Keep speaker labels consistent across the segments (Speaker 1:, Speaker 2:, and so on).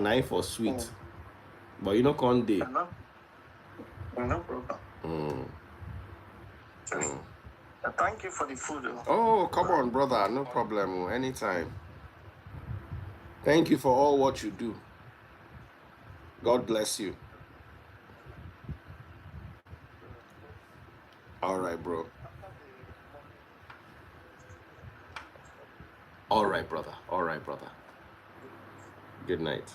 Speaker 1: Nine for sweet. But you know, Conde.
Speaker 2: No, no problem. Thank you for the food.
Speaker 1: Oh, come on, brother. No problem. Anytime. Thank you for all what you do. God bless you. All right, bro. All right, brother. All right, brother. Good night.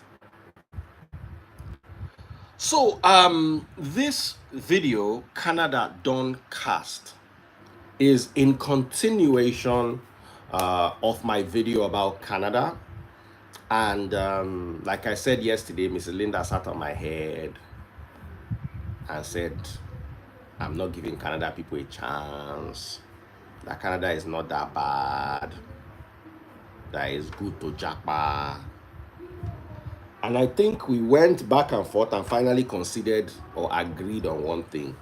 Speaker 1: So, this video, Canada Done Cast, is in continuation of my video about Canada. And like I said yesterday, Mrs. Linda sat on my head and said, I'm not giving Canada people a chance. That Canada is not that bad. That is good to Japa. And I think we went back and forth and finally considered or agreed on one thing.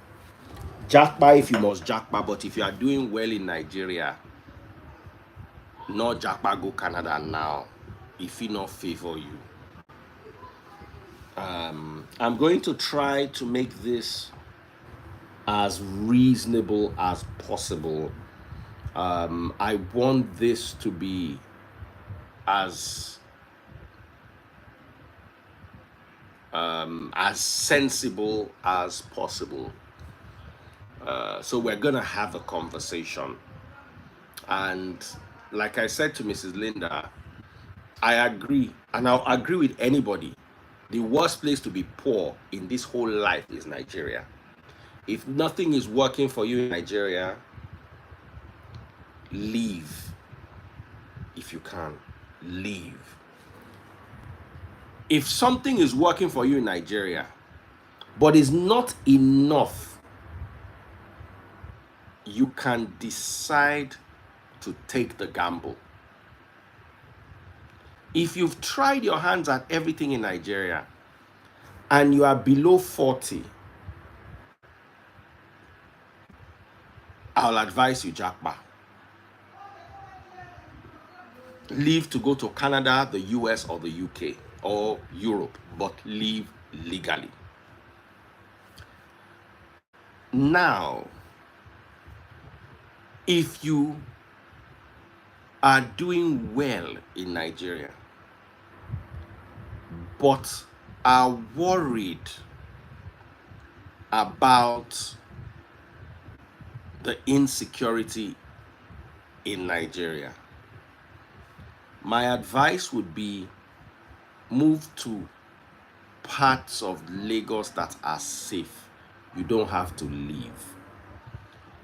Speaker 1: Japa if you must Japa, but if you are doing well in Nigeria, no Japa go Canada now. If it not favor you. I'm going to try to make this as reasonable as possible. I want this to be as sensible as possible. So we're gonna have a conversation, and like I said to Mrs. Linda, I agree, and I'll agree with anybody. The worst place to be poor in this whole life is Nigeria. If nothing is working for you in Nigeria, leave. If you can, leave. If something is working for you in Nigeria, but is not enough, you can decide to take the gamble. If you've tried your hands at everything in Nigeria and you are below 40, I'll advise you, Japa. Leave to go to Canada, the US, or the UK, or Europe, but leave legally. Now, if you are doing well in Nigeria, but are worried about the insecurity in Nigeria, my advice would be move to parts of Lagos that are safe. You don't have to leave.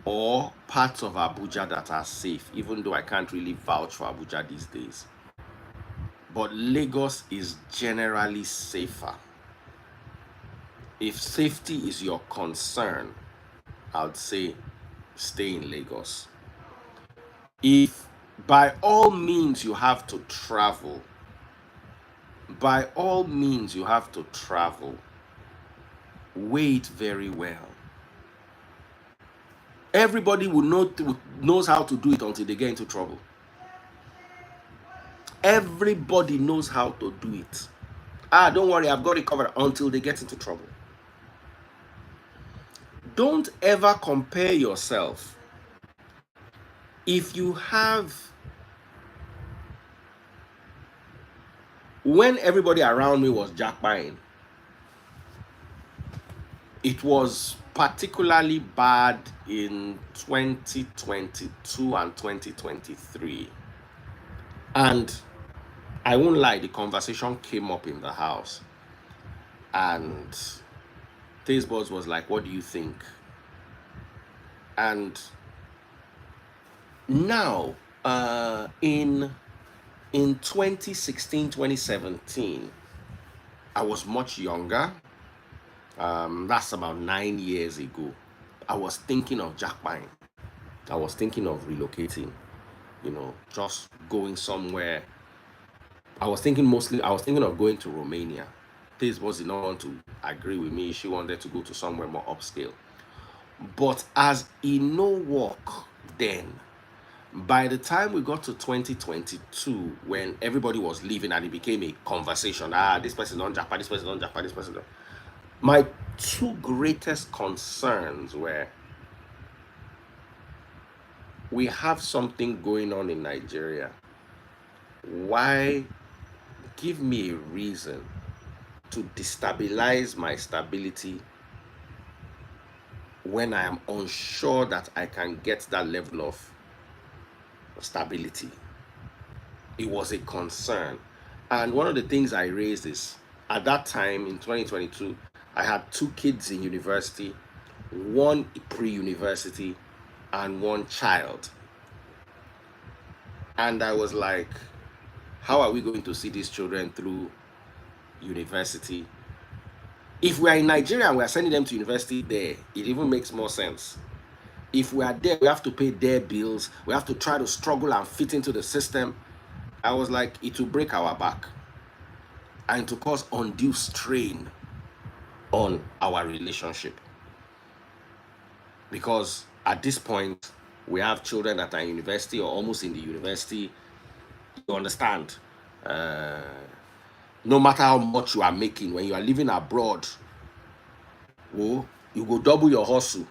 Speaker 1: Or parts of Abuja that are safe, even though I can't really vouch for Abuja these days. But Lagos is generally safer. If safety is your concern, I would say stay in Lagos. If by all means you have to travel, by all means you have to travel, weigh it very well. Everybody knows how to do it until they get into trouble. Everybody knows how to do it. Don't worry, I've got it covered, until they get into trouble. Don't ever compare yourself. If you have, when everybody around me was jackpine, it was particularly bad in 2022 and 2023. And I won't lie, the conversation came up in the house. And Tazebuzz was like, what do you think? And now, in 2016, 2017, I was much younger. That's about 9 years ago. I was thinking of jackpine. I was thinking of relocating, just going somewhere. I was thinking of going to Romania. This did not want to agree with me. She wanted to go to somewhere more upscale. But as it no work then, By the time we got to 2022, when everybody was leaving and it became a conversation, this person on Japa, this person on Japa, this person. My two greatest concerns were, we have something going on in Nigeria. Why give me a reason to destabilize my stability when I am unsure that I can get that level of stability? It was a concern. And one of the things I raised is, at that time in 2022, I had two kids in university, one pre university, and one child. And I was like, how are we going to see these children through university? If we are in Nigeria and we are sending them to university there, it even makes more sense. If we are there, we have to pay their bills, we have to try to struggle and fit into the system. I was like, it will break our back and to cause undue strain on our relationship. Because at this point, we have children that are in university or almost in the university. You understand? Uh, no matter how much you are making, when you are living abroad, oh, you go double your hustle.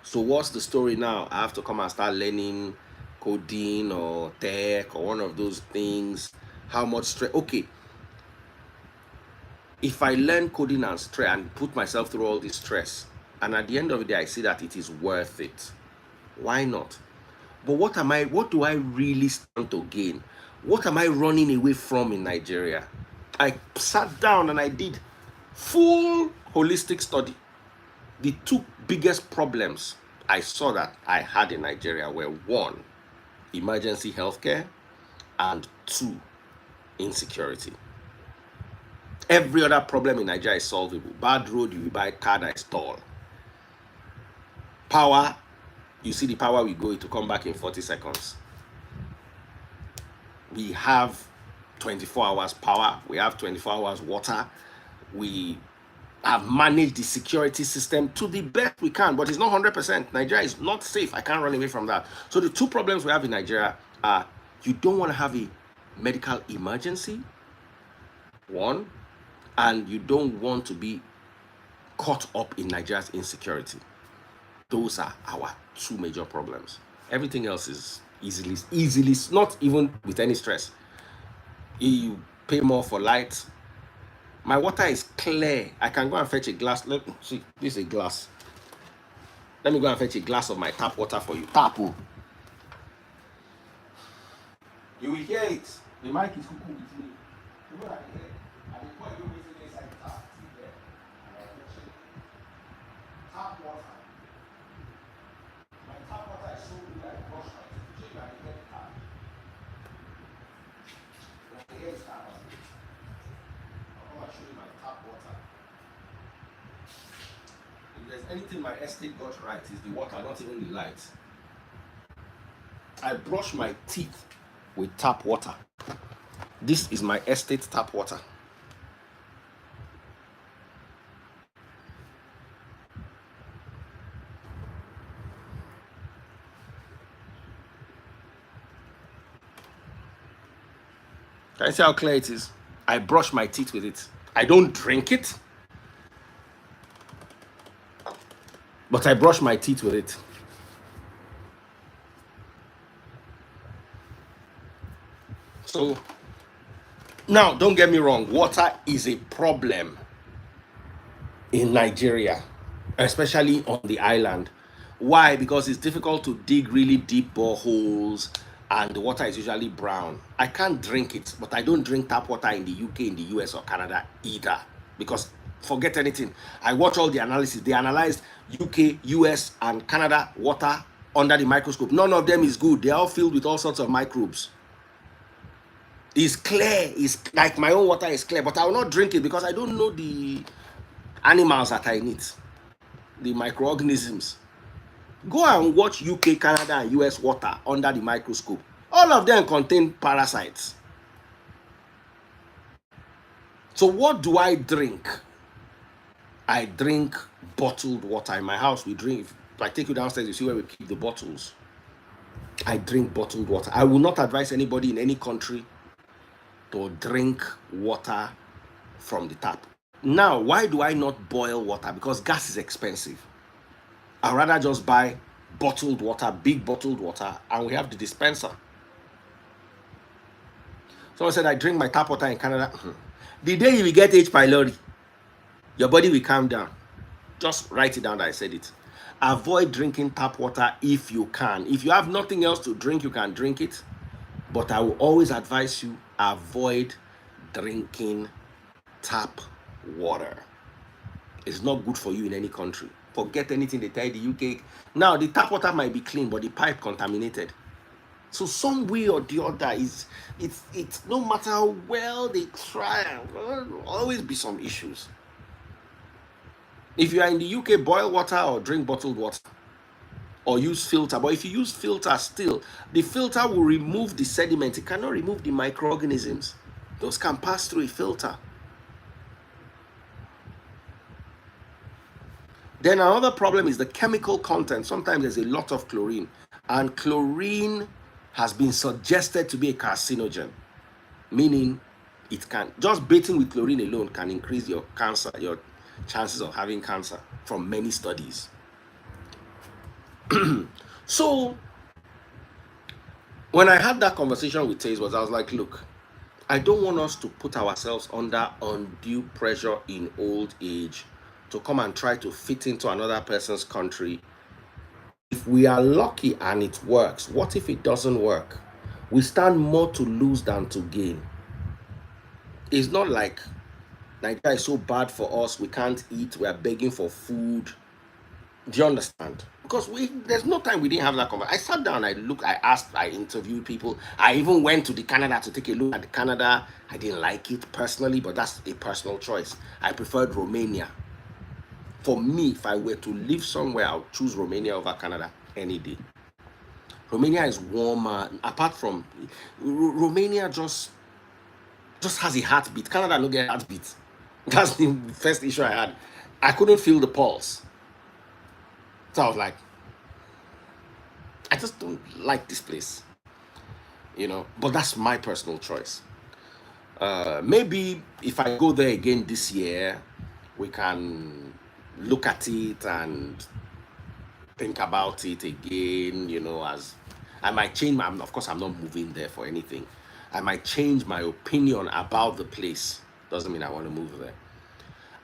Speaker 1: So what's the story now? I have to come and start learning coding or tech or one of those things. How much stress? Okay, if I learn coding and stress and put myself through all this stress, and at the end of the day I see that it is worth it, why not? But what do I really stand to gain? What am I running away from in Nigeria? I sat down and I did full holistic study. The two biggest problems I saw that I had in Nigeria were, one, emergency healthcare, and two, insecurity. Every other problem in Nigeria is solvable. Bad road, you buy car that is tall. Power, you see the power we go, to come back in 40 seconds. We have 24 hours power, we have 24 hours water, we have managed the security system to the best we can, but it's not 100%. Nigeria is not safe. I can't run away from that. So the two problems we have in Nigeria are, you don't want to have a medical emergency, one, and you don't want to be caught up in Nigeria's insecurity. Those are our two major problems. Everything else is easily, not even with any stress. You pay more for light. My water is clear. I can go and fetch a glass. Let me see. This is a glass. Let me go and fetch a glass of my tap water for you. Tap. Oh. You will hear it. The mic is cuckoo with me. You know that I hear. I will pour you inside the tap. See there. Tap water. My tap water is so good I brush my teeth. You can hear the tap. You can hear the tap. I'll come and show you my tap water. If there's anything my estate got right, is the water, not even the light. I brush my teeth with tap water. This is my estate tap water. Can you see how clear it is? I brush my teeth with it. I don't drink it, but I brush my teeth with it. So now, don't get me wrong, water is a problem in Nigeria, especially on the island. Why? Because it's difficult to dig really deep boreholes and the water is usually brown. I can't drink it, but I don't drink tap water in the UK, in the US, or Canada either. Because forget anything. I watch all the analysis. They analyzed UK, US, and Canada water under the microscope. None of them is good. They're all filled with all sorts of microbes. It's clear. It's like my own water is clear, but I will not drink it because I don't know the animals that I need, the microorganisms. Go and watch UK, Canada, and US water under the microscope. All of them contain parasites. So what do I drink? I drink bottled water. In my house, we drink. If I take you downstairs, you see where we keep the bottles. I drink bottled water. I will not advise anybody in any country to drink water from the tap. Now, why do I not boil water? Because gas is expensive. I'd rather just buy bottled water, big bottled water, and we have the dispenser. Someone said I drink my tap water in Canada. The day you will get H. pylori, your body will calm down. Just write it down that I said it. Avoid drinking tap water if you can. If you have nothing else to drink, you can drink it. But I will always advise you avoid drinking tap water. It's not good for you in any country. Forget anything they tell you the UK. Now the tap water might be clean, but the pipe contaminated. So some way or the other is it's no matter how well they try, there will always be some issues. If you are in the UK, boil water or drink bottled water or use filter. But if you use filter still, the filter will remove the sediment. It cannot remove the microorganisms. Those can pass through a filter. Then another problem is the chemical content. Sometimes there's a lot of chlorine, and chlorine has been suggested to be a carcinogen, meaning it can, just bathing with chlorine alone can increase your chances of having cancer from many studies. So when I had that conversation with Taze, I was like, look, I don't want us to put ourselves under undue pressure in old age to come and try to fit into another person's country. If we are lucky and it works, what if it doesn't work? We stand more to lose than to gain. It's not like Nigeria is so bad for us, we can't eat, we are begging for food. Do you understand? Because there's no time we didn't have that conversation. I sat down, I asked, I interviewed people. I even went to the Canada to take a look at the Canada. I didn't like it personally, but that's a personal choice. I preferred Romania. For me, if I were to live somewhere, I would choose Romania over Canada any day. Romania is warmer. Apart from Romania, just has a heartbeat. Canada no get heartbeat. That's the first issue I had. I couldn't feel the pulse. So I was like, I just don't like this place, but that's my personal choice. Maybe if I go there again this year, we can look at it and think about it again, as I might change of course I'm not moving there for anything. I might change my opinion about the place. Doesn't mean I want to move there.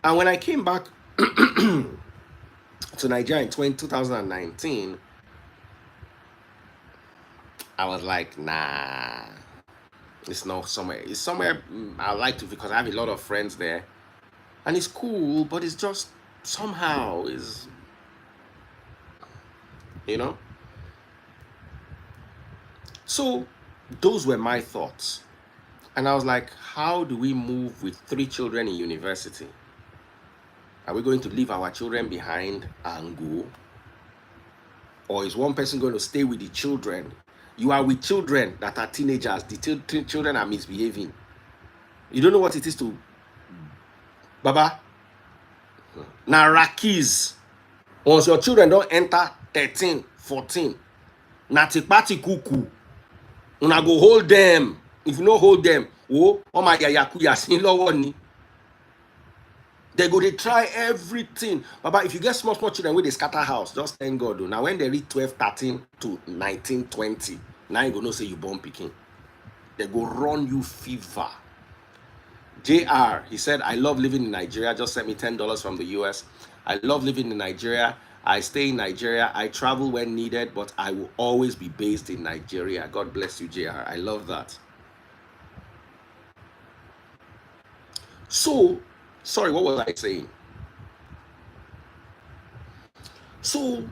Speaker 1: And when I came back to Nigeria in 2019, I was like, nah, it's not somewhere. It's somewhere I like to, because I have a lot of friends there, and it's cool, but it's just somehow is, you know. So those were my thoughts, and I was like, how do we move with 3 children in university? Are we going to leave our children behind and go? Or is one person going to stay with the children? You are with children that are teenagers. The children are misbehaving. You don't know what it is to... Baba, Narakis. Once your children don't enter 13, 14, Natipati kuku. Una go hold them. If you don't hold them, oh my yakuya sin lowo ni. They go, they try everything. Baba, if you get small children with a scatter house, just thank God. Now, when they reach 12, 13 to 19, 20, now you go no say you born picking. They go run you fever. JR, he said, I love living in Nigeria. Just sent me $10 from the US. I love living in Nigeria. I stay in Nigeria. I travel when needed, but I will always be based in Nigeria. God bless you, JR. I love that. So, sorry, what was I saying? So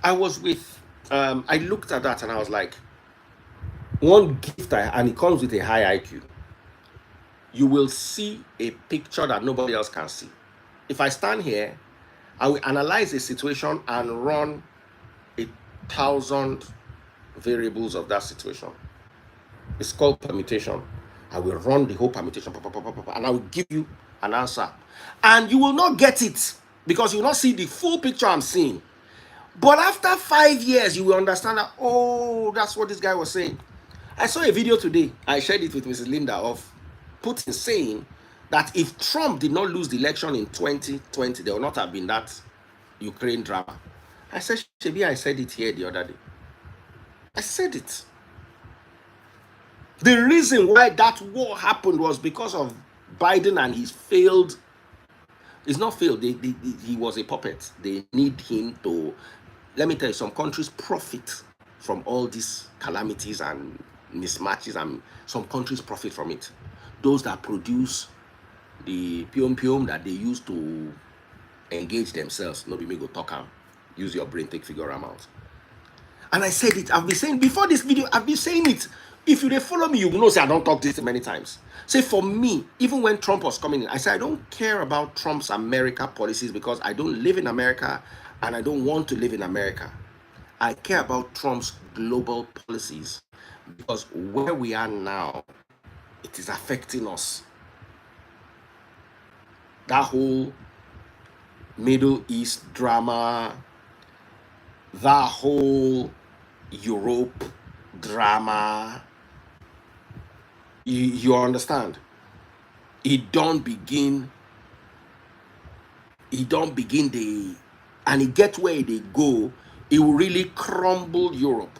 Speaker 1: I was with, I looked at that and I was like, one gift, and it comes with a high IQ. You will see a picture that nobody else can see. If I stand here, I will analyze a situation and run 1,000 variables of that situation. It's called permutation. I will run the whole permutation, and I will give you an answer. And you will not get it because you will not see the full picture I'm seeing. But after 5 years, you will understand that, oh, that's what this guy was saying. I saw a video today, I shared it with Mrs. Linda, of Putin saying that if Trump did not lose the election in 2020, there would not have been that Ukraine drama. I said, Shebi, I said it here the other day. I said it. The reason why that war happened was because of Biden and his failed. It's not failed. He was a puppet. They need him to. Let me tell you, some countries profit from all these calamities and mismatches, and some countries profit from it. Those that produce the pium that they use to engage themselves. No be me go talk am. Use your brain, take figure am out. And I said it. I've been saying before this video. I've been saying it. If you dey follow me, you know say I don't talk this many times. Say for me, even when Trump was coming in, I said I don't care about Trump's America policies because I don't live in America and I don't want to live in America. I care about Trump's global policies because where we are now, it is affecting us. That whole Middle East drama, that whole Europe drama, you understand? It don't begin the, and it get where they go, it will really crumble Europe.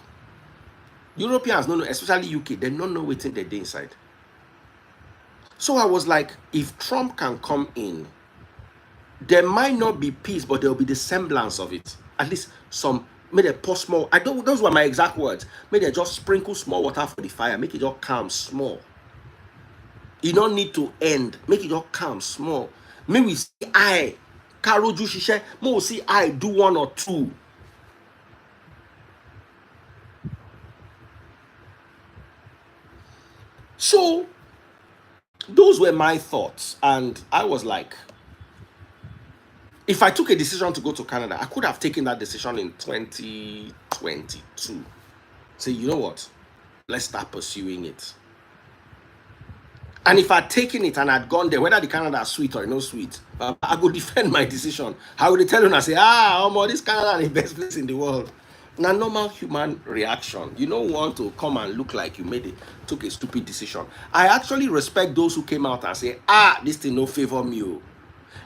Speaker 1: Europeans don't know, especially UK, they don't know what's in the day inside. So I was like, if Trump can come in, there might not be peace, but there will be the semblance of it. At least some, may they pour small, I don't, those were my exact words. May they just sprinkle small water for the fire, make it just calm small. You don't need to end, make it just calm small. May we see I, Karo Jushishe, may we see I do one or two. So, those were my thoughts, and I was like, if I took a decision to go to Canada, I could have taken that decision in 2022. Say, you know what? Let's start pursuing it. And if I'd taken it and I'd gone there, whether the Canada is sweet or no sweet, I would defend my decision. I would tell you and say, this Canada is the best place in the world. Now, normal human reaction. You don't want to come and look like you took a stupid decision. I actually respect those who came out and say, this thing no favor me.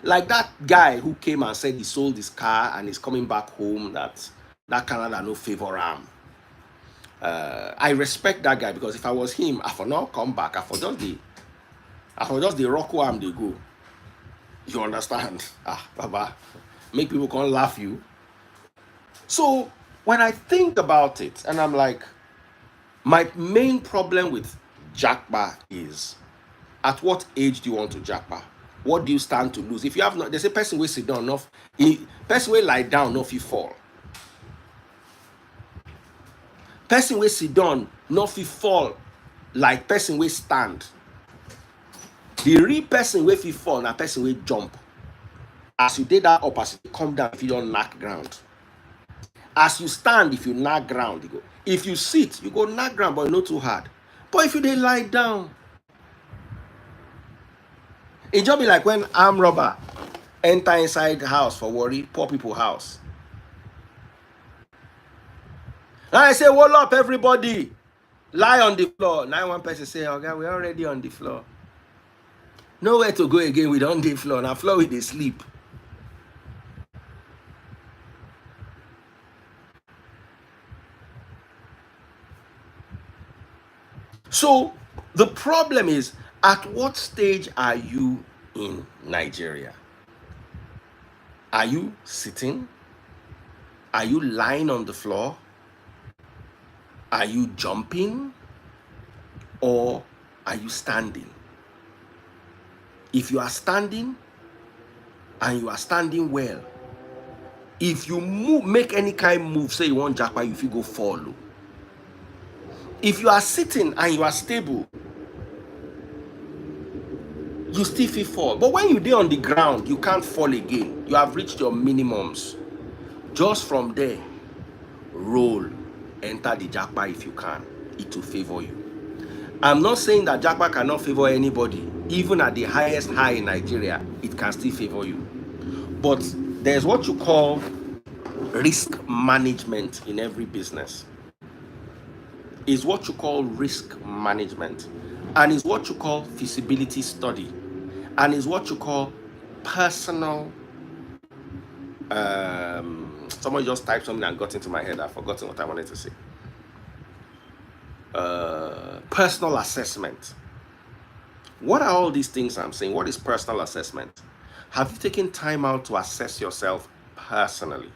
Speaker 1: Like that guy who came and said he sold his car and is coming back home, that Canada no favor him. I respect that guy because if I was him, I for not come back, I for just the rock where they go. You understand? Baba, make people come laugh you. So when I think about it, and I'm like, my main problem with Japa is, at what age do you want to Japa? What do you stand to lose? If you have not, there's a person will sit down enough, person will lie down enough, you fall. Person will sit down enough, you fall, like person will stand. The real person will fall, and person will jump. As you did that up, as you come down, if you don't knock ground. As you stand, if you knock ground, you go. If you sit, you go knock ground, but not too hard. But if you dey lie down, it just be like when armed robber enter inside the house for worry, poor people house. And I say, wall up everybody, lie on the floor. Now one person say, okay, we're already on the floor. Nowhere to go again, we don't the floor. Now floor with the sleep. So the problem is, at what stage are you in Nigeria? Are you sitting? Are you lying on the floor? Are you jumping? Or are you standing? If you are standing, and you are standing well, if you make any kind of move, say you want Japa, if you go follow. If you are sitting and you are stable, you still feel fall. But when you dey on the ground, you can't fall again. You have reached your minimums. Just from there, roll, enter the Japa if you can. It will favor you. I'm not saying that Japa cannot favor anybody. Even at the highest high in Nigeria, it can still favor you. But there's what you call risk management in every business. Is what you call risk management, and is what you call feasibility study, and is what you call personal. Someone just typed something and got into my head. I've forgotten what I wanted to say. Personal assessment. What are all these things I'm saying? What is personal assessment? Have you taken time out to assess yourself personally?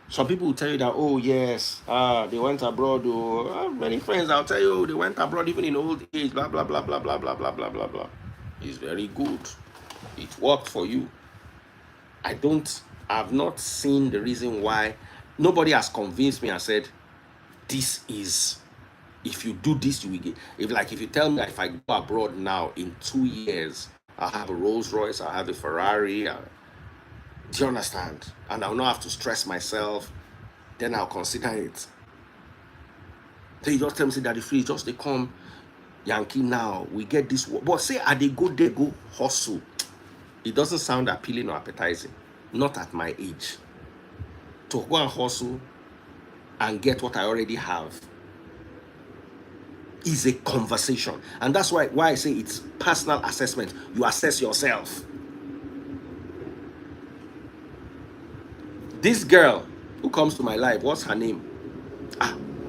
Speaker 1: Some people will tell you that, oh yes, they went abroad. Oh, many friends, I'll tell you, oh, they went abroad even in old age. Blah blah blah blah blah blah blah blah blah blah. It's very good. It worked for you. I've not seen the reason why. Nobody has convinced me and said, this is, if you do this, you will get. If you tell me that if I go abroad now in 2 years, I'll have a Rolls Royce, I'll have a Ferrari. Do you understand? And I'll not have to stress myself. Then I'll consider it. Then you just tell me, say, Daddy Free, just they come Yankee now. We get this. But say, they go there, go hustle. It doesn't sound appealing or appetizing. Not at my age. To go and hustle and get what I already have is a conversation. And that's why I say it's personal assessment. You assess yourself. This girl who comes to my life, what's her name?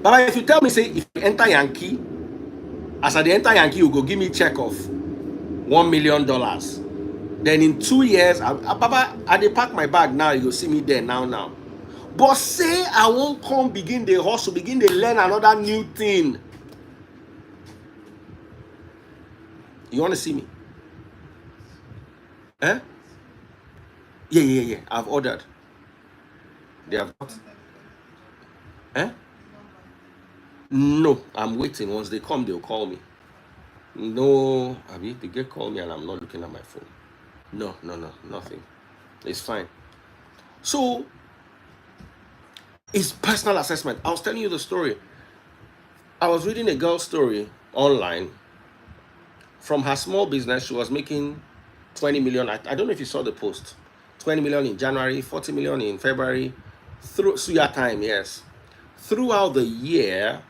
Speaker 1: Baba, if you tell me, say, if you enter Yankee, as I enter Yankee, you go give me check of $1 million. Then in 2 years, Baba, I dey pack my bag now, you go see me there now. But say I won't come begin the hustle, begin to learn another new thing. You want to see me? Eh? Yeah. I've ordered. They have got. Eh? No, I'm waiting. Once they come, they'll call me. No, I mean, they get call me and I'm not looking at my phone. No, nothing. It's fine. So, it's personal assessment. I was telling you the story. I was reading a girl's story online. From her small business, she was making 20 million. I don't know if you saw the post. 20 million in January, 40 million in February. Through Suya time, yes. Throughout the year,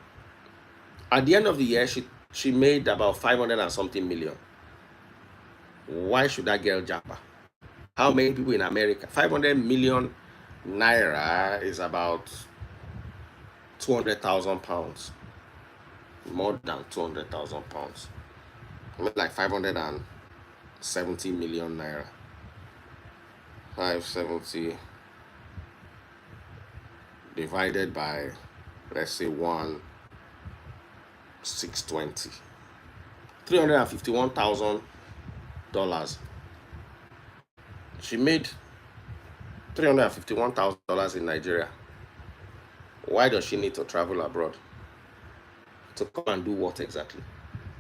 Speaker 1: at the end of the year, she made about 500 and something million. Why should that girl Japa? How many people in America? 500 million naira is about 200,000 pounds. More than 200,000 pounds. I mean, like 570 million naira. 570 divided by, let's say, 1,620. $351,000. She made $351,000 in Nigeria. Why does she need to travel abroad? To come and do what exactly?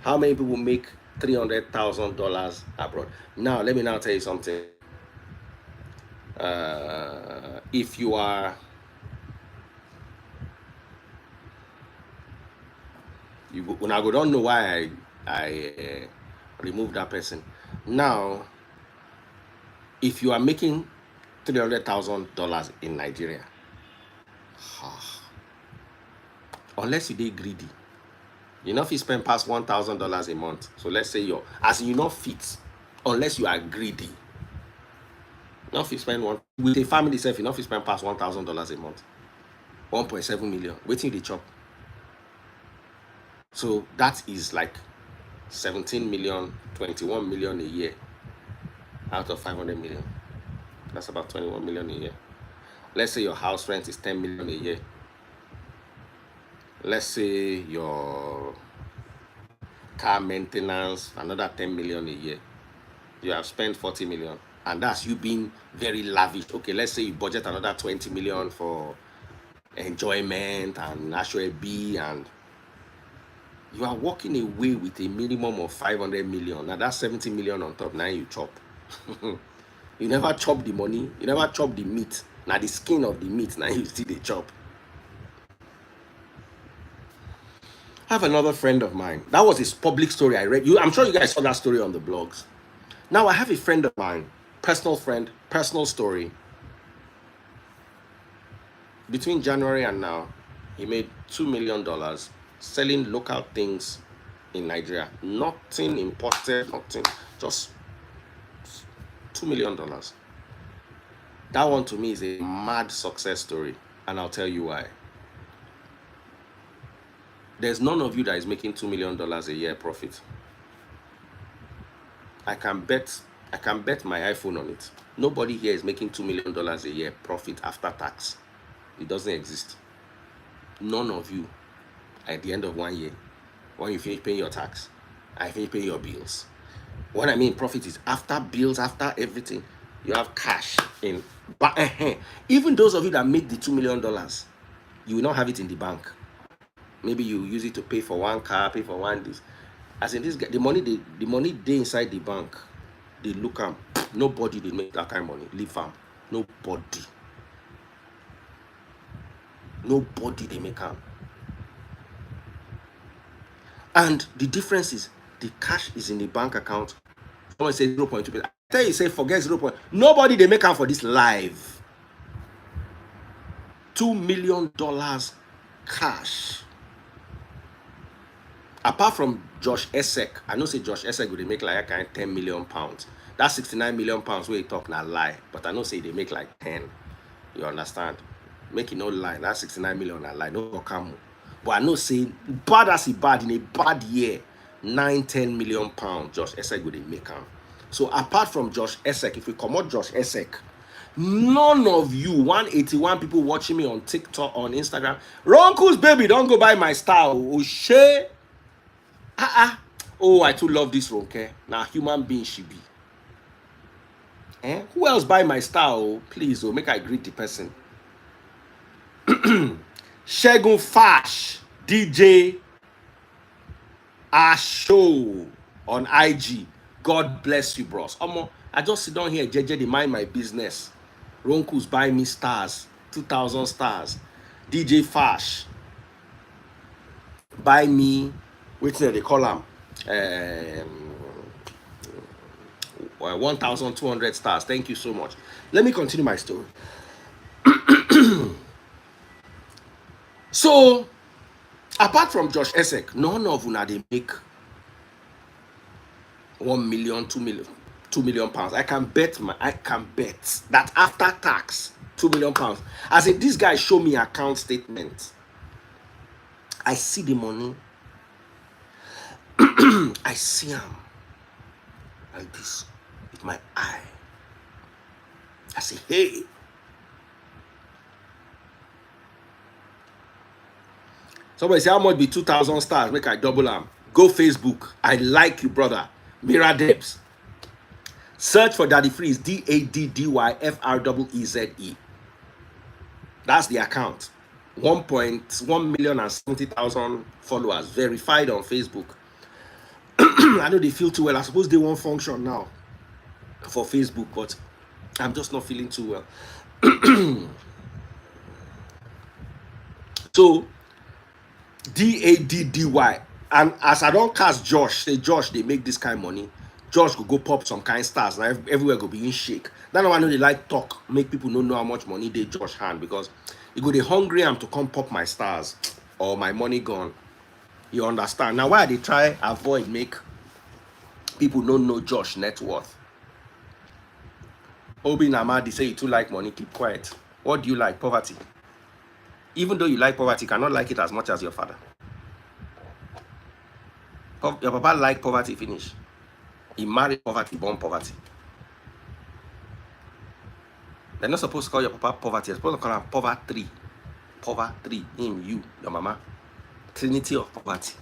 Speaker 1: How many people make $300,000 abroad? Now, let me now tell you something. If you are, when I don't know why I removed that person. Now, if you are making $300,000 in Nigeria, unless you dey greedy, you know if you spend past $1,000 a month. So let's say as you not fit, unless you are greedy. Not if you spend with a family self, you know if you spend past $1,000 a month, 1.7 million. Waiting the chop. So that is like 17 million, 21 million a year out of 500 million. That's about 21 million a year. Let's say your house rent is 10 million a year. Let's say your car maintenance, another 10 million a year. You have spent 40 million. And that's you being very lavish. Okay, let's say you budget another 20 million for enjoyment and natural B, and you are walking away with a minimum of 500 million. Now that's 70 million on top. Now you chop. You never chop the money. You never chop the meat. Now the skin of the meat. Now you see the chop. I have another friend of mine. That was his public story I read. I'm sure you guys saw that story on the blogs. Now I have a friend of mine, personal friend, personal story. between January and now, he made $2 million selling local things in Nigeria. Nothing imported, nothing. Just $2 million. That one to me is a mad success story, and I'll tell you why. There's none of you that is making $2 million a year profit. I can bet I can bet my iPhone on it. Nobody here is making $2 million a year profit after tax. It doesn't exist. None of you at the end of 1 year, when you finish paying your tax, I finish paying your bills. What I mean profit is after bills, after everything, you have cash in. But even those of you that make the $2 million, you will not have it in the bank. Maybe you use it to pay for one car, pay for one this. As in this, the money they inside the bank, they look am. Nobody they make that kind of money. Leave am. Nobody. Nobody they make am. And the difference is the cash is in the bank account. Someone say 0.2%. I tell you, say forget 0. Nobody they make am for this live. $2 million cash. Apart from Josh Esek, I know say Josh Esek will make like a kind of £10 million. That £69 million where he talk na lie, but I know say they make like 10. You understand? Make it no lie. That 69 million na lie. No come. But I know say bad as he bad in a bad year, 9-10 million pounds Josh Esek will they make him. So apart from Josh Esek, if we come out Josh Esek, none of you 181 people watching me on TikTok, on Instagram, Ronku's baby, don't go buy my style. Oh shit. Oh, I too love this Ronke. Now human being she be. Who else buy my style? Please, oh, make I greet the person. Shegun Fash, DJ Asho on IG. God bless you, bros. I just sit down here, JJ, they mind my business. Ronku's buy me stars, 2,000 stars. DJ Fash, buy me, wait till they call them, 1,200 stars. Thank you so much. Let me continue my story. So, apart from Josh Esek, none of una they make 1 million, 2 million, £2 million. I can bet that after tax, £2 million. As in, this guy show me account statement. I see the money. I see him like this with my eye. I say, hey. Somebody say, how much be 2,000 stars? Make I double them. Go Facebook. I like you, brother. Mira Debs. Search for Daddy Freeze. DADDYFREEZE. That's the account. 1,170,000 followers. Verified on Facebook. I know they feel too well. I suppose they won't function now for Facebook, but I'm just not feeling too well. So DADDY, and as I don't cast Josh, say Josh, they make this kind of money. Josh go pop some kind of stars. Now everywhere go be in shake. That's why I know they like talk, make people know how much money they Josh hand, because you go they hungry am to come pop my stars or my money gone. You understand? Now why they try avoid make people don't know Josh net worth. Obi Namadi say you too like money, keep quiet. What do you like? Poverty. Even though you like poverty, you cannot like it as much as your father. Your papa like poverty finish. He married poverty, born poverty. They're not supposed to call your papa poverty. They're supposed to call him poverty. Poverty. Him, you, your mama. Trinity of poverty.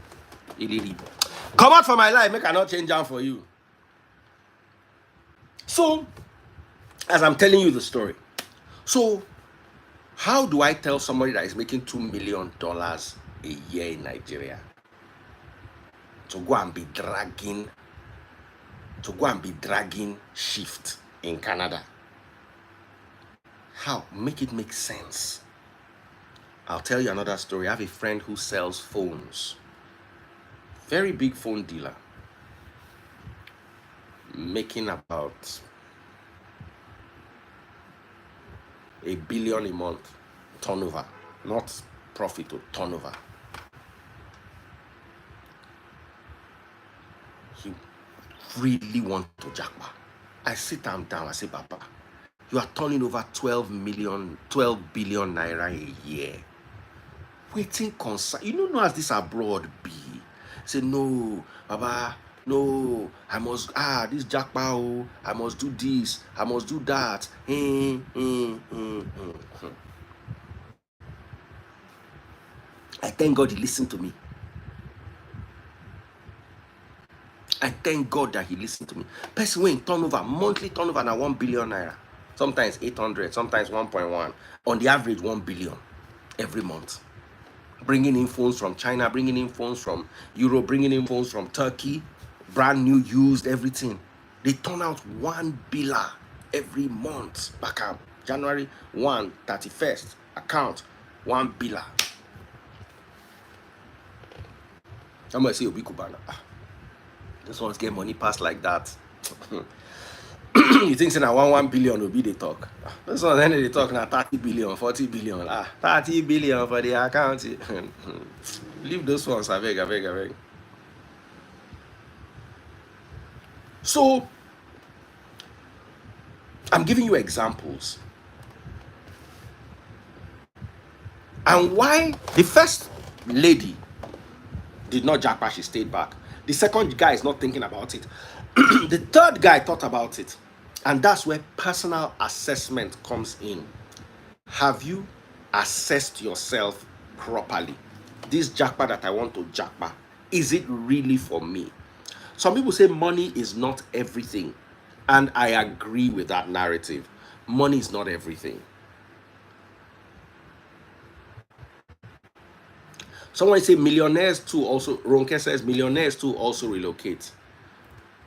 Speaker 1: Come out for my life. Make I not change down for you. So, as I'm telling you the story. So, how do I tell somebody that is making $2 million a year in Nigeria to go and be dragging shift in Canada? How? Make it make sense. I'll tell you another story. I have a friend who sells phones. Very big phone dealer. Making about $1 billion a month. Turnover, not profit or turnover. He really want to jackpot. I sit him down, I say, Papa, you are turning over 12 billion naira a year. Waiting concern. You don't know as this abroad be. Say, no, Baba, no, I must, this jackpot, oh, I must do this, I must do that. I thank God he listened to me. I thank God that he listened to me. Person when turnover, monthly turnover now 1 billion naira. Sometimes 800, sometimes 1.1. On the average, 1 billion every month. Bringing in phones from China, bringing in phones from Europe, bringing in phones from Turkey, brand new, used, everything. They turn out 1 billion every month. Back up. January 1, 31st, account 1 billion. I'm going to say, Obi Kubana. This one's get money pass like that. You think say na 1 billion will be the talk? This one then they talk na 30 billion, 40 billion. 30 billion for the account. Leave those ones, I beg. So I'm giving you examples. And why the first lady did not jackpot, she stayed back. The second guy is not thinking about it. The third guy thought about it. And that's where personal assessment comes in. Have you assessed yourself properly? This jackpot that I want to jackpot, is it really for me? Some people say money is not everything. And I agree with that narrative. Money is not everything. Someone say millionaires too also, Ronke says millionaires too also relocate.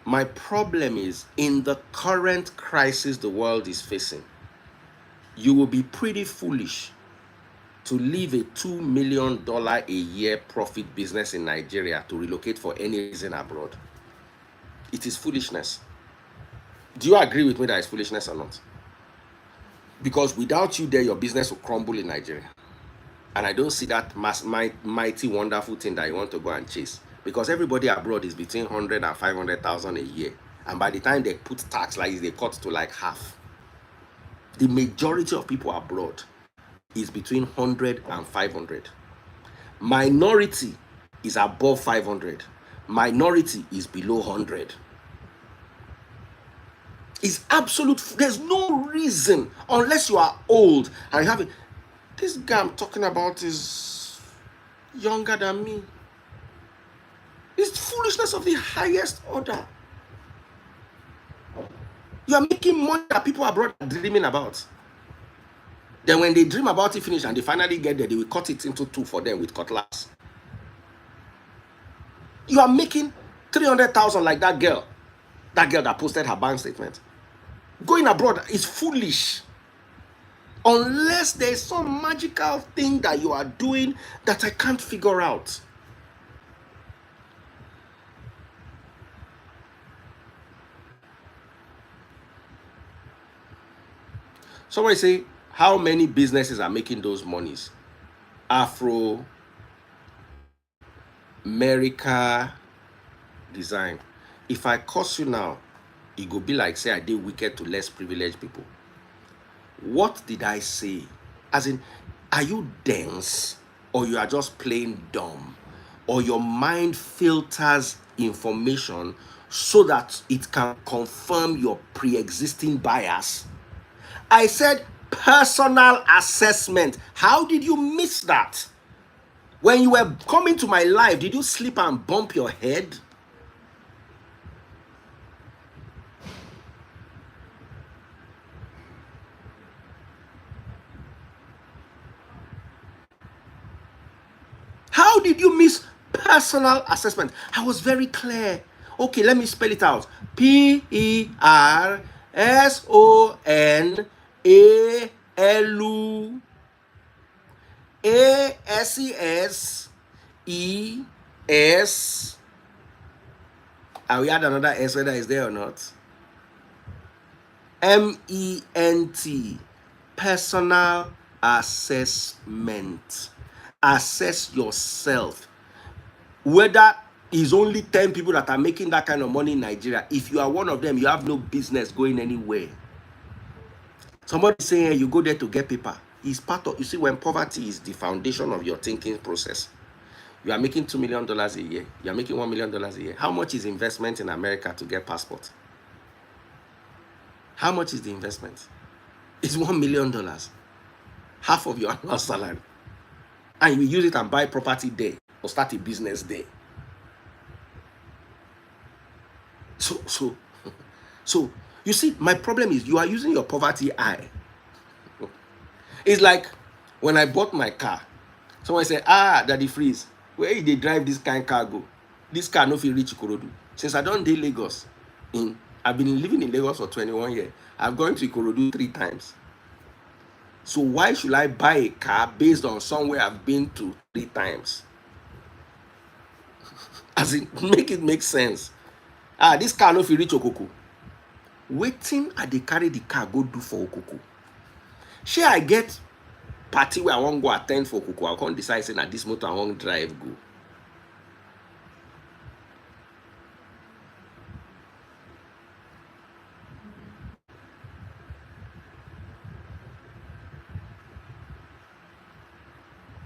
Speaker 1: My problem is in the current crisis the world is facing, you will be pretty foolish to leave a $2 million a year profit business in Nigeria to relocate for any reason abroad. It is foolishness. Do you agree with me that it's foolishness or not? Because without you there, your business will crumble in Nigeria. And I don't see that mighty, wonderful thing that you want to go and chase. Because everybody abroad is between 100 and 500,000 a year. And by the time they put tax like this, they cut to like half. The majority of people abroad is between 100 and 500. Minority is above 500. Minority is below 100. It's absolute. There's no reason, unless you are old and you have it. This guy I'm talking about is younger than me. It's foolishness of the highest order. You are making money that people abroad are dreaming about. Then when they dream about it finish and they finally get there, they will cut it into two for them with cutlass. You are making 300,000 like that girl that posted her bank statement. Going abroad is foolish. Unless there is some magical thing that you are doing that I can't figure out. Somebody say, how many businesses are making those monies? Afro, America, design. If I curse you now, it go be like say I did wicked to less privileged people. What did I say? As in, are you dense or you are just plain dumb? Or your mind filters information so that it can confirm your pre-existing bias? I said personal assessment. How did you miss that? When you were coming to my life, did you sleep and bump your head? How did you miss personal assessment? I was very clear. Okay, let me spell it out. Personalassessment. And we had another S, whether it's there or not. MENT. Personal assessment. Assess yourself. Whether it's only 10 people that are making that kind of money in Nigeria, if you are one of them, you have no business going anywhere. Somebody saying, hey, you go there to get paper. It's part of, you see, when poverty is the foundation of your thinking process, you are making $2 million a year. You are making $1 million a year. How much is investment in America to get passport? How much is the investment? It's $1 million. Half of your annual salary. And you will use it and buy property there or start a business there. So, you see, my problem is you are using your poverty eye. It's like when I bought my car, someone said, Daddy Freeze, where they drive this kind of car go? This car no fit reach Ikorodu. Since I don't do Lagos, I've been living in Lagos for 21 years. I've gone to Ikorodu 3 times. So why should I buy a car based on somewhere I've been to 3 times? As in, make it make sense. This car no fit reach Okoko. Waiting I dey carry the car go do for Okoko. Shey I get party where I wan go attend for Okoko, I can't decide say na this motor I wan drive go.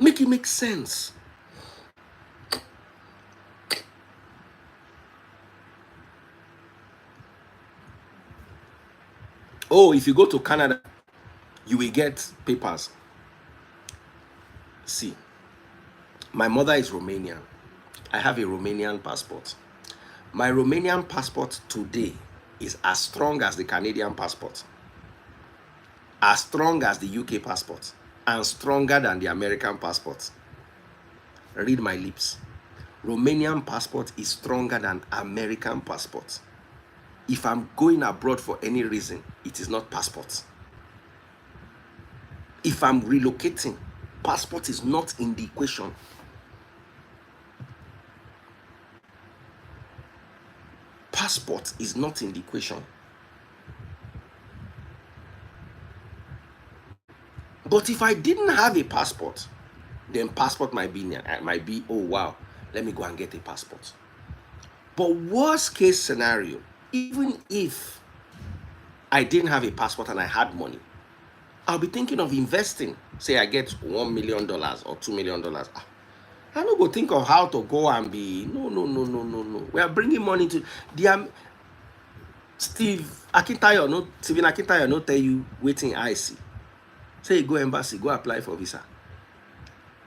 Speaker 1: Make it make sense. Oh, if you go to Canada, you will get papers. See, my mother is Romanian. I have a Romanian passport. My Romanian passport today is as strong as the Canadian passport, as strong as the UK passport, and stronger than the American passport. Read my lips. Romanian passport is stronger than American passport. If I'm going abroad for any reason, it is not passport. If I'm relocating, passport is not in the equation. Passport is not in the equation. But if I didn't have a passport, then passport might be, oh wow, let me go and get a passport. But worst case scenario, even if I didn't have a passport and I had money, I'll be thinking of investing. Say I get $1 million or $2 million. I don't go think of how to go and be, no. We are bringing money to the Stephen Akintayo no tell you waiting I see. Say go embassy, go apply for visa.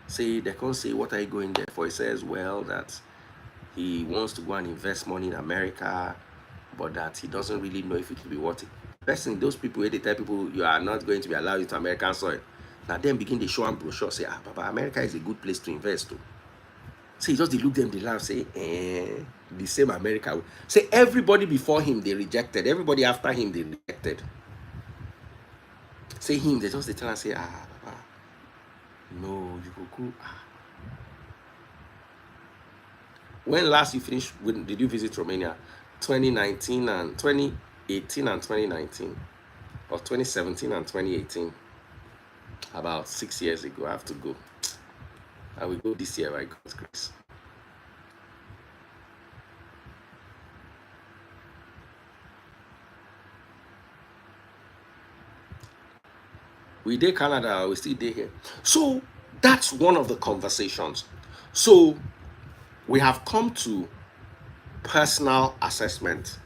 Speaker 1: Say they can't say what are you going there for. He says, well, that he wants to go and invest money in America, but that he doesn't really know if it will be worth it. Person, those people where they tell people you are not going to be allowed into American soil. Now then begin the show and brochure, say, Papa, America is a good place to invest to. So he just they look them, they laugh, say, the same America. Say everybody before him they rejected, everybody after him they rejected. Say him, they just they tell and say, Papa, no, you go. When last you finished, when did you visit Romania? 2019 and 2018 and 2019, or 2017 and 2018. About 6 years ago, I have to go. I will go this year by God's grace. We did Canada, we still did here. So that's one of the conversations. So we have come to personal assessment,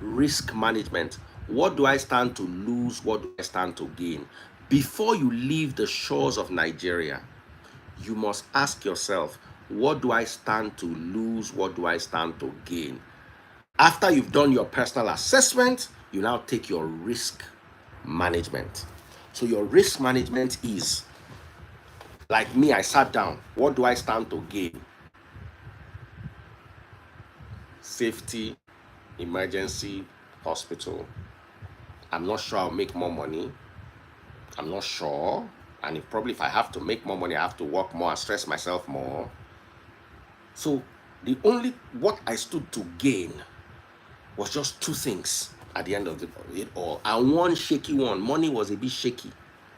Speaker 1: risk management. What do I stand to lose? What do I stand to gain? Before you leave the shores of Nigeria, you must ask yourself, what do I stand to lose? What do I stand to gain? After you've done your personal assessment, you now take your risk management. So your risk management is, like me, I sat down. What do I stand to gain? Safety, emergency, hospital. I'm not sure I'll make more money. I'm not sure. And if I have to make more money, I have to work more and stress myself more. So what I stood to gain was just 2 things at the end of it all. And one shaky one. Money was a bit shaky.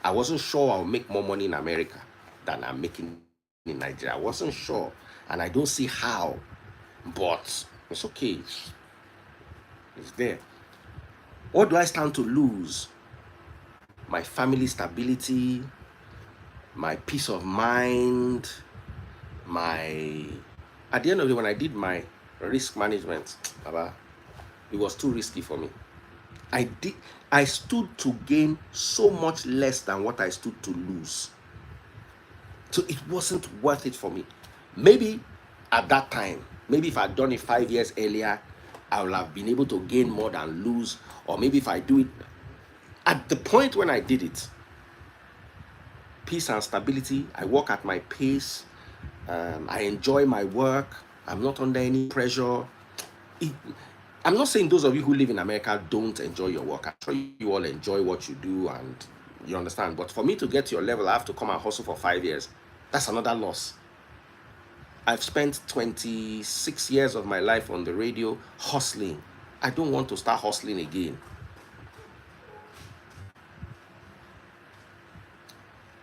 Speaker 1: I wasn't sure I'll make more money in America than I'm making in Nigeria. I wasn't sure, and I don't see how, but it's okay. It's there. What do I stand to lose? My family stability, my peace of mind, my. At the end of the day, when I did my risk management, Baba, it was too risky for me. I did. I stood to gain so much less than what I stood to lose. So it wasn't worth it for me. Maybe at that time, maybe if I'd done it 5 years earlier, I would have been able to gain more than lose. Or maybe if I do it at the point when I did it, peace and stability, I work at my pace, I enjoy my work, I'm not under any pressure. It, I'm not saying those of you who live in America don't enjoy your work. I'm sure you all enjoy what you do and you understand. But for me to get to your level, I have to come and hustle for 5 years. That's another loss. I've spent 26 years of my life on the radio hustling. I don't want to start hustling again.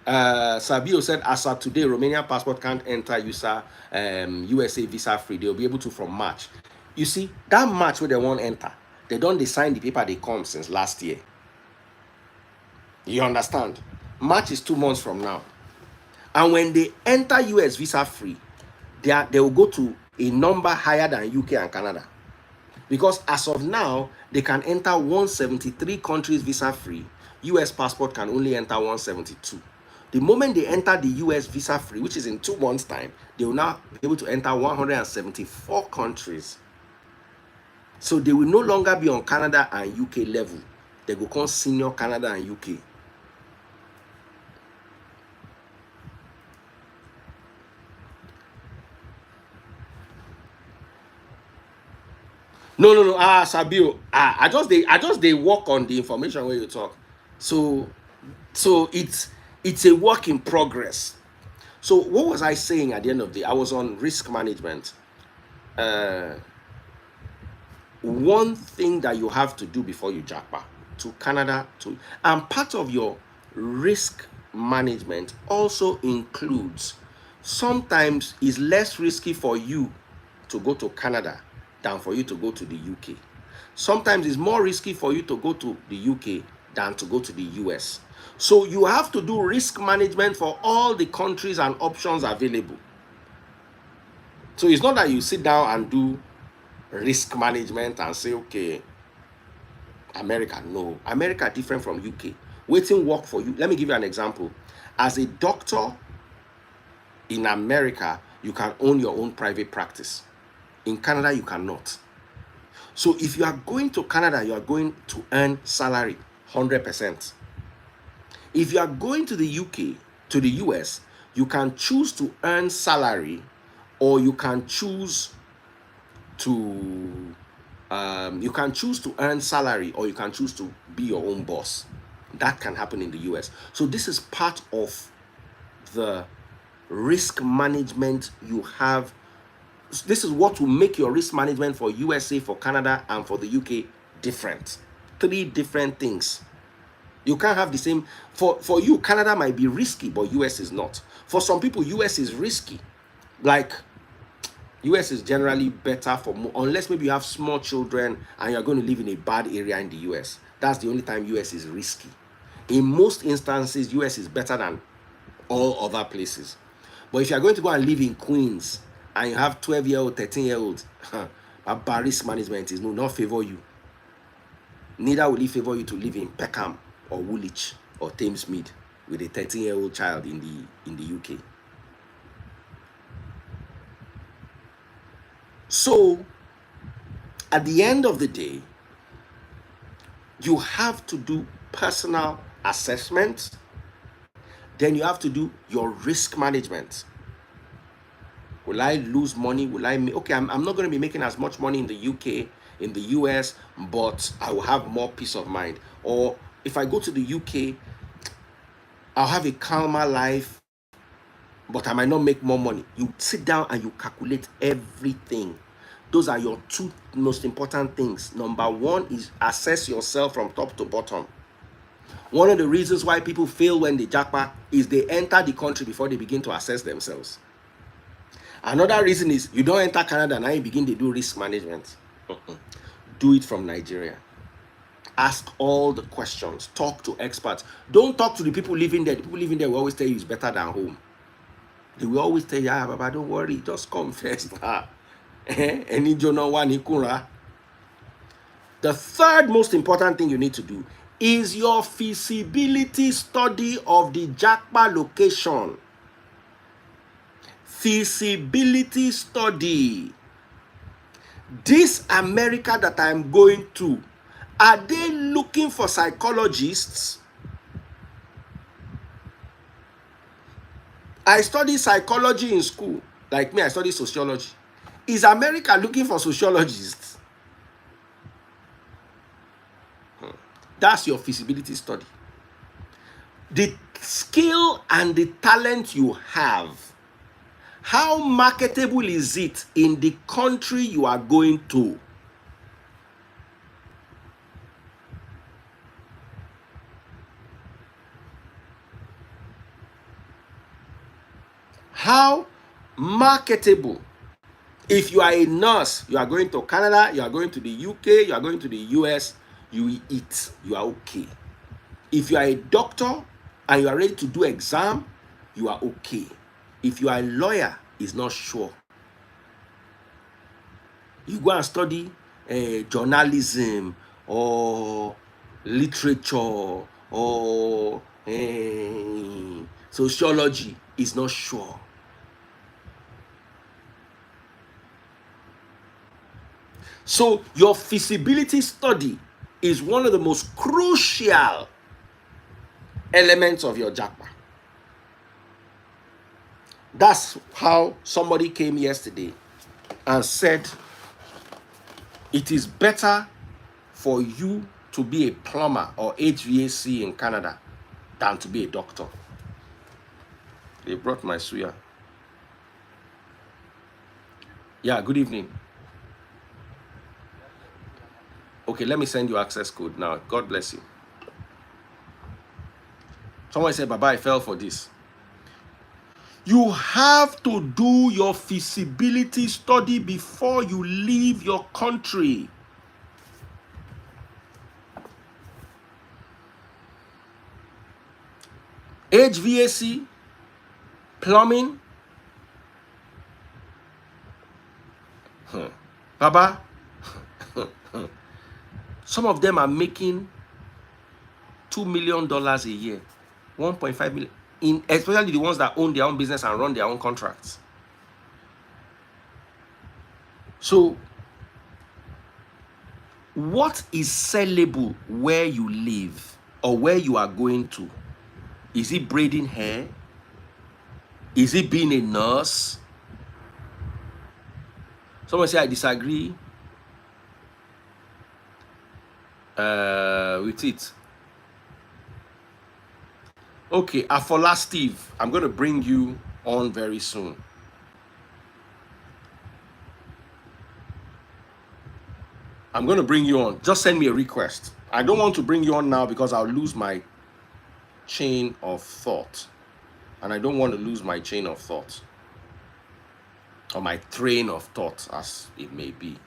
Speaker 1: Sabio said, as of today, Romanian passport can't enter USA visa free. They'll be able to from March. You see, that March where they won't enter, they don't design the paper they come since last year. You understand? March is 2 months from now. And when they enter US visa free, they will go to a number higher than UK and Canada. Because as of now, they can enter 173 countries visa free. US passport can only enter 172. The moment they enter the US visa free, which is in 2 months' time, they will now be able to enter 174 countries. So they will no longer be on Canada and UK level. They go call senior Canada and UK. No. Sabio. I just they work on the information where you talk. So it's a work in progress. So what was I saying at the end of the day? I was on risk management. One thing that you have to do before you japa to Canada and part of your risk management also includes sometimes it's less risky for you to go to Canada than for you to go to the UK. Sometimes it's more risky for you to go to the UK than to go to the US. So you have to do risk management for all the countries and options available. So it's not that you sit down and do risk management and say, okay, America, no. America different from UK. Waiting work for you. Let me give you an example. As a doctor in America, you can own your own private practice. In Canada, you cannot. So if you are going to Canada, you are going to earn salary 100%. If you are going to the UK, to the US, you can choose to earn salary, or you can choose to earn salary, or you can choose to be your own boss. That can happen in the US. So this is part of the risk management you have. This is what will make your risk management for USA, for Canada, and for the UK different. 3 different things. You can't have the same. For you, Canada might be risky, but US is not. For some people, US is risky. Like, US is generally better for, unless maybe you have small children and you're going to live in a bad area in the US. That's the only time US is risky. In most instances, US is better than all other places. But if you're going to go and live in Queens and you have 12-year-old, 13-year-olds, risk management is not favor you. Neither will it favor you to live in Peckham or Woolwich or Thamesmead with a 13-year-old child in the UK. So, at the end of the day, you have to do personal assessment. Then you have to do your risk management. Will I lose money? Will I make? Okay, I'm not going to be making as much money in the UK, in the US, but I will have more peace of mind. Or if I go to the UK, I'll have a calmer life, but I might not make more money. You sit down and you calculate everything. Those are your 2 most important things. Number 1 is assess yourself from top to bottom. One of the reasons why people fail when they japa is they enter the country before they begin to assess themselves. Another reason is you don't enter Canada now you begin to do risk management. Do it from Nigeria. Ask all the questions. Talk to experts. Don't talk to the people living there. The people living there will always tell you it's better than home. They will always tell you, Baba, don't worry, just come first. The third most important thing you need to do is your feasibility study of the Japa location. Feasibility study. This America that I'm going to, are they looking for psychologists? I studied psychology in school. Like me, I studied sociology. Is America looking for sociologists? That's your feasibility study. The skill and the talent you have, how marketable is it in the country you are going to? How marketable? If you are a nurse, you are going to Canada, you are going to the UK, you are going to the US, you eat, you are okay. If you are a doctor and you are ready to do exam, you are okay. If you are a lawyer, it's not sure. You go and study journalism or literature or sociology, it's not sure. So your feasibility study is one of the most crucial elements of your Japa. That's how somebody came yesterday and said it is better for you to be a plumber or HVAC in Canada than to be a doctor. They brought my suya. Yeah, good evening. Okay, let me send you access code now. God bless you. Someone said, Baba, I fell for this. You have to do your feasibility study before you leave your country. HVAC, plumbing. Baba, some of them are making $2 million a year, 1.5 million, especially the ones that own their own business and run their own contracts. So, what is sellable where you live or where you are going to? Is it braiding hair? Is it being a nurse? Someone say I disagree with it. Okay, Afola Steve, I'm going to bring you on very soon. I'm going to bring you on. Just send me a request. I don't want to bring you on now because I'll lose my chain of thought. And I don't want to lose my chain of thought. Or my train of thought, as it may be.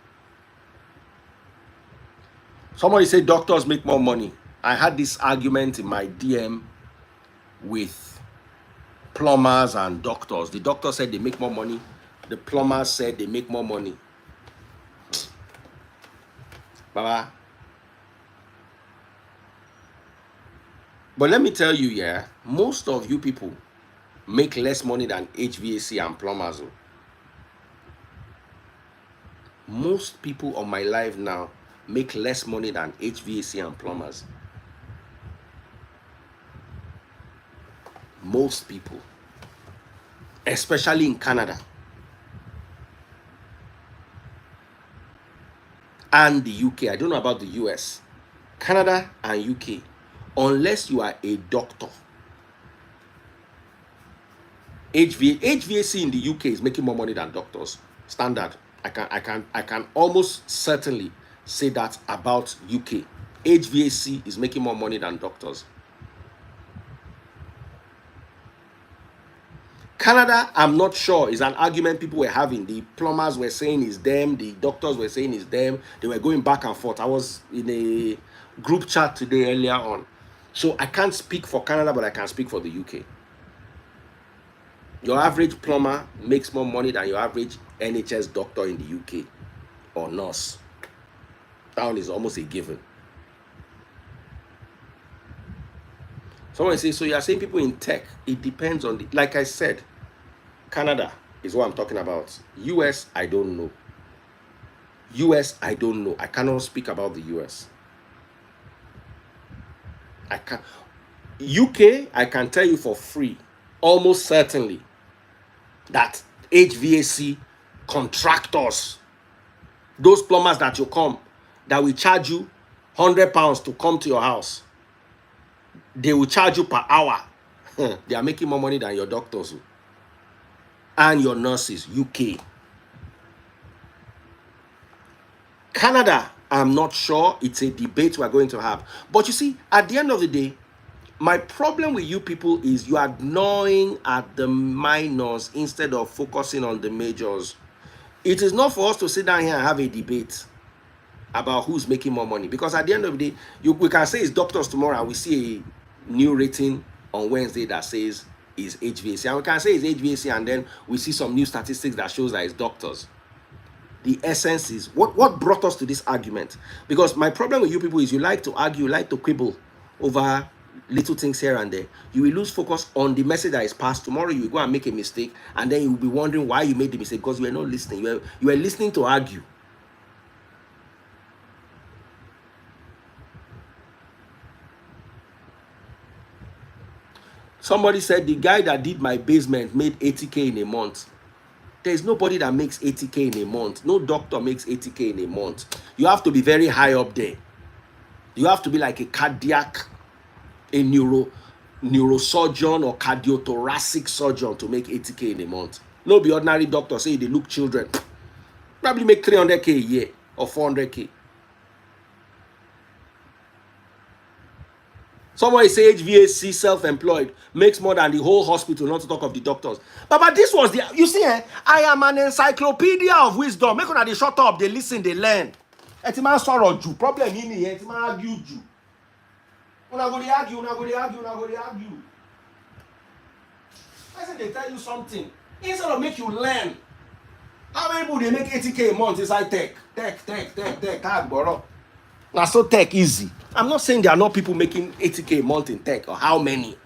Speaker 1: Somebody said doctors make more money. I had this argument in my DM with plumbers and doctors. The doctor said they make more money. The plumbers said they make more money. Baba. But let me tell you, yeah, most of you people make less money than HVAC and plumbers. Most people on my live now make less money than HVAC and plumbers. Most people, especially in Canada and the UK. I don't know about the US. Canada and UK, unless you are a doctor. HVAC in the UK is making more money than doctors. Standard. I can almost certainly say that about UK. HVAC is making more money than doctors. Canada, I'm not sure, is an argument people were having. The plumbers were saying it's them, the doctors were saying it's them. They were going back and forth. I was in a group chat today earlier on. So I can't speak for Canada, but I can speak for the UK. Your average plumber makes more money than your average NHS doctor in the UK or nurse. That one is almost a given. Someone says, so you are saying people in tech, it depends on the, like I said, Canada is what I'm talking about. US, I don't know. US, I don't know. I cannot speak about the US. I can UK, I can tell you for free, almost certainly, that HVAC contractors, those plumbers that you come, that will charge you £100 to come to your house, they will charge you per hour. They are making more money than your doctors and your nurses. UK. Canada, I'm not sure. It's a debate we're going to have. But you see, at the end of the day, my problem with you people is you are gnawing at the minors instead of focusing on the majors. It is not for us to sit down here and have a debate about who's making more money, because at the end of the day, we can say it's doctors tomorrow and we see a new rating on Wednesday that says it's HVAC, and we can say it's HVAC and then we see some new statistics that shows that it's doctors. The essence is what brought us to this argument. Because my problem with you people is you like to argue, you like to quibble over little things here and there. You will lose focus on the message that is passed. Tomorrow you will go and make a mistake, and then you will be wondering why you made the mistake, because you were not listening. You were listening to argue. Somebody said the guy that did my basement made 80K in a month. There's nobody that makes 80K in a month. No doctor makes 80K in a month. You have to be very high up there. You have to be like a cardiac, a neurosurgeon or cardiothoracic surgeon to make 80K in a month. No be ordinary doctor say they look children. Probably make 300K a year or 400K. Somebody say HVAC self-employed makes more than the whole hospital, not to talk of the doctors. But this was the, you see, I am an encyclopedia of wisdom. Make una they shut up, they listen, they learn. Etiman sorrow ju. Problem in here, etiman argue ju. Una go dey argue. I said they tell you something. Instead of make you learn. How many people they make 80K a month inside tech? Tech, bro. Now so tech easy. I'm not saying there are not people making 80K a month in tech, or how many.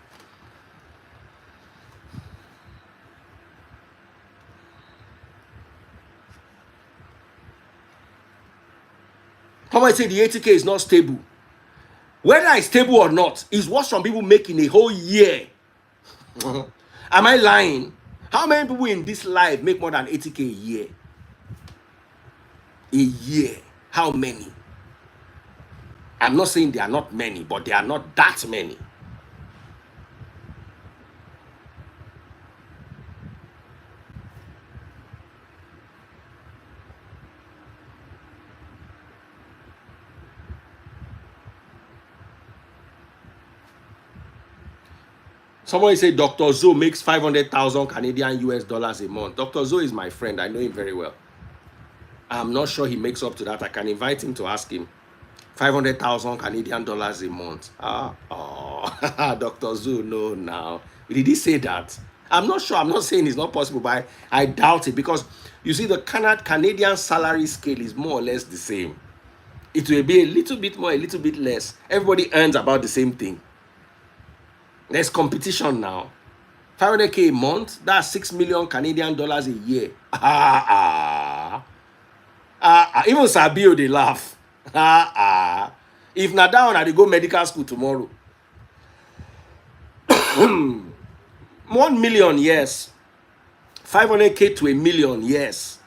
Speaker 1: Somebody say the 80K is not stable. Whether it's stable or not is what some people make in a whole year. Am I lying? How many people in this life make more than 80K a year? A year. How many? I'm not saying there are not many, but there are not that many. Somebody say Dr. Zoe makes 500,000 Canadian US dollars a month. Dr. Zoe is my friend. I know him very well. I'm not sure he makes up to that. I can invite him to ask him. 500,000 Canadian dollars a month. Dr. Zoe, no, now. Did he say that? I'm not sure. I'm not saying it's not possible, but I doubt it, because you see, the Canadian salary scale is more or less the same. It will be a little bit more, a little bit less. Everybody earns about the same thing. There's competition now. 500K a month, that's 6 million Canadian dollars a year. Even Sabio, they laugh. If not that one, they go medical school tomorrow. 1 million, yes. 500K to a million, yes.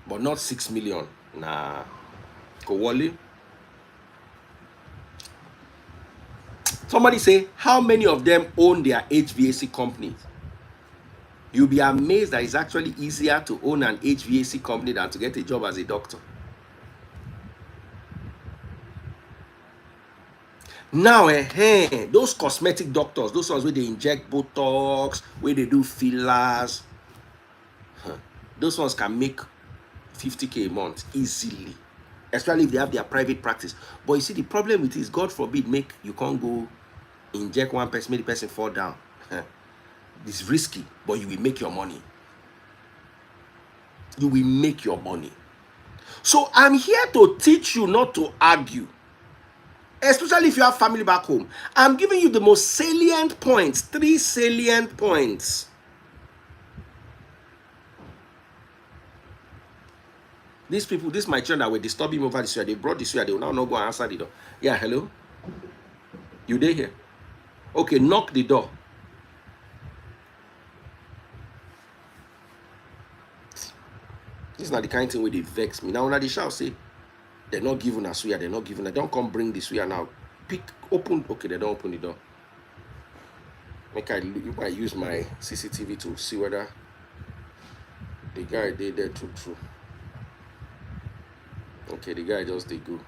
Speaker 1: But not 6 million. Nah. Kowali. Somebody say, how many of them own their HVAC companies? You'll be amazed that it's actually easier to own an HVAC company than to get a job as a doctor. Now, those cosmetic doctors, those ones where they inject Botox, where they do fillers, those ones can make 50K a month easily, especially if they have their private practice. But you see, the problem with it is, God forbid, make you can't go inject one person, make the person fall down. It's risky, but you will make your money. You will make your money. So I'm here to teach you, not to argue. Especially if you have family back home. I'm giving you the most salient points, 3 salient points. These people, this my children that were disturbing me over this year, they brought this year, they will now not go and answer the door. Yeah, hello? You there here? Okay, knock the door. This is not the kind of thing where they vex me. Now when they shall say, they're not giving us swear, they're not giving us, don't come bring this swear now. Open, okay, they don't open the door. You might use my CCTV to see whether the guy did there true. Okay, the guy just did go.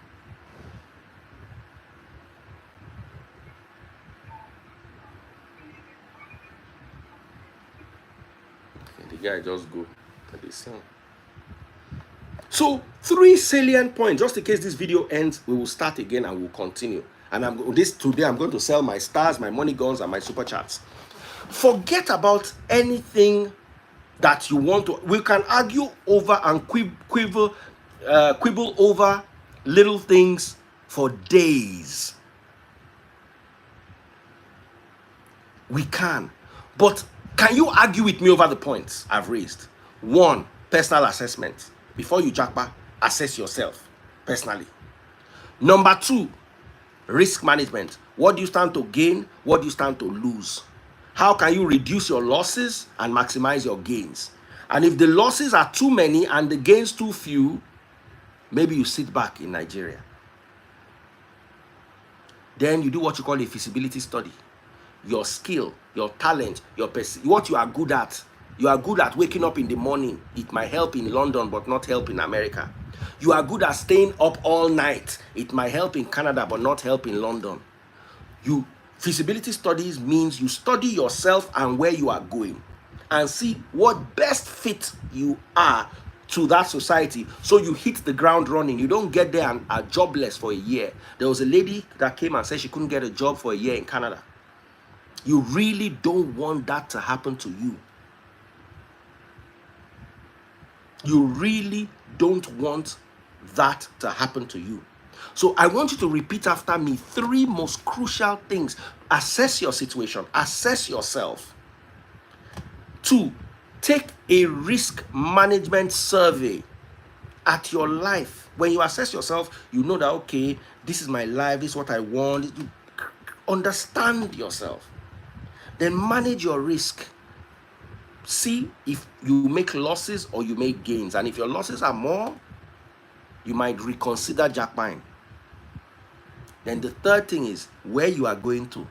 Speaker 1: Okay, the guy just go. So 3 salient points, just in case this video ends, we will start again and we'll continue. And today I'm going to sell my stars, my money guns, and my super chats. Forget about anything that you want to. We can argue over and quibble over little things for days. We can. But can you argue with me over the points I've raised? 1, personal assessment. Before you japa, assess yourself personally. Number 2, risk management. What do you stand to gain? What do you stand to lose? How can you reduce your losses and maximize your gains? And if the losses are too many and the gains too few, maybe you sit back in Nigeria. Then you do what you call a feasibility study. Your skill, your talent, what you are good at. You are good at waking up in the morning. It might help in London, but not help in America. You are good at staying up all night. It might help in Canada, but not help in London. Feasibility studies means you study yourself and where you are going and see what best fit you are to that society, so you hit the ground running. You don't get there and are jobless for a year. There was a lady that came and said she couldn't get a job for a year in Canada. You really don't want that to happen to you. You really don't want that to happen to you. So I want you to repeat after me 3 most crucial things. Assess your situation. Assess yourself. 2, take a risk management survey at your life. When you assess yourself, you know that, okay, this is my life, this is what I want. You understand yourself. Then manage your risk. See if you make losses or you make gains. And if your losses are more, you might reconsider jackpine. Then the 3rd thing is where you are going to.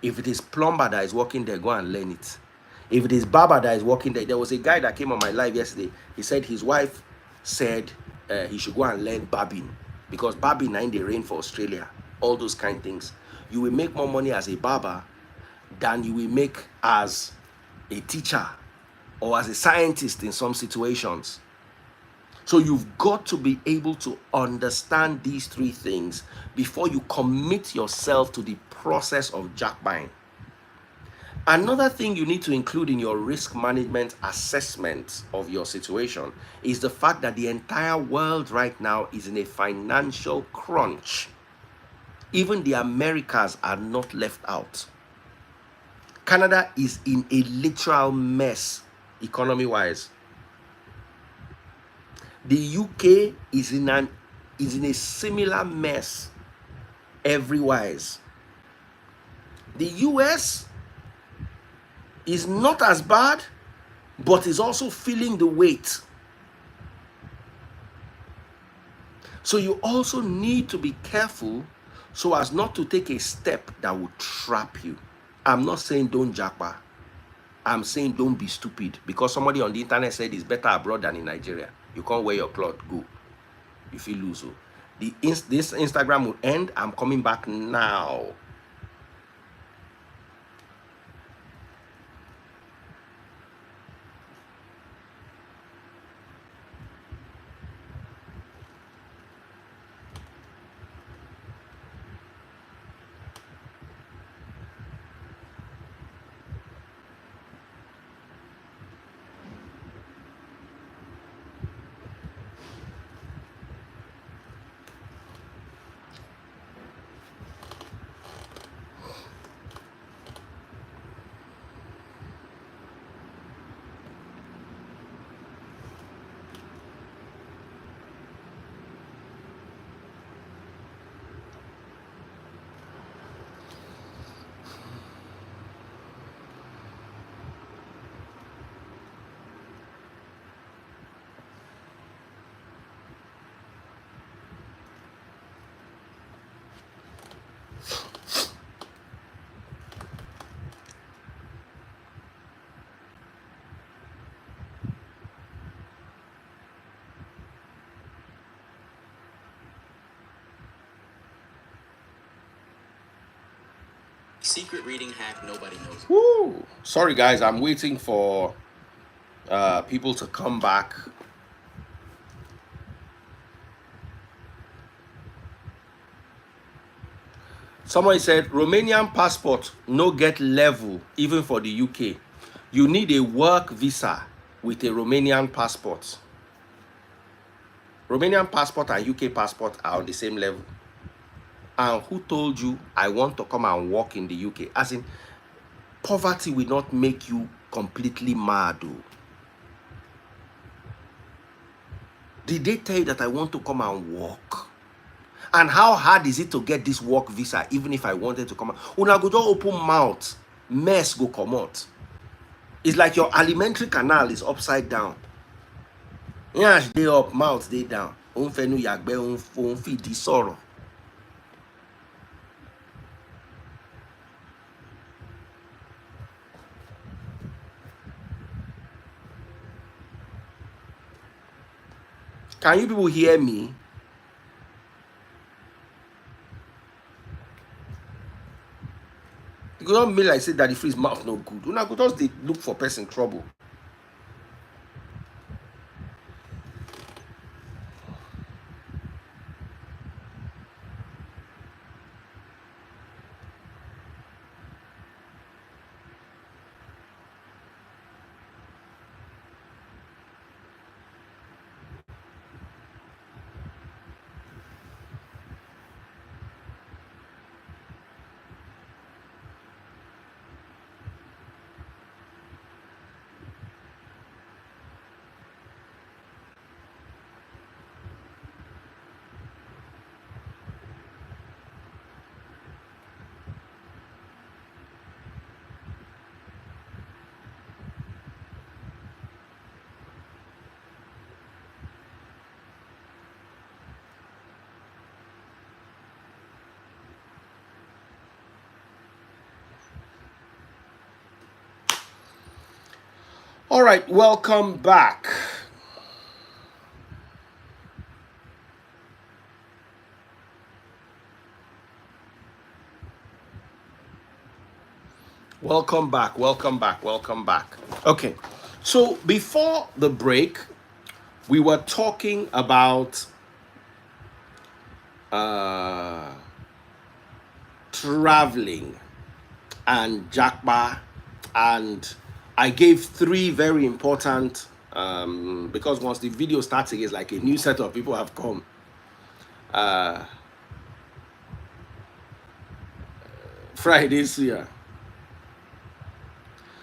Speaker 1: If it is plumber that is working there, go and learn it. If it is barber that is working there, there was a guy that came on my live yesterday. He said his wife said he should go and learn barbing, because barbing in the rain for Australia, all those kind of things. You will make more money as a barber than you will make as a teacher or as a scientist in some situations. So you've got to be able to understand these 3 things before you commit yourself to the process of jackbuying. Another thing you need to include in your risk management assessment of your situation is the fact that the entire world right now is in a financial crunch. Even the Americas are not left out. Canada is in a literal mess economy-wise. The UK is in a similar mess everywise. The US is not as bad, but is also feeling the weight. So you also need to be careful so as not to take a step that will trap you. I'm not saying don't japa. I'm saying don't be stupid, because somebody on the internet said it's better abroad than in Nigeria. You can't wear your cloth, go. You feel lose. This Instagram will end. I'm coming back now.
Speaker 3: Secret reading hack nobody knows.
Speaker 1: Woo! Sorry guys, I'm waiting for people to come back. Somebody said Romanian passport no get level even for the UK. You need a work visa with a Romanian passport. Romanian passport and UK passport are on the same level. And who told you I want to come and work in the UK? As in, poverty will not make you completely mad. Though. Did they tell you that I want to come and work? And how hard is it to get this work visa, even if I wanted to come out? Una go just open mouth, mess go come out. It's like your alimentary canal is upside down. Yansh dey up, mouth dey down. Òun fẹnu yàgbẹ́, òun fìdí sọ̀rọ̀. Can you people hear me? You don't mean like say that the freeze mouth no good. Una go just dey look for person trouble. All right, welcome back. Welcome back, welcome back, welcome back. Okay, so before the break, we were talking about traveling and Japa, and I gave 3 very important because once the video starts again, it's like a new set of people have come. Fridays here.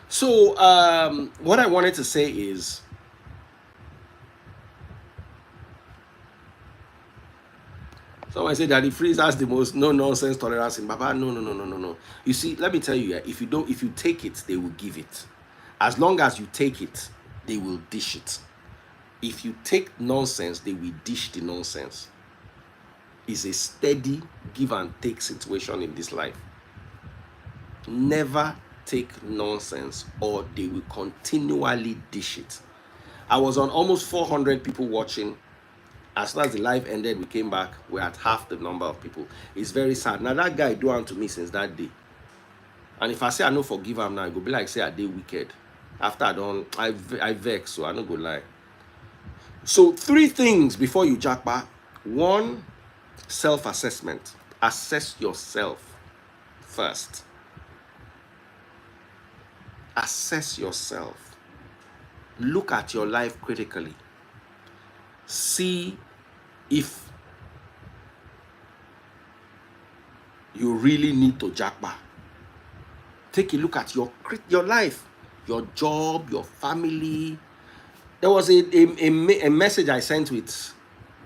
Speaker 1: So what I wanted to say is someone said that the freeze has the most no nonsense tolerance in Baba. No. You see, let me tell you, if you take it, they will give it. As long as you take it, they will dish it. If you take nonsense, they will dish the nonsense. It's a steady give and take situation in this life. Never take nonsense or they will continually dish it. I was on almost 400 people watching As soon as the life ended, we came back. We're at half the number of people. It's very sad. Now that guy do unto me since that day. And if I say I no forgive him now, it go be like say I did wicked. After I vex, so I no go lie. So 3 things before you japa. 1, self-assessment. Assess yourself first. Assess yourself. Look at your life critically. See if you really need to japa. Take a look at your life, your job, your family. There was a message I sent with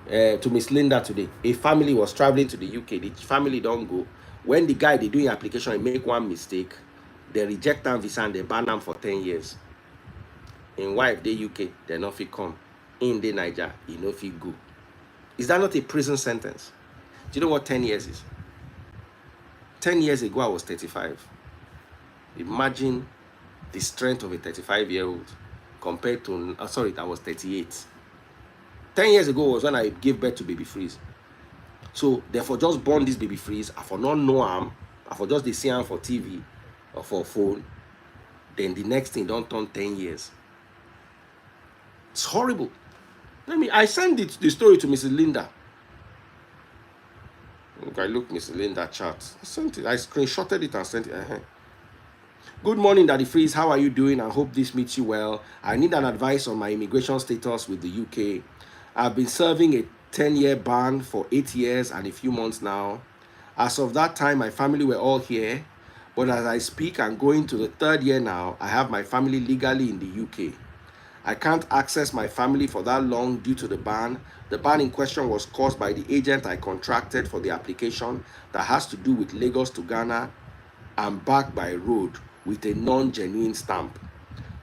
Speaker 1: to Miss Linda today. A family was traveling to the UK. The family don't go. When the guy they doing application, he make one mistake, they reject them visa and they ban them for 10 years. In wife they UK, they no fit come. In the Niger, he no fit go. Is that not a prison sentence? Do you know what 10 years is? 10 years ago I was 35. Imagine the strength of a 35-year-old compared to, sorry, I was 38. 10 years ago was when I gave birth to baby freeze. So therefore just born this baby freeze, I for not know him, I for just see him for TV or for phone, then the next thing don't turn 10 years. It's horrible. I sent the story to Mrs. Linda. I look Mrs. Linda chat. I sent it, I screenshotted it and sent it. Good morning, Daddy Freeze. How are you doing? I hope this meets you well. I need an advice on my immigration status with the UK. I've been serving a 10-year ban for 8 years and a few months now. As of that time, my family were all here. But as I speak, I'm going to the 3rd year now. I have my family legally in the UK. I can't access my family for that long due to the ban. The ban in question was caused by the agent I contracted for the application that has to do with Lagos to Ghana and back by road with a non-genuine stamp.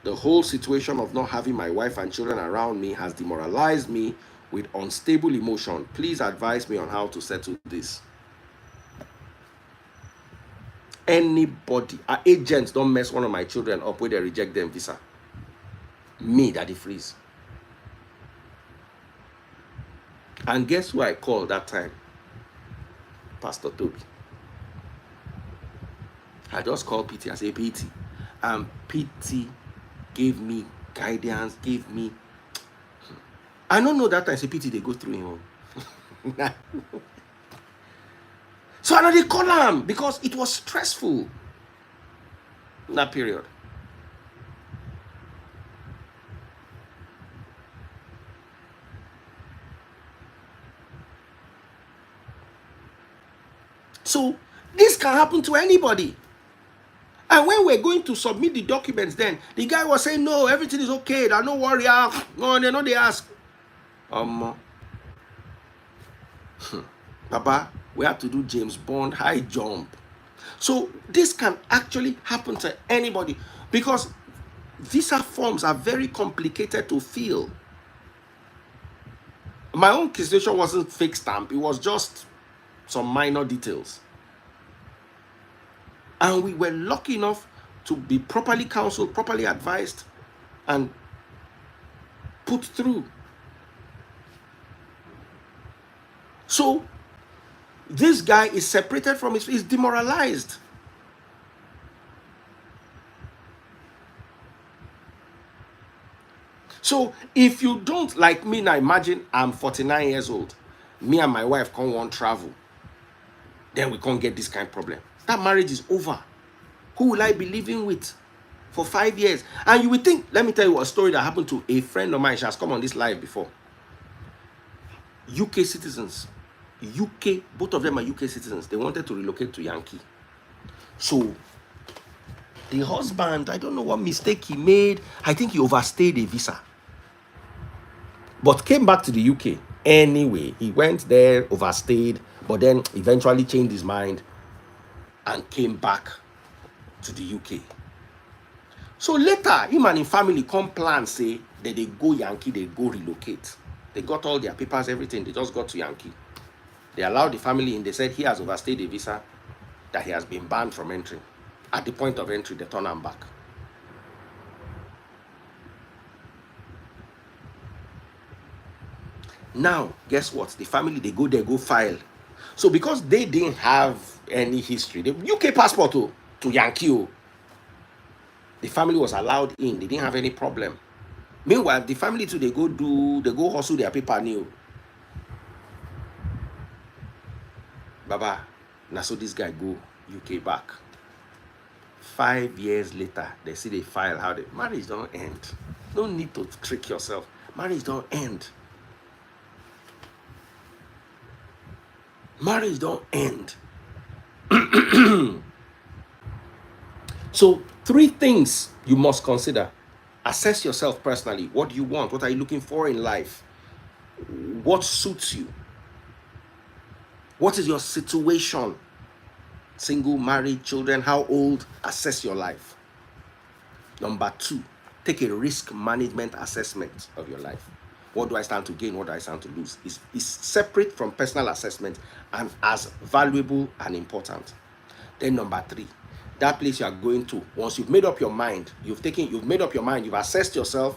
Speaker 1: The whole situation of not having my wife and children around me has demoralized me with unstable emotion. Please advise me on how to settle this. Anybody, agents don't mess one of my children up when they reject them visa. Me, Daddy Freeze. And guess who I called that time? Pastor Toby. I just called PT. I say, PT. And PT gave me guidance, gave me. I don't know that time. Say PT, they go through him. So I know they call him because it was stressful in that period. So this can happen to anybody. And when we're going to submit the documents, then the guy was saying, no, everything is okay. Don't worry. No, they know they ask. Papa, we have to do James Bond high jump. So this can actually happen to anybody because visa forms are very complicated to fill. My own situation wasn't fake stamp. It was just some minor details. And we were lucky enough to be properly counseled, properly advised, and put through. So this guy is separated from he's demoralized. So if you don't, like me now, imagine I'm 49 years old. Me and my wife can't want travel. Then we can't get this kind of problem. That marriage is over. Who will I be living with for 5 years? And you will think, let me tell you a story that happened to a friend of mine. She has come on this live before. UK citizens. UK, both of them are UK citizens. They wanted to relocate to Yankee. So the husband, I don't know what mistake he made. I think he overstayed a visa. But came back to the UK. Anyway, he went there, overstayed, but then eventually changed his mind and came back to the UK. So later, him and his family come plan, say that they go Yankee, they go relocate. They got all their papers, everything. They just got to Yankee. They allowed the family in. They said he has overstayed a visa, that he has been banned from entering. At the point of entry, they turn him back. Now, guess what? The family, they go there, go file. So because they didn't have any history, the UK passport to Yankee, the family was allowed in. They didn't have any problem. Meanwhile, the family too, they go hustle their paper new. Baba, now so this guy go UK back. 5 years later, they see they file how the marriage don't end. No need to trick yourself. Marriage don't end. Marriage don't end. So 3 things you must consider. Assess yourself personally. What do you want? What are you looking for in life? What suits you? What is your situation? Single, married, children, how old? Assess your life. Number 2, take a risk management assessment of your life. What do I stand to gain? What do I stand to lose? It's separate from personal assessment and as valuable and important. Then number 3, that place you are going to, once you've made up your mind, you've made up your mind, you've assessed yourself,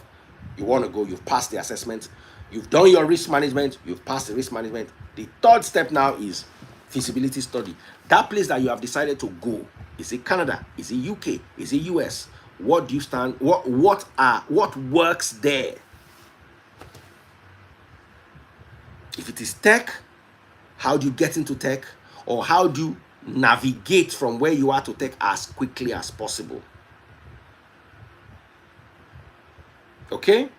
Speaker 1: you want to go, you've passed the assessment, you've done your risk management, you've passed the risk management. The 3rd step now is feasibility study. That place that you have decided to go, is it Canada? Is it UK? Is it US? What do you stand? What works there? If it is tech, how do you get into tech? Or how do you navigate from where you are to tech as quickly as possible? Okay?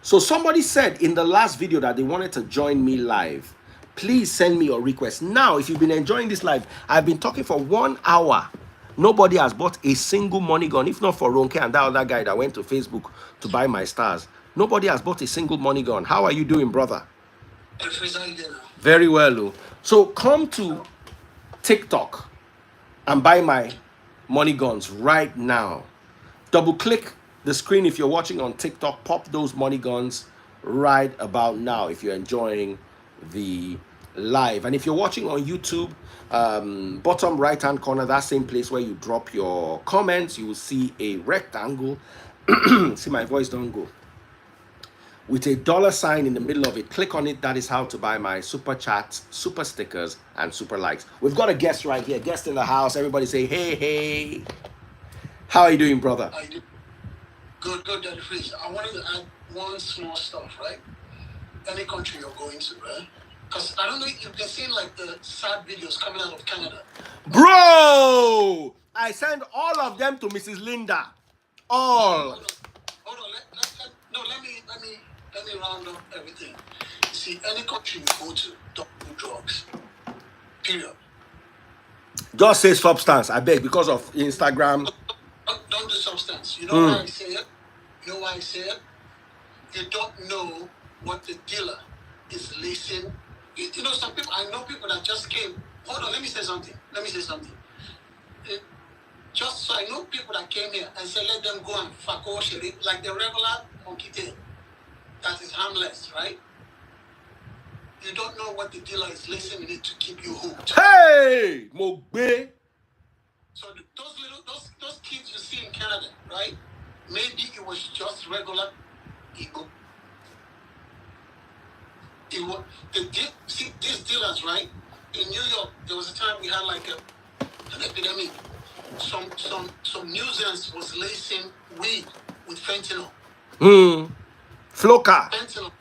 Speaker 1: So somebody said in the last video that they wanted to join me live. Please send me your request. Now, if you've been enjoying this live, I've been talking for 1 hour. Nobody has bought a single money gun, if not for Ronke and that other guy that went to Facebook to buy my stars. Nobody has bought a single money gun. How are you doing, brother? Very well, Lou. So come to TikTok and buy my money guns right now. Double click the screen if you're watching on TikTok. Pop those money guns right about now if you're enjoying the live. And if you're watching on YouTube, bottom right hand corner, that same place where you drop your comments, you will see a rectangle. See, my voice don't go. With a $sign in the middle of it. Click on it. That is how to buy my super chats, super stickers, and super likes. We've got a guest right here. Guest in the house. Everybody say, hey, hey. How are you doing, brother?
Speaker 2: Good, Daddy Freeze. I wanted to add one small stuff, right? Any country you're going to, right? Because I don't know if you've been seeing like the sad videos coming out of Canada.
Speaker 1: Bro! I send all of them to Mrs. Linda. All.
Speaker 2: Hold on. Let me round up everything. You see, any country you go to, don't do drugs. Period.
Speaker 1: Just say substance, I beg, because of Instagram.
Speaker 2: Don't do substance. You know why I say it? You know why I say it? You don't know what the dealer is lacing. You know, some people, I know people that just came. Hold on, let me say something. Just so I know people that came here and said, let them go and fuck all shit, like the regular monkey tail that is harmless, right? You don't know what the dealer is lacing in it to keep you hooked.
Speaker 1: Hey! Mogbe!
Speaker 2: So those kids you see in Canada, right? Maybe it was just regular ego. See these dealers, right? In New York, there was a time we had like an epidemic. Some nuisance was lacing weed with fentanyl.
Speaker 1: Floka.
Speaker 2: Fentanyl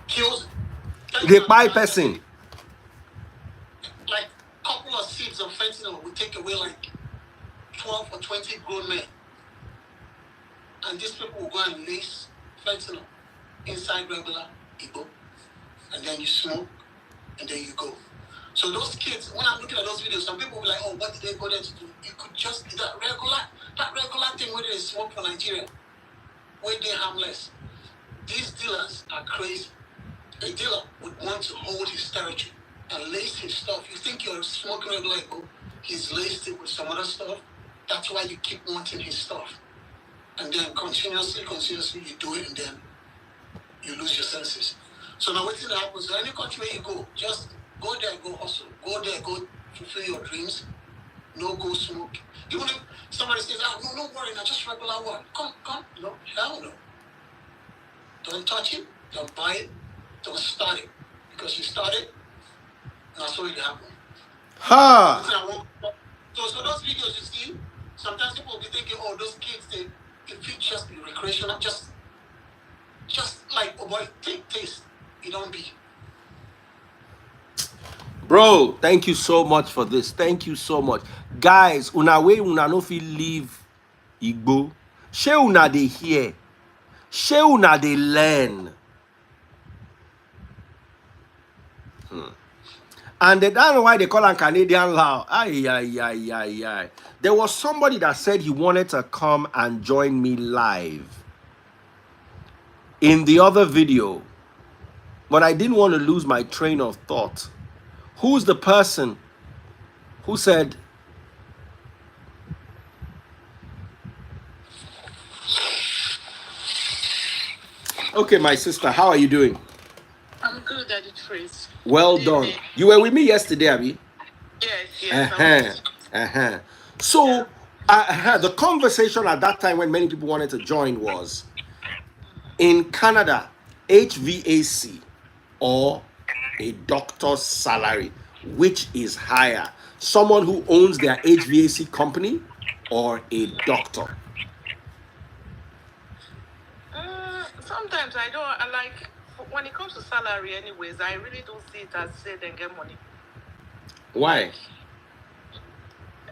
Speaker 2: kills.
Speaker 1: They buy person.
Speaker 2: Like a couple of seeds of fentanyl would take away like 12 or 20 grown men. And these people will go and lace fentanyl inside regular Igbo. And then you smoke, and then you go. So those kids, when I'm looking at those videos, some people will be like, oh, what did they go there to do? You could just, that regular thing where they smoke for Nigeria, where they're harmless. These dealers are crazy. A dealer would want to hold his territory and lace his stuff. You think you're smoking regular Igbo, he's laced it with some other stuff. That's why you keep wanting his stuff. And then continuously you do it, and then you lose your senses. So now what's going to happen? So any country where you go, just go there, go hustle. Go there, go fulfill your dreams. No go smoke. Even if somebody says, oh, no worry, now just regular one. Come. No, hell no. Don't touch it. Don't buy it. Don't start it. Because you started, and that's what it happened.
Speaker 1: Ha!
Speaker 2: So those videos you see, sometimes people will be thinking, oh, those kids, they feel just be recreational, just like, oh boy, take taste. It don't be.
Speaker 1: Bro, thank you so much for this. Thank you so much. Guys, una way una no fit leave Igbo. She una dey hear. She una dey learn. And that's why they call him Canadian Lao. Ay, ay, ay, ay, ay. There was somebody that said he wanted to come and join me live in the other video, but I didn't want to lose my train of thought. Who's the person who said, okay, my sister, how are you doing?
Speaker 4: I'm good at the trace.
Speaker 1: Well done. You were with me yesterday, Abby?
Speaker 4: Yes.
Speaker 1: So, the conversation at that time when many people wanted to join was, in Canada, HVAC or a doctor's salary, which is higher? Someone who owns their HVAC company or a doctor?
Speaker 4: Sometimes I like, when it comes to salary anyways, I really don't see it as say they get money.
Speaker 1: Why?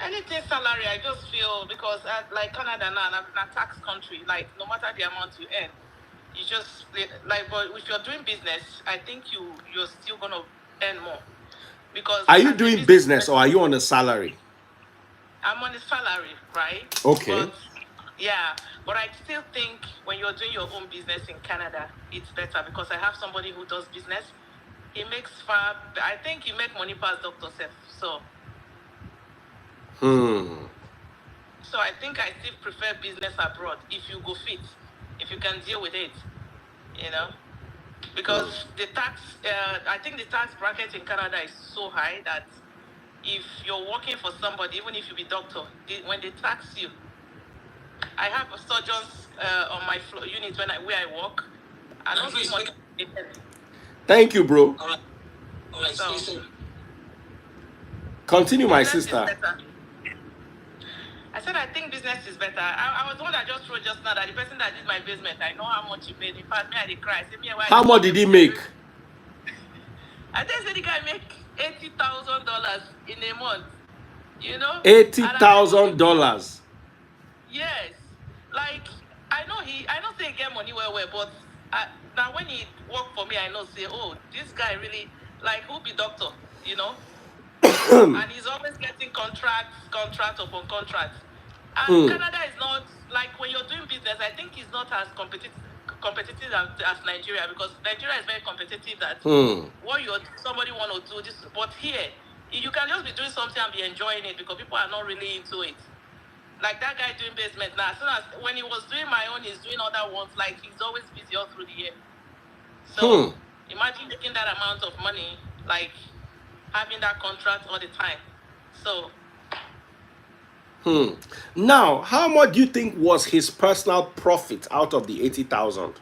Speaker 4: Anything salary, I just feel, because like Canada now, a tax country, like no matter the amount you earn, you just, like, but if you're doing business, I think you're still going to earn more. Because
Speaker 1: are you doing business or are you on a salary?
Speaker 4: I'm on a salary, right?
Speaker 1: Okay.
Speaker 4: But, yeah, but I still think when you're doing your own business in Canada, it's better because I have somebody who does business. He makes far. I think he make money past Dr. Seth. So I think I still prefer business abroad if you go fit, if you can deal with it, you know. Because the tax, I think the tax bracket in Canada is so high that if you're working for somebody, even if you be doctor, when they tax you, I have surgeons on my unit where I work. I don't see money.
Speaker 1: Thank you, bro.
Speaker 2: All right. So,
Speaker 1: continue, my sister.
Speaker 4: I said I think business is better. I was the one that just wrote just now that the person that did my basement, I know how much he paid. In fact, me I did cry.
Speaker 1: How much did he make?
Speaker 4: I think the guy make $80,000 in a month. You know,
Speaker 1: $80,000.
Speaker 4: Yes, like I know say he get money well, but now when he work for me, I know say, oh, this guy really like who be doctor, you know, and he's always getting contract upon contract. And Canada is not like when you're doing business. I think it's not as competitive as Nigeria, because Nigeria is very competitive. That what somebody want to do this, but here you can just be doing something and be enjoying it because people are not really into it. Like that guy doing basement now. As soon as when he was doing my own, he's doing other ones. Like he's always busy all through the year. So imagine making that amount of money, like having that contract all the time. So.
Speaker 1: Now, how much do you think was his personal profit out of the 80,000?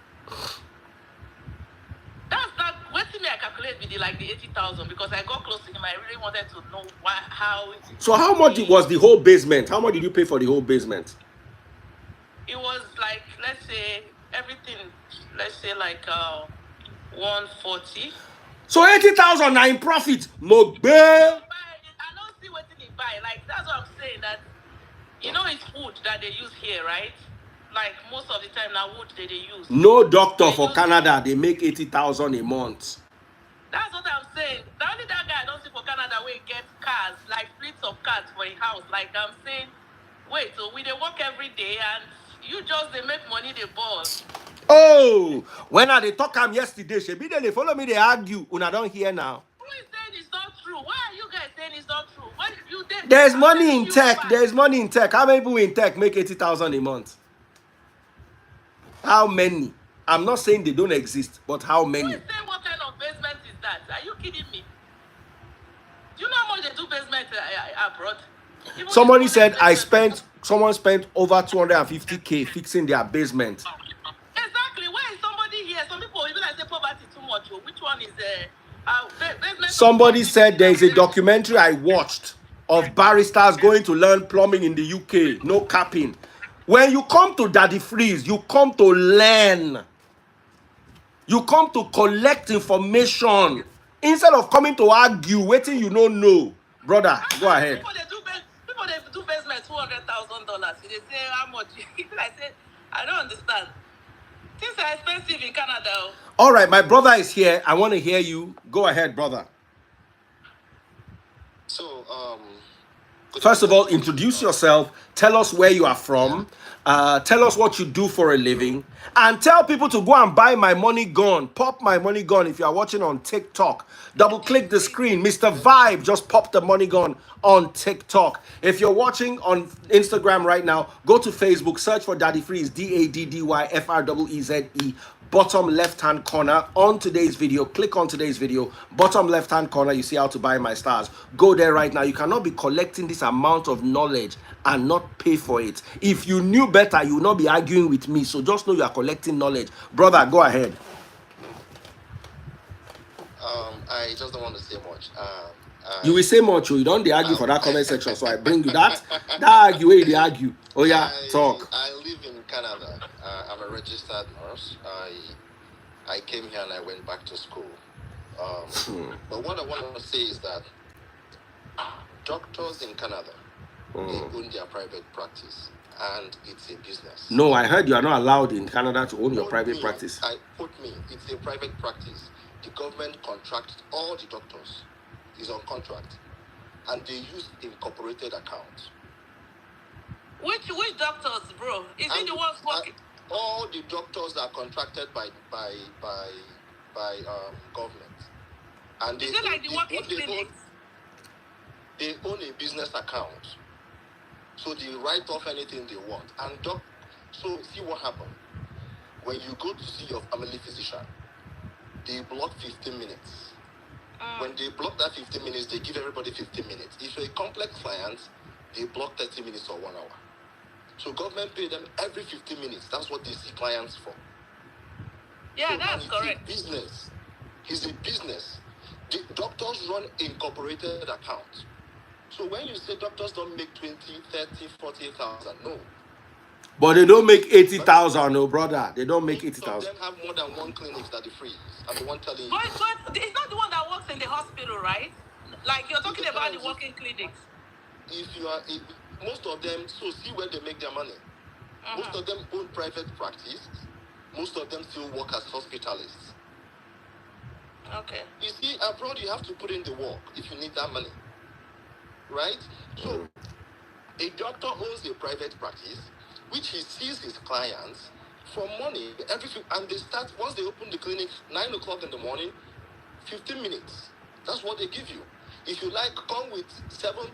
Speaker 4: That's not what me I calculate with the 80,000 because I got close to him. I really wanted to know how.
Speaker 1: So how much was the whole basement? How much did you pay for the whole basement?
Speaker 4: It was like, let's say everything. Let's say like 140.
Speaker 1: So 80,000 now in profit. Mogbe.
Speaker 4: I don't see what he buy. Like that's what I'm saying. That you know it's wood that they use here, right? Like most of the time now wood they use.
Speaker 1: No doctor for Canada, they make 80,000 a month.
Speaker 4: That's what I'm saying. The only that guy I don't see for Canada where he gets cars, like fleets of cars for a house. Like I'm saying, wait, so we they work every day and you just they make money they boss.
Speaker 1: Oh, when I they talk yesterday, Shebi they follow me, they argue. Una don't hear now.
Speaker 4: Who is saying it's not true? Why are you guys saying it's not true? What you did?
Speaker 1: There's money in tech. There's money in tech. How many people in tech make 80,000 a month? How many? I'm not saying they don't exist, but how many?
Speaker 4: Who is saying what kind of basement is that? Are you kidding me? Do you know how much they do basement abroad?
Speaker 1: Somebody said someone spent over 250K fixing their basement.
Speaker 4: Exactly. Where is somebody here? Some people even like say poverty too much. Which one is
Speaker 1: Somebody said there is a documentary I watched of barristers going to learn plumbing in the UK. No capping. When you come to Daddy Freeze, you come to learn. You come to collect information instead of coming to argue, waiting you don't know. Brother, go ahead.
Speaker 4: People they do basement $200,000. They say how much? I said I don't understand. Things are expensive in Canada.
Speaker 1: All right, my brother is here. I want to hear you. Go ahead, brother.
Speaker 5: So,
Speaker 1: First of all, introduce yourself. Tell us where you are from. Tell us what you do for a living. And tell people to go and buy My Money Gun. Pop My Money Gun if you are watching on TikTok. Double click the screen. Mr. Vibe just popped the money gun on TikTok. If you're watching on Instagram right now, go to Facebook. Search for Daddy Freeze. DADDYFREEZE. Bottom left hand corner on today's video, click on today's video, bottom left hand corner, you see how to buy my stars. Go there right now. You cannot be collecting this amount of knowledge and not pay for it. If you knew better, you will not be arguing with me. So just know you are collecting knowledge. Brother, go ahead.
Speaker 5: I just don't want to say much.
Speaker 1: You will say much, you don't argue for that comment section, so I bring you that argue, they argue. Oh yeah, talk.
Speaker 5: I live in Canada. I'm a registered nurse. I came here and I went back to school. But what I want to say is that doctors in Canada, they own their private practice, and it's a business.
Speaker 1: No, I heard you are not allowed in Canada to own your private practice.
Speaker 5: It's a private practice. The government contracts all the doctors. Is on contract, and they use incorporated accounts.
Speaker 4: Which doctors, bro? Is it the ones working?
Speaker 5: All the doctors are contracted by government, and
Speaker 4: is it like the working clinics?
Speaker 5: They own a business account, so they write off anything they want. And so see what happened when you go to see your family physician. They block 15 minutes. When they block that 15 minutes, they give everybody 15 minutes. If you're a complex client, they block 30 minutes or 1 hour. So government pay them every 15 minutes. That's what they see clients for.
Speaker 4: Yeah,
Speaker 5: so
Speaker 4: that's correct.
Speaker 5: It's a business. It's a business. The doctors run incorporated accounts. So when you say doctors don't make 20, 30, 40,000, no.
Speaker 1: But they don't make 80,000, no, brother. They don't make 80,000.
Speaker 5: Some of them have more than one clinic that they freeze. I'm the one telling you.
Speaker 4: But it's not the one that works in the hospital, right? Like you're talking about the working clinics.
Speaker 5: Most of them, so see where they make their money. Most of them own private practice. Most of them still work as hospitalists.
Speaker 4: Okay.
Speaker 5: You see, abroad you have to put in the work if you need that money. Right? So, a doctor owns a private practice, which he sees his clients for money and they start, once they open the clinic 9 o'clock in the morning, 15 minutes. That's what they give you. If you like, come with 7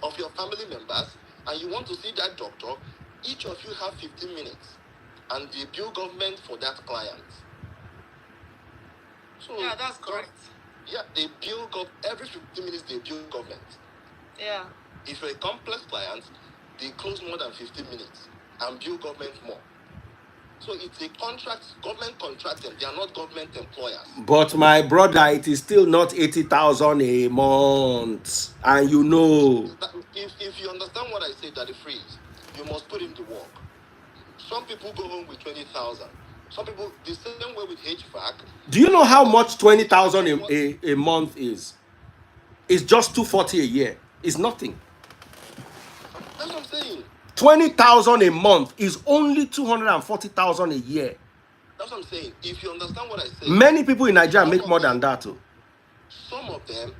Speaker 5: of your family members and you want to see that doctor, each of you have 15 minutes and they bill government for that client. So
Speaker 4: yeah, that's correct.
Speaker 5: Yeah, they bill every 15 minutes they bill government.
Speaker 4: Yeah.
Speaker 5: If you're a complex client, they close more than 15 minutes and bill government more. So it's a contract, government contract them. They are not government employers.
Speaker 1: But my brother, it is still not 80,000 a month. And you know.
Speaker 5: If you understand what I say, Daddy Freeze, you must put in the work. Some people go home with 20,000. Some people, the same way with HVAC.
Speaker 1: Do you know how much 20,000 a month is? It's just 240 a year. It's nothing.
Speaker 5: That's what I'm saying.
Speaker 1: 20,000 a month is only 240,000 a year.
Speaker 5: That's what I'm saying. If you understand what I say.
Speaker 1: Many people in Nigeria make more than that too.
Speaker 5: Some of them,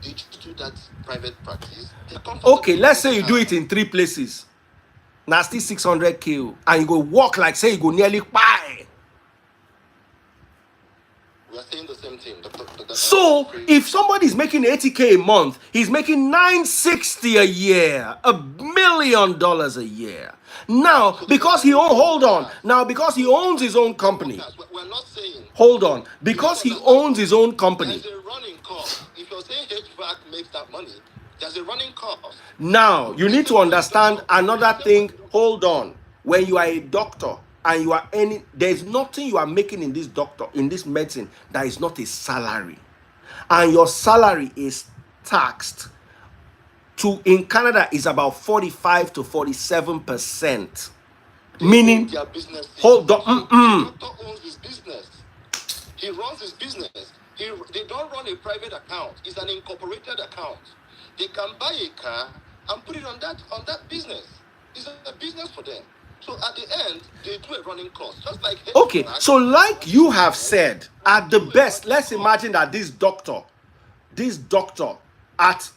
Speaker 5: they just do that private practice.
Speaker 1: Okay, let's say you do it in 3 places. Now still 600K, and you go walk like say you go nearly buy.
Speaker 5: We are saying the same thing.
Speaker 1: So if somebody is making 80K a month, he's making 960 a year, $1 million a year. Now, because he because he owns his own company.
Speaker 5: We're not saying.
Speaker 1: Hold on, because he owns his own company.
Speaker 5: There's a running cost. If you're saying HVAC makes that money, there's a running cost.
Speaker 1: Now, you need to understand another thing. Hold on. When you are a doctor, and you are earning, there is nothing you are making in this medicine that is not a salary. And your salary is taxed in Canada is about 45 to 47%. Meaning,
Speaker 5: their business.
Speaker 1: hold on.
Speaker 5: So the doctor owns his business. He runs his business. They don't run a private account. It's an incorporated account. They can buy a car and put it on that business. It's a business for them. So at the end, they do a running cost, just like
Speaker 1: Okay, so like you have said, at the best, let's imagine that this doctor at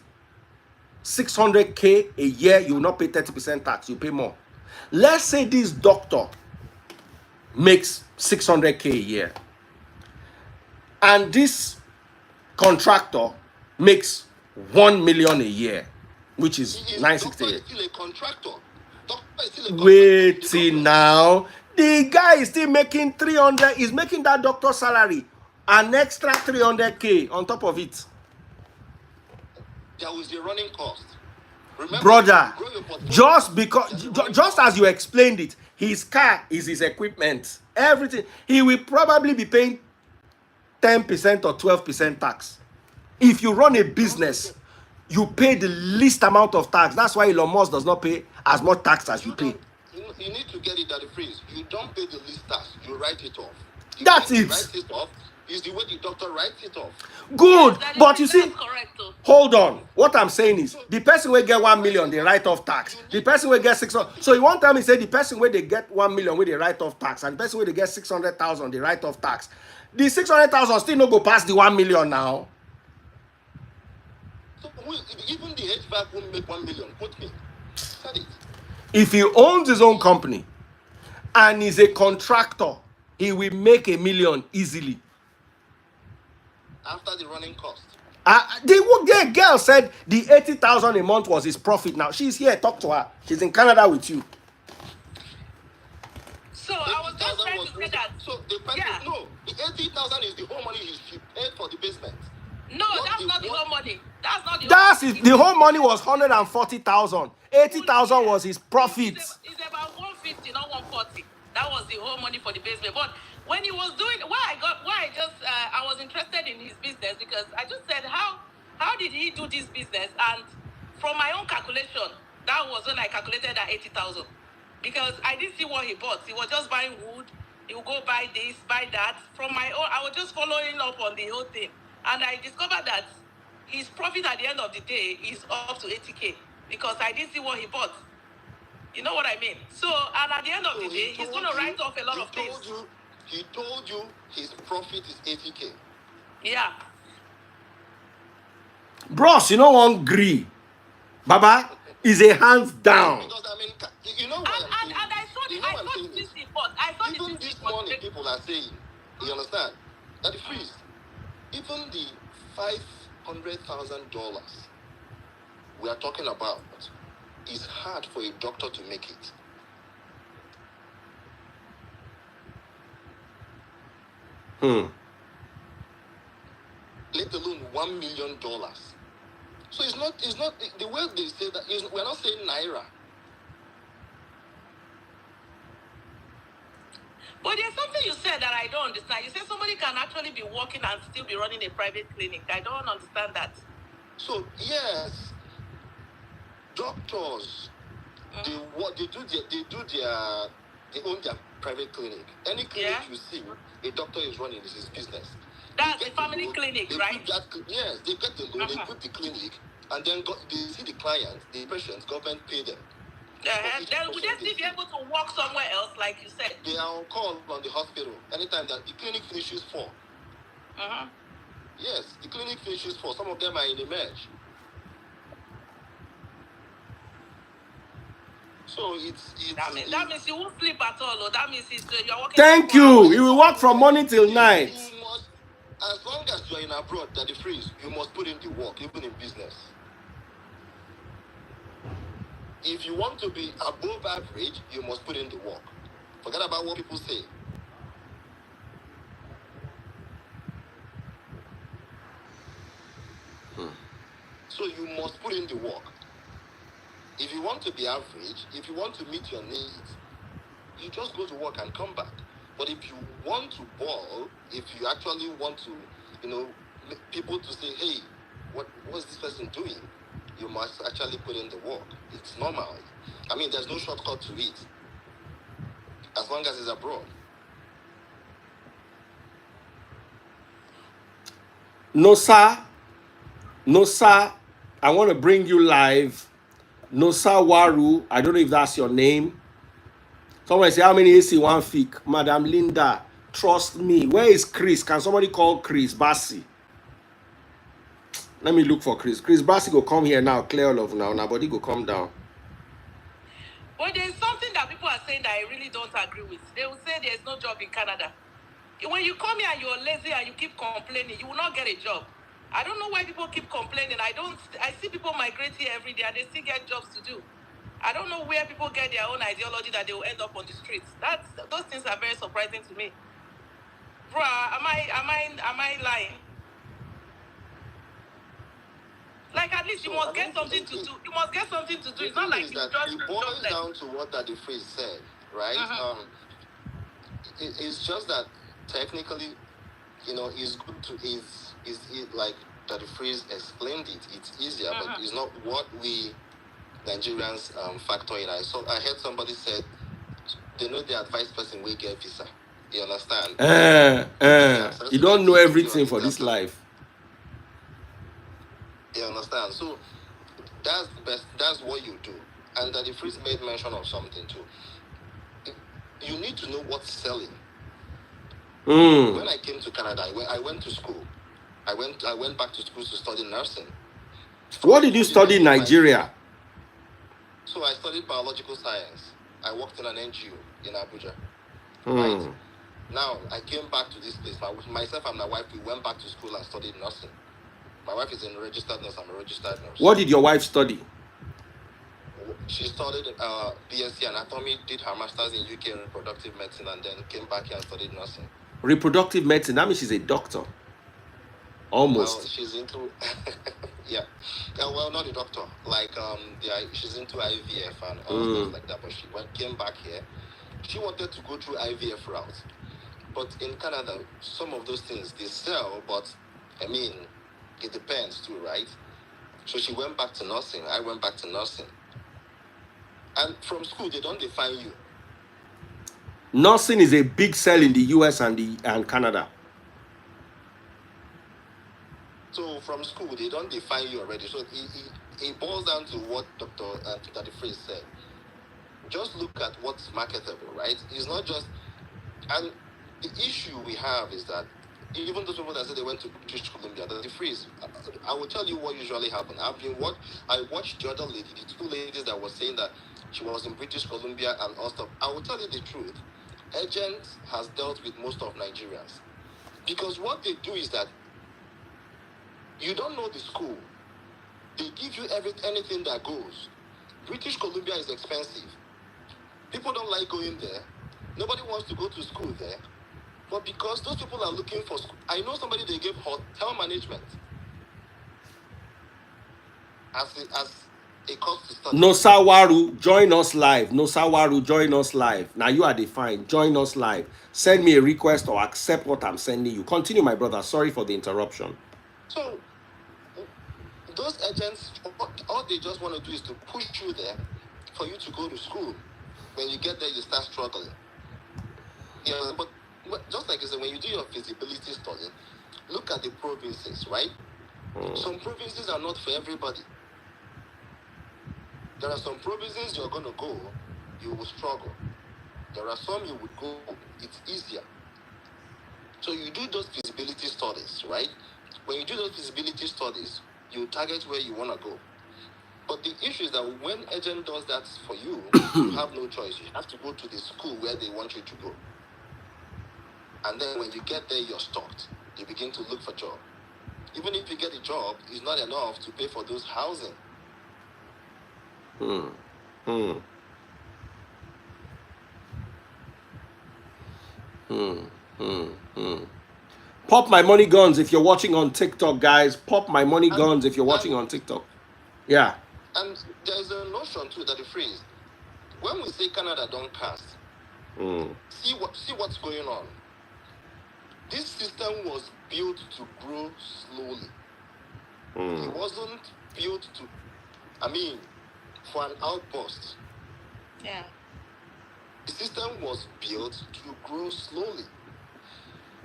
Speaker 1: 600K a year, you will not pay 30% tax, you pay more. Let's say this doctor makes 600K a year, and this contractor makes 1 million a year, which is 968.
Speaker 5: Still a contractor. Doctor is still a contractor.
Speaker 1: Waiting now. The guy is still making 300. He's making that doctor salary an extra 300K on top of it.
Speaker 5: There was the running cost. Remember,
Speaker 1: Brother, just as you explained it, his car is his equipment, everything. He will probably be paying 10% or 12% tax. If you run a business, you pay the least amount of tax. That's why Elon Musk does not pay as much tax as you pay.
Speaker 5: You need to get it at the freeze. You don't pay the least tax. You write it off.
Speaker 1: That's it.
Speaker 5: Write it off is the way the doctor writes it off.
Speaker 1: Good,
Speaker 4: Yes,
Speaker 1: but you see,
Speaker 4: correct,
Speaker 1: hold on. What I'm saying is, the person will get 1 million, they write off tax. The person will get 600. So you want to tell me, say the person where they get 1 million, where they write off tax, and the person where they get 600,000, they write off tax. The 600,000 still no go past the 1 million now.
Speaker 5: So even the HVAC won't make 1 million. Put me. Said it.
Speaker 1: If he owns his own company and is a contractor, he will make 1 million easily.
Speaker 5: After the running cost.
Speaker 1: The girl said the 80,000 a month was his profit. Now she's here. Talk to her. She's in Canada with you.
Speaker 4: So I was just trying to say that.
Speaker 5: So the person, no, the 80,000 is the whole money he paid for the basement.
Speaker 4: No, that's not the whole money. That's not the
Speaker 1: That's
Speaker 4: whole
Speaker 1: it. The whole money was 140,000. 80,000 was his profit.
Speaker 4: It's about 150, not 140. That was the whole money for the basement. But when he was doing, I was interested in his business because I just said, how did he do this business? And from my own calculation, that was when I calculated that 80,000. Because I didn't see what he bought. He was just buying wood. He would go buy this, buy that. From my own, I was just following up on the whole thing. And I discovered that his profit at the end of the day is up to 80K because I didn't see what he bought. You know what I mean? So, and at the end of the day, he's going to write off a lot of things.
Speaker 5: He told you his profit is 80K.
Speaker 4: Yeah.
Speaker 1: Bros, you know one agree. Baba is a hands down.
Speaker 5: Because I mean, you know what
Speaker 4: and I saw this report.
Speaker 5: Even this morning, people are saying, you understand, that the freeze, even the $500,000 we are talking about is hard for a doctor to make it. Let alone $1 million. So it's not the way they say that we're not saying naira.
Speaker 4: But there's something you said that I don't understand. You said somebody can actually be working and still be running a private clinic. I don't understand that.
Speaker 5: So yes, doctors they own their private clinic. Any clinic you see, a doctor is running is his business.
Speaker 4: That's the family clinic, right?
Speaker 5: Yes, they get the loan, they put the clinic, and then they see the client, the patients, government pay them.
Speaker 4: Then would they still be able to work somewhere else, like you said?
Speaker 5: They are on call on the hospital anytime that the clinic finishes 4. Yes, the clinic finishes 4. Some of them are in the merge. So
Speaker 4: that means you won't sleep at all, or that means you're working.
Speaker 1: Thank you. You will work from morning till night.
Speaker 5: You must, as long as you are in abroad, that the freeze, you must put in the work, even in business. If you want to be above average, you must put in the work. Forget about what people say. So you must put in the work. If you want to be average, if you want to meet your needs, you just go to work and come back. But if you want to ball, if you actually want to, make people to say, hey, what's this person doing? You must actually put in the work. It's normal. I mean, there's no shortcut to it, as long as it's abroad.
Speaker 1: No, sir. No, sir. I want to bring you live. Nosa Waru. I don't know if that's your name. Someone say, how many AC one fake? Madam Linda, trust me. Where is Chris? Can somebody call Chris Bassi? Let me look for Chris. Chris Bassi go come here now. Clear all of now. Nobody go come down.
Speaker 4: But there's something that people are saying that I really don't agree with. They will say there's no job in Canada. When you come here and you're lazy and you keep complaining, you will not get a job. I don't know why people keep complaining. I see people migrate here every day and they still get jobs to do. I don't know where people get their own ideology that they will end up on the streets. Those things are very surprising to me. Bro, am I lying? Like, at least you must get something to do. You must get something to do. It's not like you just
Speaker 5: it boils down to what Daddy Freeze said, right? It's just that technically, it's good to is like Daddy Freeze explained it. It's easier, but it's not what we Nigerians factor in. I heard somebody said they know the advice person will get visa. You understand?
Speaker 1: You don't know everything for this life.
Speaker 5: You understand? So that's the best. That's what you do. And Daddy Freeze made mention of something too. You need to know what's selling. When I came to Canada, I went to school. I went back to school to study nursing.
Speaker 1: What did you study in Nigeria?
Speaker 5: So I studied biological science. I worked in an NGO in Abuja. Right? Now I came back to this place. Myself and my wife, we went back to school and studied nursing. My wife is a registered nurse. I'm a registered nurse.
Speaker 1: What did your wife study?
Speaker 5: She studied BSc anatomy, did her master's in UK in reproductive medicine, and then came back here and studied nursing.
Speaker 1: Reproductive medicine? That means she's a doctor. Almost.
Speaker 5: Well, she's into yeah. Well, not a doctor. Like she's into IVF and stuff like that. But she came back here. She wanted to go through IVF route, but in Canada, some of those things they sell. But I mean, it depends too, right? So she went back to nursing. I went back to nursing. And from school, they don't define you.
Speaker 1: Nursing is a big sell in the US and Canada.
Speaker 5: So from school, they don't define you already. So it boils down to what Dr. Daddy Freeze said. Just look at what's marketable, right? It's not just... And the issue we have is that even those people that say they went to British Columbia, Daddy Freeze, I will tell you what usually happens. I watched the other lady, the two ladies that were saying that she was in British Columbia and all stuff. I will tell you the truth. Agent has dealt with most of Nigerians. Because what they do is that you don't know the school. They give you anything that goes. British Columbia is expensive. People don't like going there. Nobody wants to go to school there. But because those people are looking for school, I know somebody they gave hotel management as a cost to study.
Speaker 1: Nosa Waru, join us live. Nosa Waru, join us live. Now you are defined. Join us live. Send me a request or accept what I'm sending you. Continue, my brother. Sorry for the interruption.
Speaker 5: So those agents, all they just want to do is to push you there for you to go to school. When you get there, you start struggling. Yeah, but just like I said, when you do your feasibility study, look at the provinces, right? Some provinces are not for everybody. There are some provinces you're going to go, you will struggle. There are some you would go, it's easier. So you do those feasibility studies, right? When you do those feasibility studies, you target where you want to go. But the issue is that when agent does that for you, you have no choice. You have to go to the school where they want you to go. And then when you get there, you're stopped. You begin to look for a job. Even if you get a job, it's not enough to pay for those housing.
Speaker 1: Pop my money guns if you're watching on TikTok, guys. Pop my money guns if you're watching on TikTok. Yeah.
Speaker 5: And there's a notion too that the phrase, when we say Canada don't cast, See what's going on. This system was built to grow slowly. It wasn't built to, for an outburst.
Speaker 4: Yeah.
Speaker 5: The system was built to grow slowly.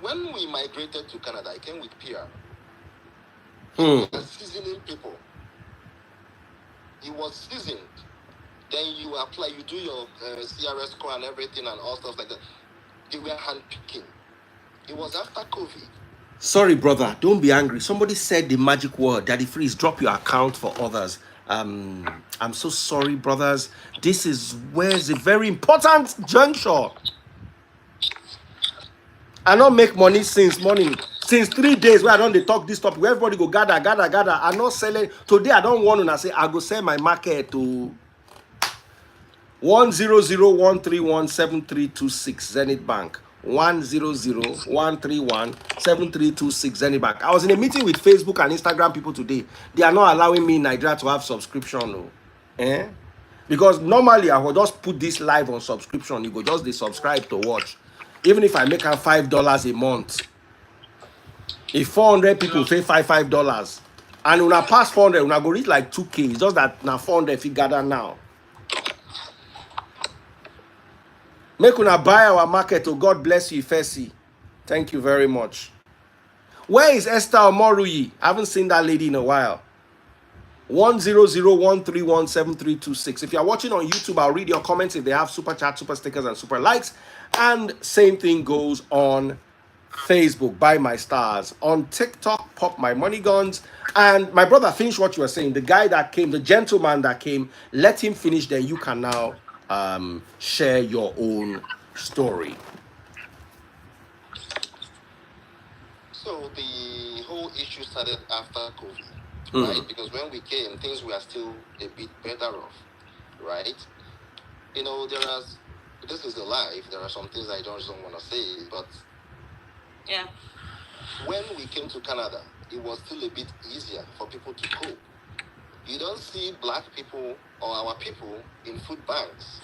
Speaker 5: When we migrated to Canada, I came with PR. So we are seasoning people. It was seasoned. Then you apply, you do your CRS score and everything and all stuff like that. They were handpicking. It was after COVID.
Speaker 1: Sorry, brother. Don't be angry. Somebody said the magic word. Daddy Freeze, drop your account for others. I'm so sorry, brothers. This is where's a very important juncture. I not make money since morning. Since 3 days where I don't dey talk this topic, where everybody go gather. I not selling. Today I don't want to say I go sell my market to 100-131-7326 Zenith Bank. 100-131-7326 Zenith Bank. I was in a meeting with Facebook and Instagram people today. They are not allowing me in Nigeria to have subscription. No. Because normally I will just put this live on subscription. You go just subscribe to watch. Even if I make am $5 a month. If 400 people pay $5, and una pass 400, una go reach like 2K. It's just that now 400 if you gather now. Make una buy our market. Oh, God bless you, Ifesi. Thank you very much. Where is Esther Omorui? I haven't seen that lady in a while. 100-131-7326. If you're watching on YouTube, I'll read your comments if they have super chat, super stickers, and super likes. And same thing goes on Facebook, buy my stars. On TikTok, pop my money guns. And my brother, finish what you were saying. The guy that came, the gentleman that came, let him finish. Then you can now share your own story.
Speaker 5: So the whole issue started after COVID, right? Because when we came, things were still a bit better off, right? This is a life. There are some things I don't want to say, but
Speaker 4: Yeah.
Speaker 5: when we came to Canada, it was still a bit easier for people to cope. You don't see black people or our people in food banks.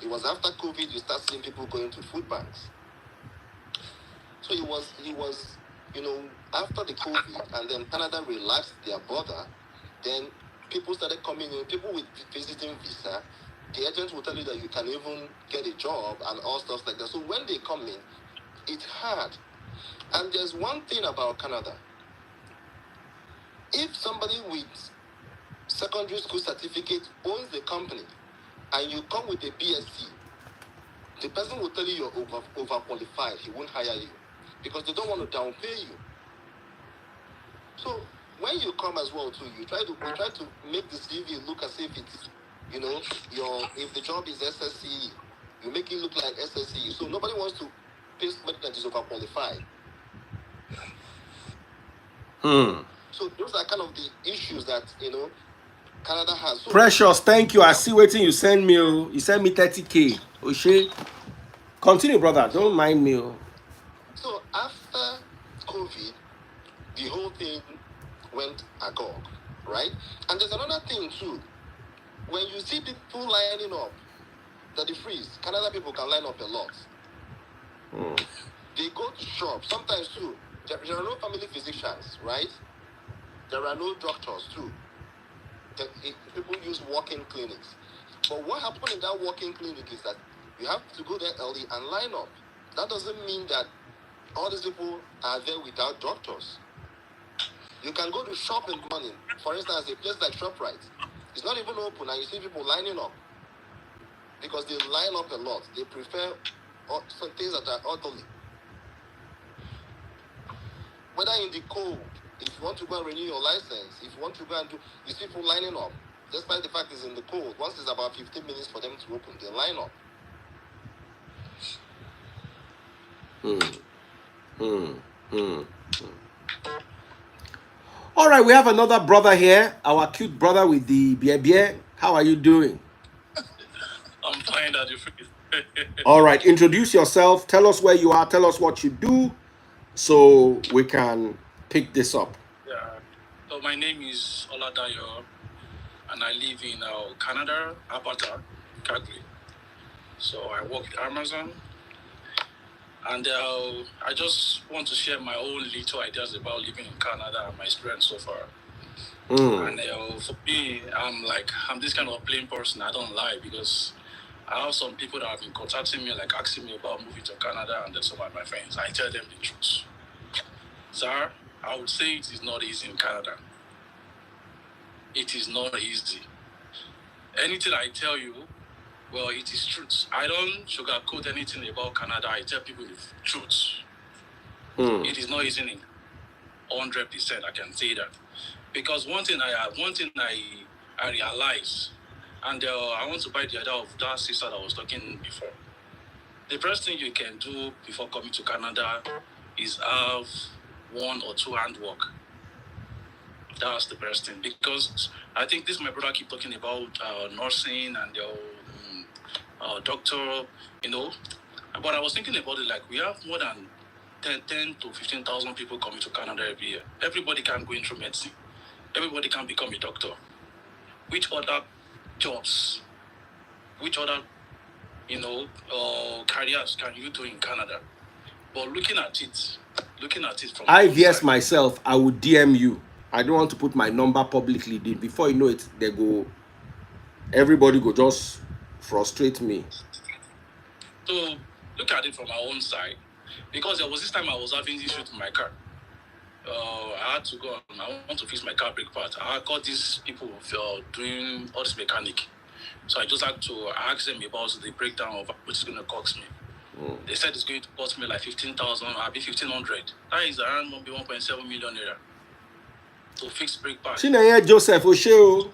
Speaker 5: It was after COVID you start seeing people going to food banks. So it was after the COVID, and then Canada relaxed their border, then people started coming in, people with visiting visa. The agents will tell you that you can even get a job and all stuff like that. So when they come in, it's hard. And there's one thing about Canada. If somebody with secondary school certificate owns the company and you come with a BSc, the person will tell you you're overqualified. He won't hire you because they don't want to downpay you. So when you come as well too, we try to make the CV look as if it's, if the job is SSC, you make it look like SSC. So nobody wants to pay somebody that is overqualified. So those are kind of the issues that, Canada has. So
Speaker 1: Precious, thank you. I see waiting you send me. You send me 30K. Oshe. Continue, brother. Don't mind me.
Speaker 5: So after COVID, the whole thing went agog, right? And there's another thing too. When you see people lining up, that the freeze, Canada people can line up a lot. They go to shops. Sometimes too, there are no family physicians, right? There are no doctors too. People use walk-in clinics. But what happened in that walk-in clinic is that you have to go there early and line up. That doesn't mean that all these people are there without doctors. You can go to shop in the morning. For instance, a place like ShopRite. It's not even open and you see people lining up. Because they line up a lot. They prefer some things that are orderly. Whether in the cold, if you want to go and renew your license, if you want to go and you see people lining up. Despite the fact it's in the cold, once it's about 15 minutes for them to open, they line up.
Speaker 1: All right, we have another brother here. Our cute brother with the beer. How are you doing?
Speaker 6: I'm fine, Daddy Freeze.
Speaker 1: All right, introduce yourself. Tell us where you are. Tell us what you do, so we can pick this up.
Speaker 6: Yeah. So my name is Oladayo, and I live in Canada, Alberta, Calgary. So I work with Amazon, and I just want to share my own little ideas about living in Canada and my experience so far. And for me, I'm this kind of plain person. I don't lie because I have some people that have been contacting me, like asking me about moving to Canada, and then some of my friends. I tell them the truth. Sir, I would say it is not easy in Canada. It is not easy. Anything I tell you, well, it is truth. I don't sugarcoat anything about Canada. I tell people the truth. It is not easy in 100%. I can say that because one thing I realize, and I want to buy the idea of that sister that was talking before. The first thing you can do before coming to Canada is have 1 or 2 hand work. That's the best thing, because I think this my brother keep talking about nursing and doctor, But I was thinking about it, like we have more than 10 to 15,000 people coming to Canada every year. Everybody can go into medicine. Everybody can become a doctor. Which other jobs, which other, careers can you do in Canada? But looking at it from
Speaker 1: IVS myself, I would DM you. I don't want to put my number publicly. Before you know it, everybody go just frustrate me.
Speaker 6: So look at it from our own side, because there was this time I was having issues with my car. I had to go. I want to fix my car brake part. I got these people doing all this mechanic, so I just had to ask them about the breakdown of what it's going to cost me. They said it's going to cost me like 15,000. I'll be 1,500. That is around 1.7 million naira to fix brake part.
Speaker 1: Joseph Osheo.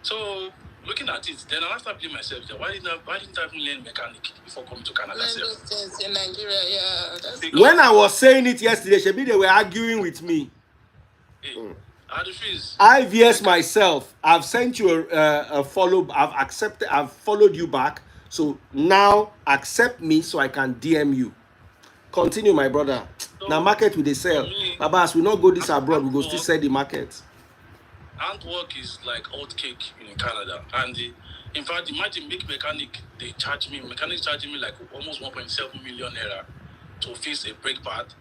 Speaker 6: So looking at it, then I started blaming myself. Why didn't I even learn mechanic before coming to Canada?
Speaker 2: Learn those things in Nigeria, yeah.
Speaker 1: When I was saying it yesterday, Shebi, they were arguing with me. IVS myself, I've sent you a follow. I've followed you back. So now accept me so I can DM you. Continue, my brother. So, now market with the sell. Babas, we not go this abroad. We go still sell the market.
Speaker 6: Handwork is like hot cake in Canada, and in fact, imagine mechanic. Mechanics charging me like almost 1.7 million naira to fix a brake pad,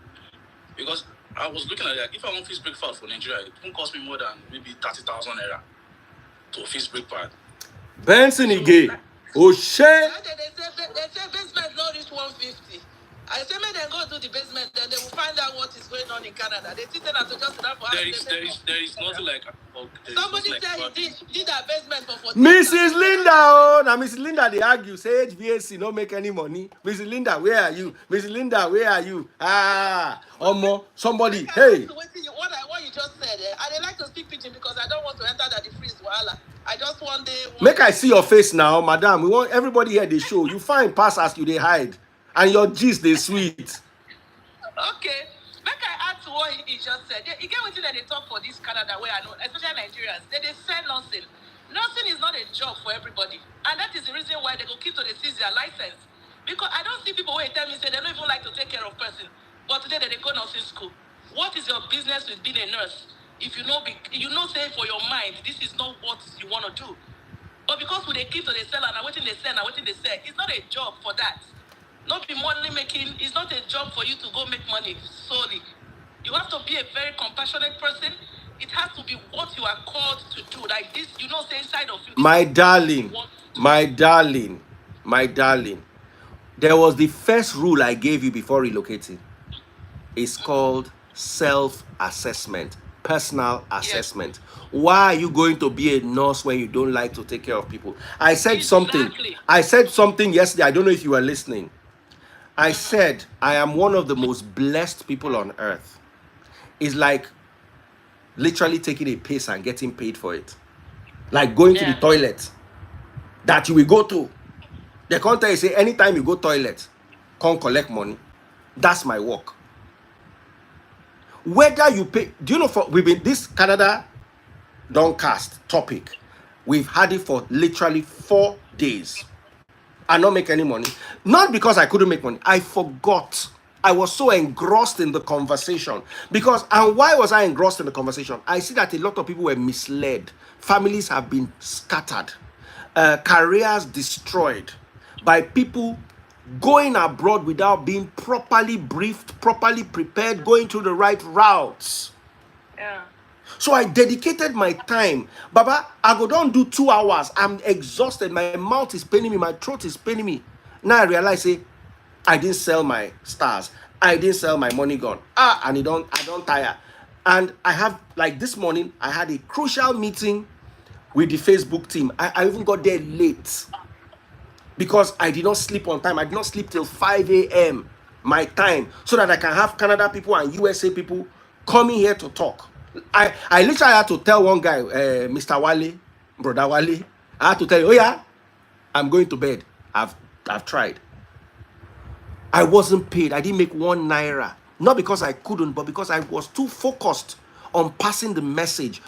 Speaker 6: because I was looking at it, like, if I want to fix brake pad for Nigeria, it won't cost me more than maybe 30,000 naira to fix brake pad.
Speaker 1: Benson again. Oh shit!
Speaker 2: They say basement not reach 150. I say make them go do the basement, then they will find out what is going on in Canada. They sit there to just enough for
Speaker 6: there is nothing like.
Speaker 2: Somebody said he did a basement for 14.
Speaker 1: Mrs. Linda, now Mrs. Linda, they argue, say HVAC don't make any money. Mrs. Linda, where are you? Mrs. Linda, where are you? Somebody, hey.
Speaker 2: What you just said, I like to speak pidgin because I don't want to enter that the freeze wahala. I just want the.
Speaker 1: Make I see your face now, madam. We want everybody here. They show you find pass as you they hide, and your gist they sweet.
Speaker 4: Okay. Make I add to what he just said. You get what they talk for this Canada where I know, especially Nigerians. They say nursing. Nursing is not a job for everybody. And that is the reason why they go keep to the seize their license. Because I don't see people who tell me say they don't even like to take care of person. But today they go nursing school. What is your business with being a nurse? If you know say for your mind, this is not what you want to do. But because when they keep to the seller and waiting they sell and waiting they sell, it's not a job for that. Not be money making, it's not a job for you to go make money solely. You have to be a very compassionate person. It has to be what you are called to do. Like this, say inside of you.
Speaker 1: My darling. There was the first rule I gave you before relocating. It's called self-assessment, personal assessment. Yes. Why are you going to be a nurse when you don't like to take care of people? I said something yesterday. I don't know if you were listening. I said, I am one of the most blessed people on earth. It's like literally taking a piss and getting paid for it. Like going to the toilet that you will go to. The content is say anytime you go toilet, come collect money. That's my work. Whether you pay, do you know we've been this Canada Downcast topic. We've had it for literally 4 days. And not make any money. Not because I couldn't make money. I forgot. I was so engrossed in the conversation. And why was I engrossed in the conversation? I see that a lot of people were misled. Families have been scattered. Careers destroyed. by people going abroad without being properly briefed, properly prepared, going through the right routes.
Speaker 4: Yeah.
Speaker 1: So I dedicated my time. Baba, I go down do 2 hours. I'm exhausted. My mouth is paining me. My throat is paining me. Now I realize, say, I didn't sell my stars. I didn't sell my money gone. And I don't tire. And I have, like this morning, I had a crucial meeting with the Facebook team. I even got there late because I did not sleep on time. I did not sleep till 5 a.m. my time, so that I can have Canada people and USA people coming here to talk. I literally had to tell one guy, Mr. Wale, Brother Wale, I had to tell you, oh yeah, I'm going to bed. I've tried. I wasn't paid. I didn't make 1 naira. Not because I couldn't, but because I was too focused on passing the message.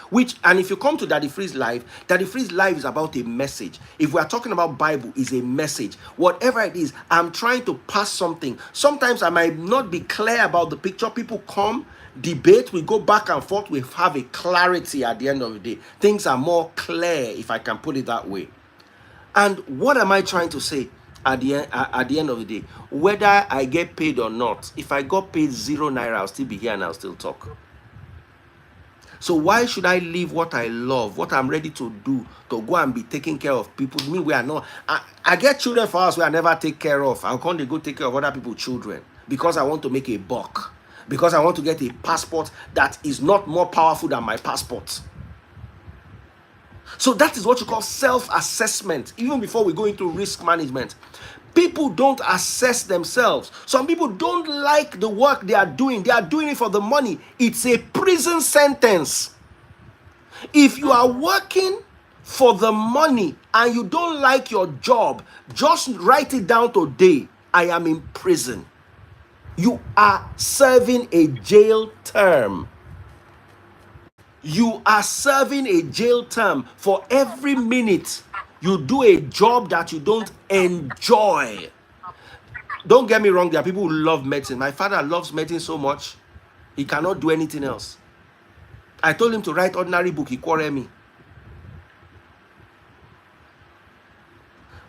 Speaker 1: And if you come to Daddy Free's life is about a message. If we are talking about Bible, is a message. Whatever it is, I'm trying to pass something. Sometimes I might not be clear about the picture. People come, debate, we go back and forth, we have a clarity at the end of the day. Things are more clear, if I can put it that way. And what am I trying to say at the end of the day? Whether I get paid or not, if I got paid 0 naira, I'll still be here and I'll still talk. So why should I leave what I love, what I'm ready to do, to go and be taking care of people? Me, we are not. I get children for us where I never take care of. I'll come to go take care of other people's children because I want to make a buck, because I want to get a passport that is not more powerful than my passport. So that is what you call self-assessment. Even before we go into risk management, people don't assess themselves. Some people don't like the work they are doing. They are doing it for the money. It's a prison sentence. If you are working for the money and you don't like your job, just write it down today. I am in prison. You are serving a jail term. You are serving a jail term for every minute you do a job that you don't enjoy. Don't get me wrong, there are people who love medicine. My father loves medicine so much, he cannot do anything else. I told him to write ordinary book, he quarreled me.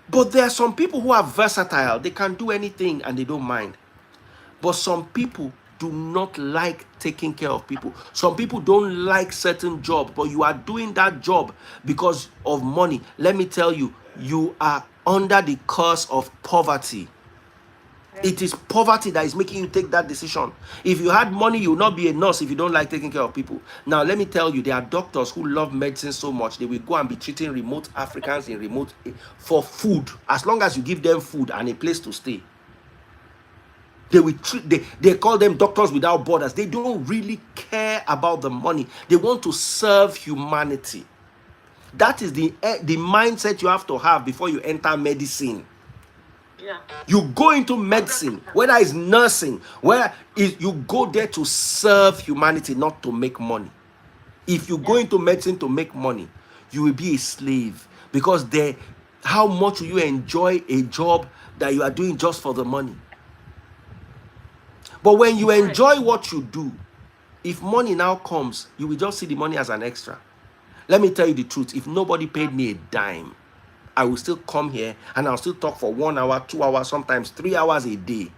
Speaker 1: But there are some people who are versatile. They can do anything and they don't mind. But some people do not like taking care of people. Some people don't like certain jobs, but you are doing that job because of money. Let me tell you, you are under the curse of poverty. It is poverty that is making you take that decision. If you had money, you would not be a nurse if you don't like taking care of people. Now, let me tell you, there are doctors who love medicine so much, they will go and be treating remote Africans in remote for food, as long as you give them food and a place to stay. They will treat, they call them doctors without borders. They don't really care about the money. They want to serve humanity. That is the mindset you have to have before you enter medicine.
Speaker 4: Yeah.
Speaker 1: You go into medicine, whether it's nursing, you go there to serve humanity, not to make money. If you go into medicine to make money, you will be a slave, because how much will you enjoy a job that you are doing just for the money? But when you enjoy what you do, if money now comes, you will just see the money as an extra. Let me tell you the truth. If nobody paid me a dime, I will still come here and I'll still talk for 1 hour, 2 hours, sometimes 3 hours a day,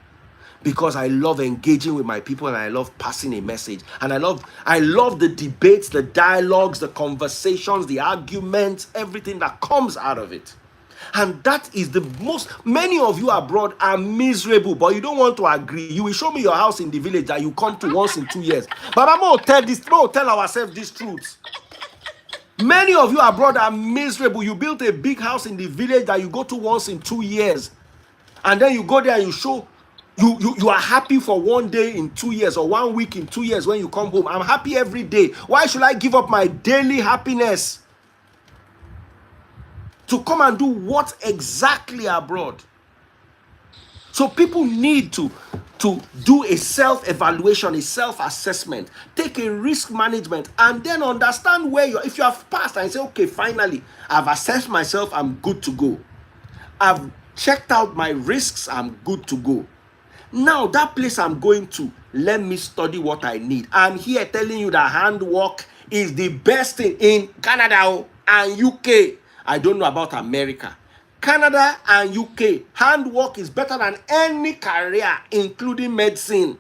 Speaker 1: because I love engaging with my people and I love passing a message. And I love the debates, the dialogues, the conversations, the arguments, everything that comes out of it. And that is many of you abroad are miserable, but you don't want to agree. You will show me your house in the village that you come to once in 2 years. But I'm going to tell ourselves this truth. Many of you abroad are miserable. You built a big house in the village that you go to once in 2 years. And then you go there and you show, you are happy for 1 day in 2 years or 1 week in 2 years when you come home. I'm happy every day. Why should I give up my daily happiness to come and do what exactly abroad? So people need to do a self-evaluation, a self-assessment, take a risk management, and then understand if you have passed and say, okay, finally, I've assessed myself, I'm good to go. I've checked out my risks, I'm good to go. Now, that place I'm going to, let me study what I need. I'm here telling you that handwork is the best thing in Canada and UK. I don't know about America. Canada and UK, handwork is better than any career, including medicine.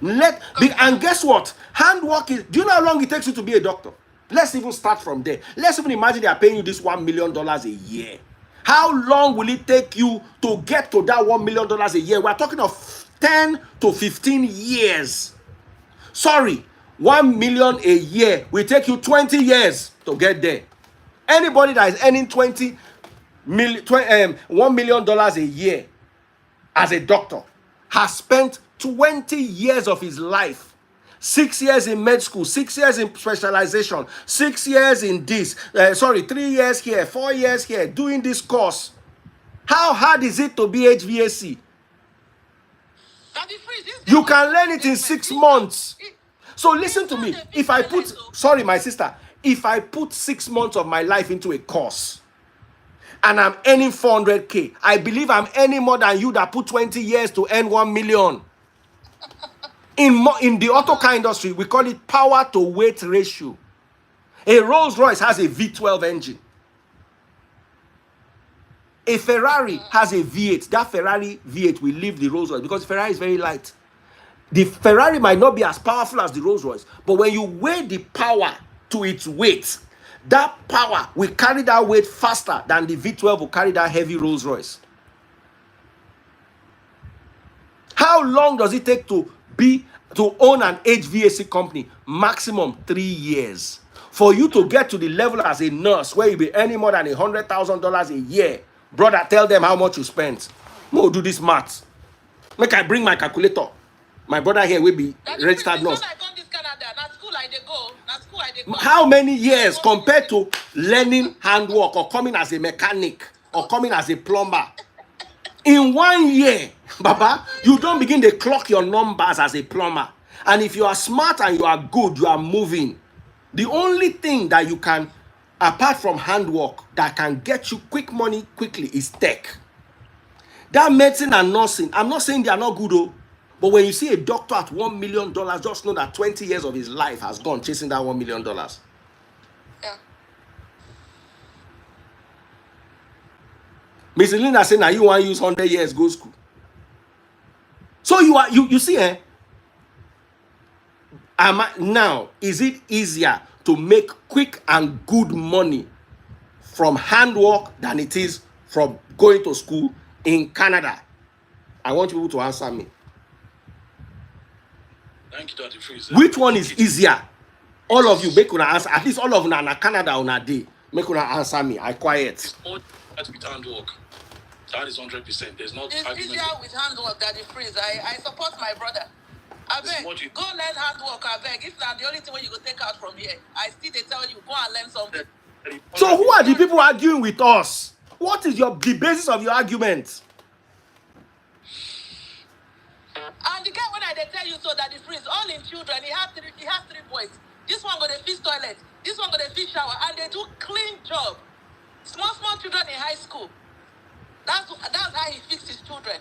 Speaker 1: And guess what? Handwork is, do you know how long it takes you to be a doctor? Let's even start from there. Let's even imagine they are paying you this $1 million a year. How long will it take you to get to that $1 million a year? We're talking of 10 to 15 years. Sorry, 1 million a year will take you 20 years to get there. Anybody that is earning $1 million a year as a doctor has spent 20 years of his life. 6 years in med school, 6 years in specialization, 6 years in this, 3 years here, 4 years here, doing this course. How hard is it to be HVAC? You can learn it in 6 months. So listen to me. If I put, sorry, my sister, if I put 6 months of my life into a course and I'm earning 400K, I believe I'm earning more than you that put 20 years to earn 1 million. In the auto car industry, we call it power to weight ratio. A Rolls Royce has a V12 engine. A Ferrari has a V8. That Ferrari V8 will leave the Rolls Royce because Ferrari is very light. The Ferrari might not be as powerful as the Rolls Royce, but when you weigh the power to its weight, that power will carry that weight faster than the V12 will carry that heavy Rolls Royce. How long does it take to own an HVAC company? Maximum 3 years. For you to get to the level as a nurse where you'll be earning more than $100,000 a year, brother, tell them how much you spent. No, do this math. Make I bring my calculator. My brother here will be registered nurse. How many years compared to learning handwork or coming as a mechanic or coming as a plumber? In 1 year, Baba, you don't begin to clock your numbers as a plumber. And if you are smart and you are good, you are moving. The only thing that you can, apart from handwork, that can get you quick money quickly is tech. That medicine and nursing, I'm not saying they are not good though. But when you see a doctor at $1 million, just know that 20 years of his life has gone chasing that $1 million.
Speaker 2: Yeah.
Speaker 1: Miss Linda saying, now you want to use 100 years, go school. So you see, now, is it easier to make quick and good money from handwork than it is from going to school in Canada? I want people to answer me.
Speaker 6: Thank you, Dr. Freeze.
Speaker 1: Which one is easier? All of you, make una answer. At least all of you na Canada on a day. Make una answer me. I quiet.
Speaker 6: It's all that with handwork. That is 100%. There's not
Speaker 4: It's
Speaker 6: argument.
Speaker 4: easier with handwork, Daddy Freeze. I support my brother. I beg, go learn handwork, I beg. If not the only thing you go take out from here, I still they tell you, go and learn something.
Speaker 1: So who are the people arguing with us? What is the basis of your argument?
Speaker 4: And the guy when I they tell you so that the freeze all in children, he has three boys. This one go to fix toilet, this one go to fix shower, and they do clean job. Small children in high school. That's how he fixed his children.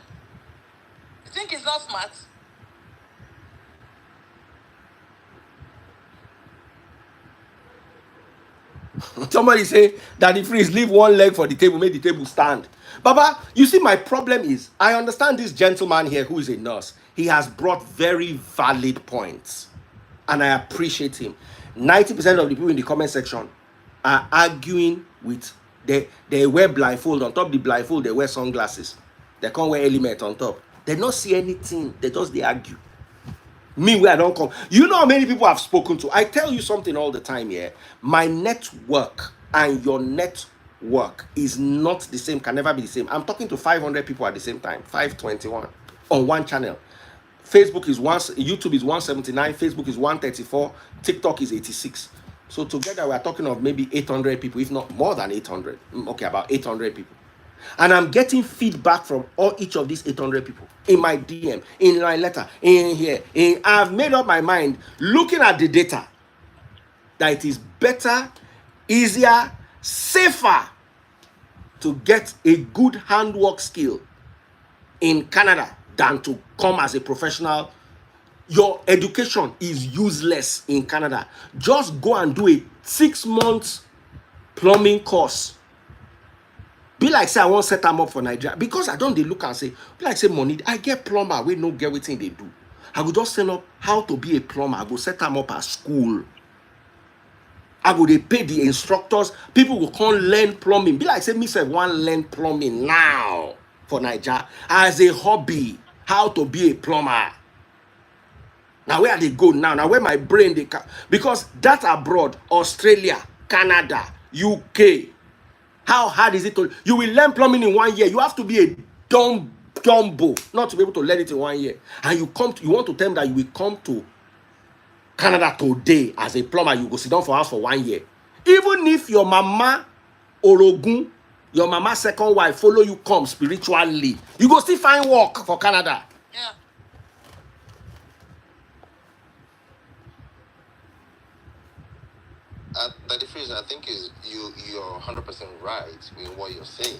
Speaker 4: You think he's not smart?
Speaker 1: Somebody say, Daddy Freeze, leave one leg for the table, make the table stand. Baba, you see, my problem is, I understand this gentleman here who is a nurse. He has brought very valid points. And I appreciate him. 90% of the people in the comment section are arguing with, they wear blindfold. On top of the blindfold, they wear sunglasses. They can't wear helmet on top. They don't see anything. They argue. Me, where I don't come. You know how many people I've spoken to. I tell you something all the time here. My network and your network is not the same, can never be the same. I'm talking to 500 people at the same time, 521 on one channel. Facebook is YouTube is 179, Facebook is 134, TikTok is 86. So together we are talking of maybe 800 people, if not more than 800. Okay, about 800 people. And I'm getting feedback from each of these 800 people in my DM, in my letter, in here. I've made up my mind, looking at the data, that it is better, easier, safer to get a good handwork skill in Canada than to come as a professional. Your education is useless in Canada. Just go and do a 6 months plumbing course. Be like say I won't set them up for Nigeria because I don't. They look and say, be like say money. I get plumber. We no get everything they do. I go just send up how to be a plumber. I go set them up at school. I go they pay the instructors. People will come learn plumbing. Be like say me say one learn plumbing now for Nigeria as a hobby. How to be a plumber. Now where they go now? Now where my brain they because that abroad, Australia, Canada, UK. How hard is it to you will learn plumbing in 1 year? You have to be a dumbo not to be able to learn it in 1 year. And you want to tell them that you will come to Canada today as a plumber, you go sit down for house for 1 year. Even if your mama Orogun, your mama second wife follow you come spiritually, you go still find work for Canada.
Speaker 2: Yeah.
Speaker 5: That the phrase I think is you're 100% right in what you're saying.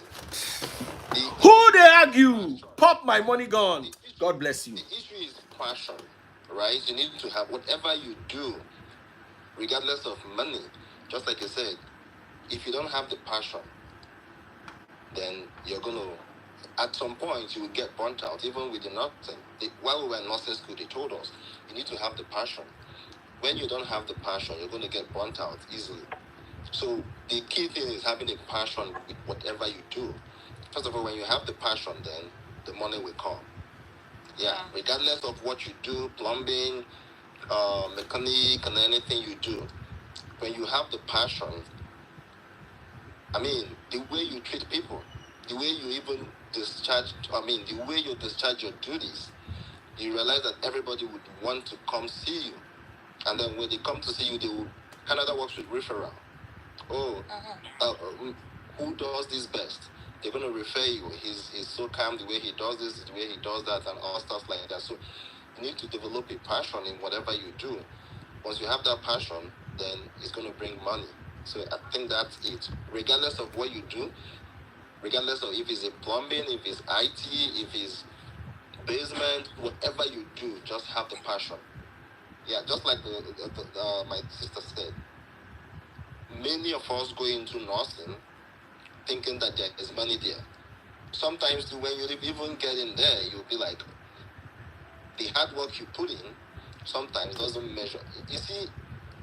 Speaker 1: Who they argue? Pop my money gone. God bless you.
Speaker 5: The issue is passion, right? You need to have whatever you do, regardless of money. Just like you said, if you don't have the passion, then you're gonna, at some point, you will get burnt out. Even with the nursing, while we were in nursing school, they told us you need to have the passion. When you don't have the passion, you're going to get burnt out easily. So the key thing is having a passion with whatever you do. First of all, when you have the passion, then the money will come. Yeah. Regardless of what you do, plumbing, mechanic, and anything you do, when you have the passion, I mean, the way you treat people, the way you even the way you discharge your duties, you realize that everybody would want to come see you. And then when they come to see you, Canada works with referral. Who does this best? They're going to refer you. He's so calm, the way he does this, the way he does that, and all stuff like that. So you need to develop a passion in whatever you do. Once you have that passion, then it's going to bring money. So I think that's it. Regardless of what you do, regardless of if it's a plumbing, if it's IT, if it's basement, whatever you do, just have the passion. Yeah, just like my sister said, many of us go into nursing thinking that there is money there. Sometimes when you even get in there, you'll be like, the hard work you put in sometimes doesn't measure. You see,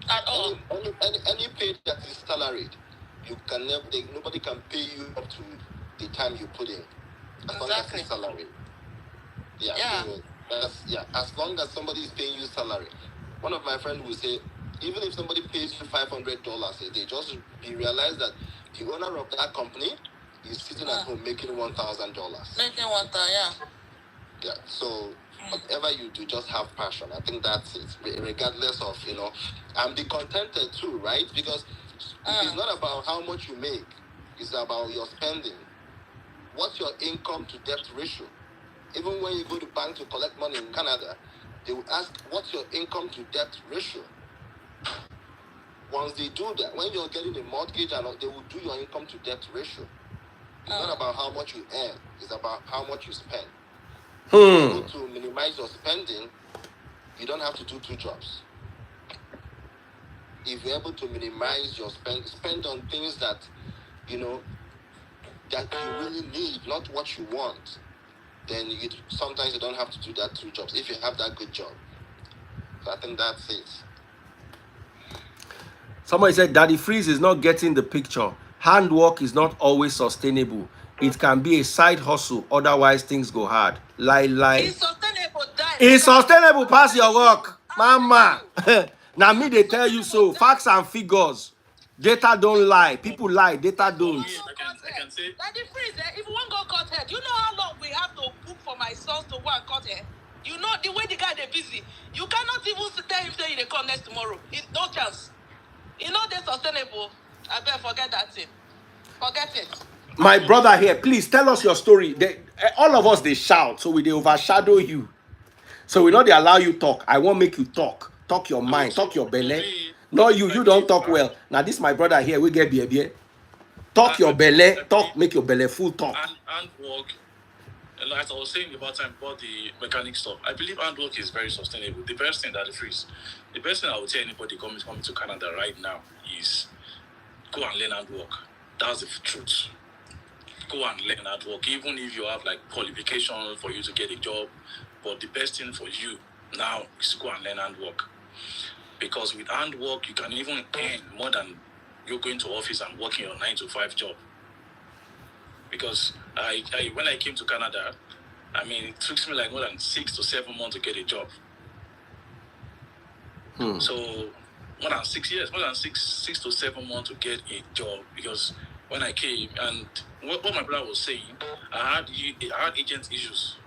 Speaker 2: At all.
Speaker 5: Any pay that is salaried, nobody can pay you up to the time you put in, as long as it's salary. Yeah. As long as somebody is paying you salary. One of my friends will say, even if somebody pays you $500 a day, just you realize that the owner of that company is sitting at home making $1,000.
Speaker 2: Making 1,000, yeah.
Speaker 5: Yeah. So whatever you do, just have passion. I think that's it. Regardless of and be contented too, right? Because it's not about how much you make; it's about your spending. What's your income to debt ratio? Even when you go to bank to collect money in Canada, they will ask, what's your income to debt ratio? Once they do that, when you're getting a mortgage, they will do your income to debt ratio. It's not about how much you earn, it's about how much you spend. To minimize your spending, you don't have to do 2 jobs. If you're able to minimize your spend on things that, that you really need, not what you want, then sometimes you don't have to do that 2 jobs if you have that good job. So I think that's it.
Speaker 1: Somebody said Daddy Freeze is not getting the picture. Handwork is not always sustainable. It can be a side hustle, otherwise things go hard. Lie.
Speaker 2: It's sustainable.
Speaker 1: It's sustainable, pass your work. Mama. Now me they tell you so. Facts and figures. Data don't lie. People lie. Data don't.
Speaker 6: I can say.
Speaker 2: Daddy Freeze, if you want to go cut hair, do you know how long we have to book for my sons to go and cut hair? You know the way the guy they busy. You cannot even tell him say they come next tomorrow. It's no chance. You know they're sustainable. I better forget that thing. Forget it.
Speaker 1: My brother here, please tell us your story. All of us they shout, so they overshadow you. So we not they allow you talk. I won't make you talk. Talk your mind. Talk your belly. No, you don't talk well. Now this my brother here. We get beer. Talk your belly. Talk. Make your belly full talk.
Speaker 6: And work. Like I was saying about the mechanic stuff, I believe handwork is very sustainable. The best thing I would tell anybody coming to Canada right now is go and learn handwork. That's the truth. go and learn hard work, even if you have like qualification for you to get a job. But the best thing for you now is to go and learn hard work, because with hard work you can even earn more than you're going to office and working your 9 to 5 job. Because I when I came to Canada, I mean, it took me like more than 6 to 7 months to get a job. So more than 6 years, more than 6 to 7 months to get a job. Because when I came, and what my brother was saying, I had agent issues,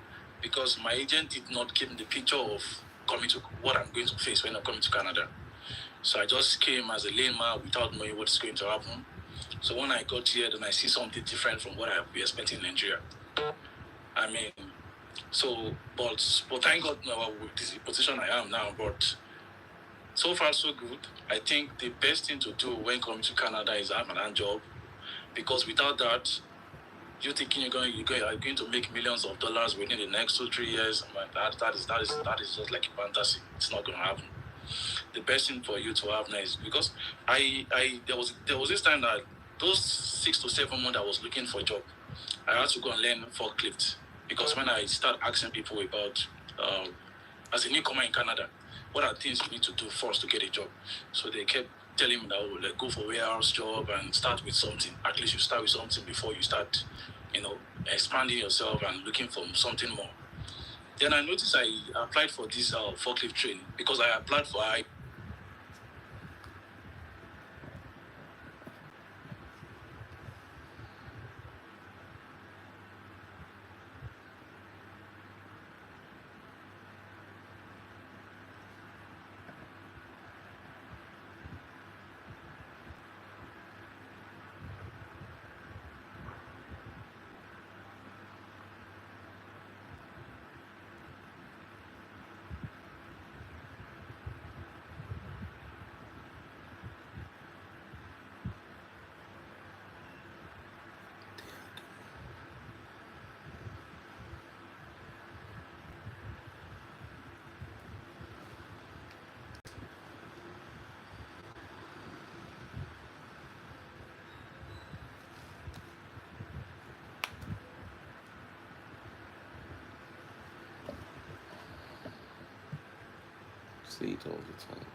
Speaker 6: because my agent did not give me the picture of coming to what I'm going to face when I'm coming to Canada. So I just came as a layman without knowing what's going to happen. So when I got here, then I see something different from what I was expecting in Nigeria. I mean, so but thank God now with this position I am now. But so far so good. I think the best thing to do when coming to Canada is have an hand job, because without that, you're thinking you're going to make millions of dollars within the next 2-3 years. Like that is just like a fantasy. It's not going to happen. The best thing for you to have now is, because there was this time that those 6 to 7 months I was looking for a job, I had to go and learn forklift, because when I start asking people about as a newcomer in Canada, what are things you need to do first to get a job, so they kept telling me that, oh, like, go for warehouse job and start with something. At least you start with something before you start, expanding yourself and looking for something more. Then I noticed I applied for this forklift training, because I applied for
Speaker 1: See it all the time.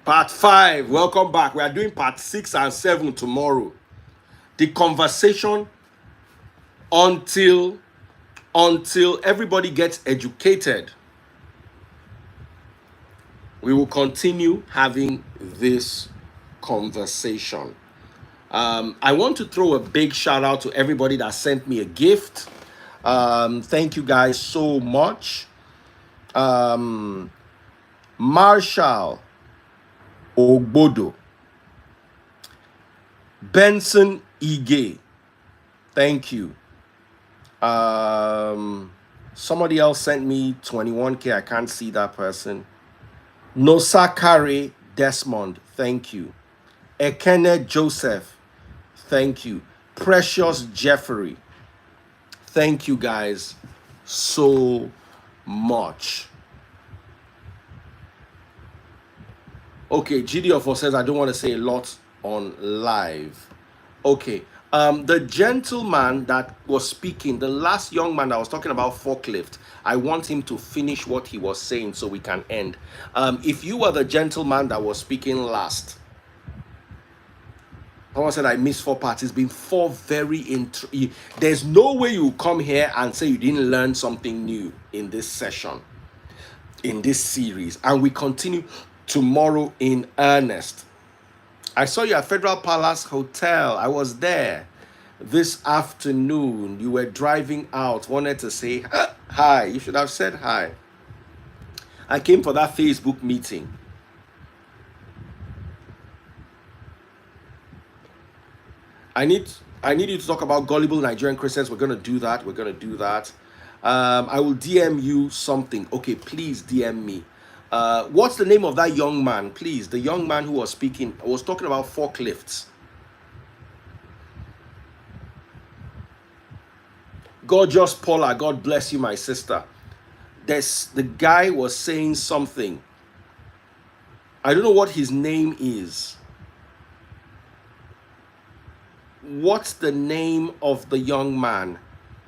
Speaker 1: Part 5. Welcome back. We are doing part 6 and 7 tomorrow. The conversation until everybody gets educated. We will continue having this conversation. I want to throw a big shout out to everybody that sent me a gift. Thank you guys so much. Marshall Ogbodo, Benson Ige, thank you. Somebody else sent me 21K. I can't see that person. Nosakare Desmond, thank you. Ekene Joseph, thank you. Precious Jeffrey, thank you guys so much. Okay, GD says I don't want to say a lot on live. Okay, the gentleman that was speaking, the last young man that was talking about forklift, I want him to finish what he was saying so we can end. If you were the gentleman that was speaking last, Someone said I missed 4 parts. It's been 4 very. There's no way you come here and say you didn't learn something new in this session, in this series, and we continue tomorrow in earnest. I saw you at Federal Palace Hotel. I was there this afternoon. You were driving out, wanted to say hi. You should have said hi. I came for that Facebook meeting. I need you to talk about gullible Nigerian Christians. We're gonna do that. I will DM you something. Okay, please DM me. What's the name of that young man? Please, the young man who was speaking. I was talking about forklifts. Gorgeous Paula, God bless you, my sister. The guy was saying something. I don't know what his name is. What's the name of the young man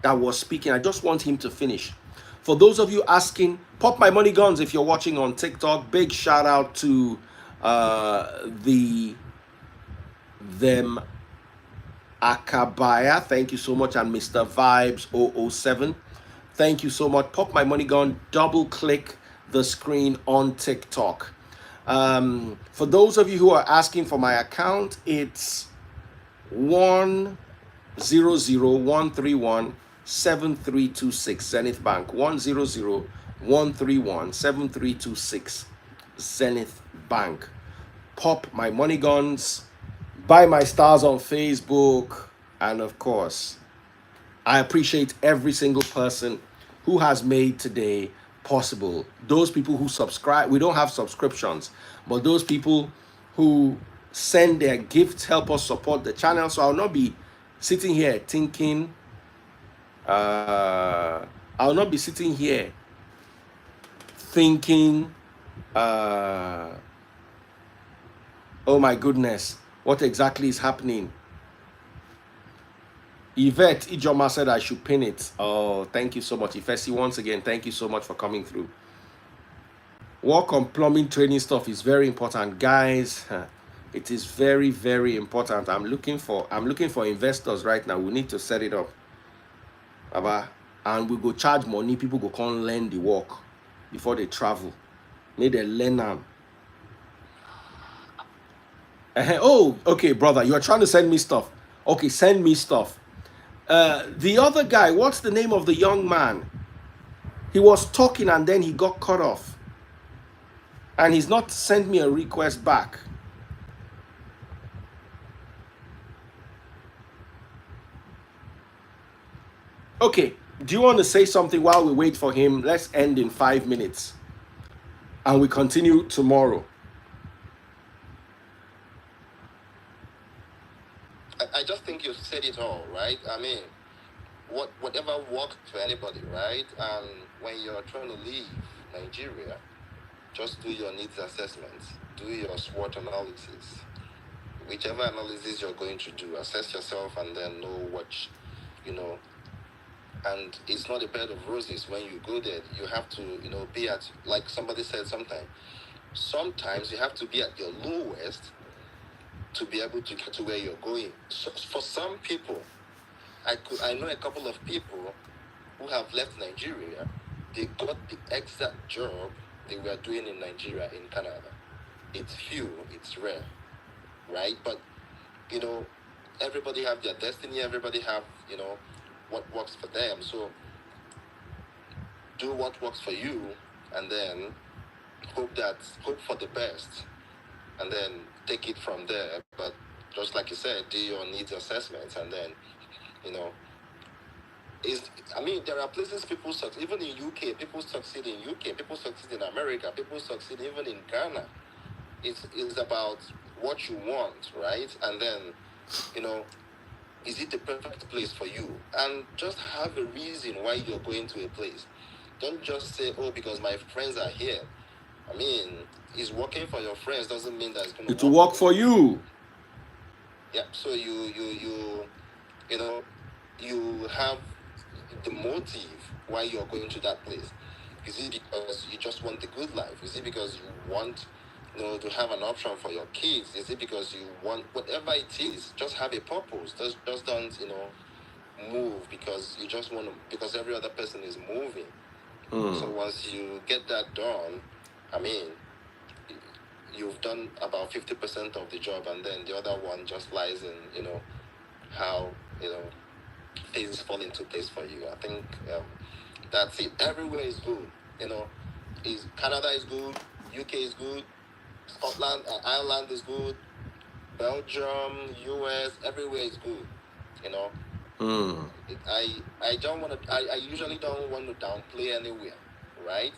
Speaker 1: that was speaking? I just want him to finish. For those of you asking, pop my money guns if you're watching on TikTok. Big shout out to them Akabaya. Thank you so much. And Mr. Vibes 007. Thank you so much. Pop my money gun. Double click the screen on TikTok. For those of you who are asking for my account, it's 100-131-7326 Zenith Bank. 100-131-7326 Zenith Bank. Pop my money guns. Buy my stars on Facebook. And of course, I appreciate every single person who has made today possible. Those people who subscribe, we don't have subscriptions, but those people who send their gifts help us support the channel. So I'll not be sitting here thinking, oh my goodness, what exactly is happening? Yvette Ijoma said I should pin it. Oh, thank you so much. Ifesi, once again, thank you so much for coming through. Work on plumbing training stuff is very important, guys. It is very, very important. I'm looking for investors right now. We need to set it up. And we go charge money. People go come learn the work before they travel. Need they learn them. Oh, okay, brother. You are trying to send me stuff. Okay, send me stuff. The other guy, what's the name of the young man? He was talking and then he got cut off. And he's not sent me a request back. Okay, do you want to say something while we wait for him? Let's end in 5 minutes. And we continue tomorrow.
Speaker 5: I just think you've said it all, right? I mean, whatever works for anybody, right? And when you're trying to leave Nigeria, just do your needs assessments, do your SWOT analysis. Whichever analysis you're going to do, assess yourself and then know what, and it's not a bed of roses. When you go there, you have to, be at, like somebody said sometimes you have to be at your lowest to be able to get to where you're going. So for some people, I know a couple of people who have left Nigeria. They got the exact job they were doing in Nigeria, in Canada. It's few, it's rare, right? But, everybody have their destiny, everybody have, what works for them. So do what works for you and then hope for the best and then take it from there. But just like you said, do your needs assessments and then, there are places people succeed. Even in UK, people succeed in UK, people succeed in America, people succeed even in Ghana. It's about what you want, right? And then, is it the perfect place for you? And just have a reason why you're going to a place. Don't just say, oh, because my friends are here. I mean, it's working for your friends doesn't mean that it's going
Speaker 1: to work for you.
Speaker 5: Yeah, so you have the motive why you're going to that place. Is it because you just want the good life? Is it because you want to have an option for your kids? Is it because you want, whatever it is, just have a purpose. Just don't, move because you just want to, because every other person is moving. So once you get that done, I mean, you've done about 50% of the job, and then the other one just lies in, how, things fall into place for you. I think that's it. Everywhere is good. Canada is good, UK is good, Scotland, Ireland is good, Belgium, US, everywhere is good. I don't want to. I usually don't want to downplay anywhere, right?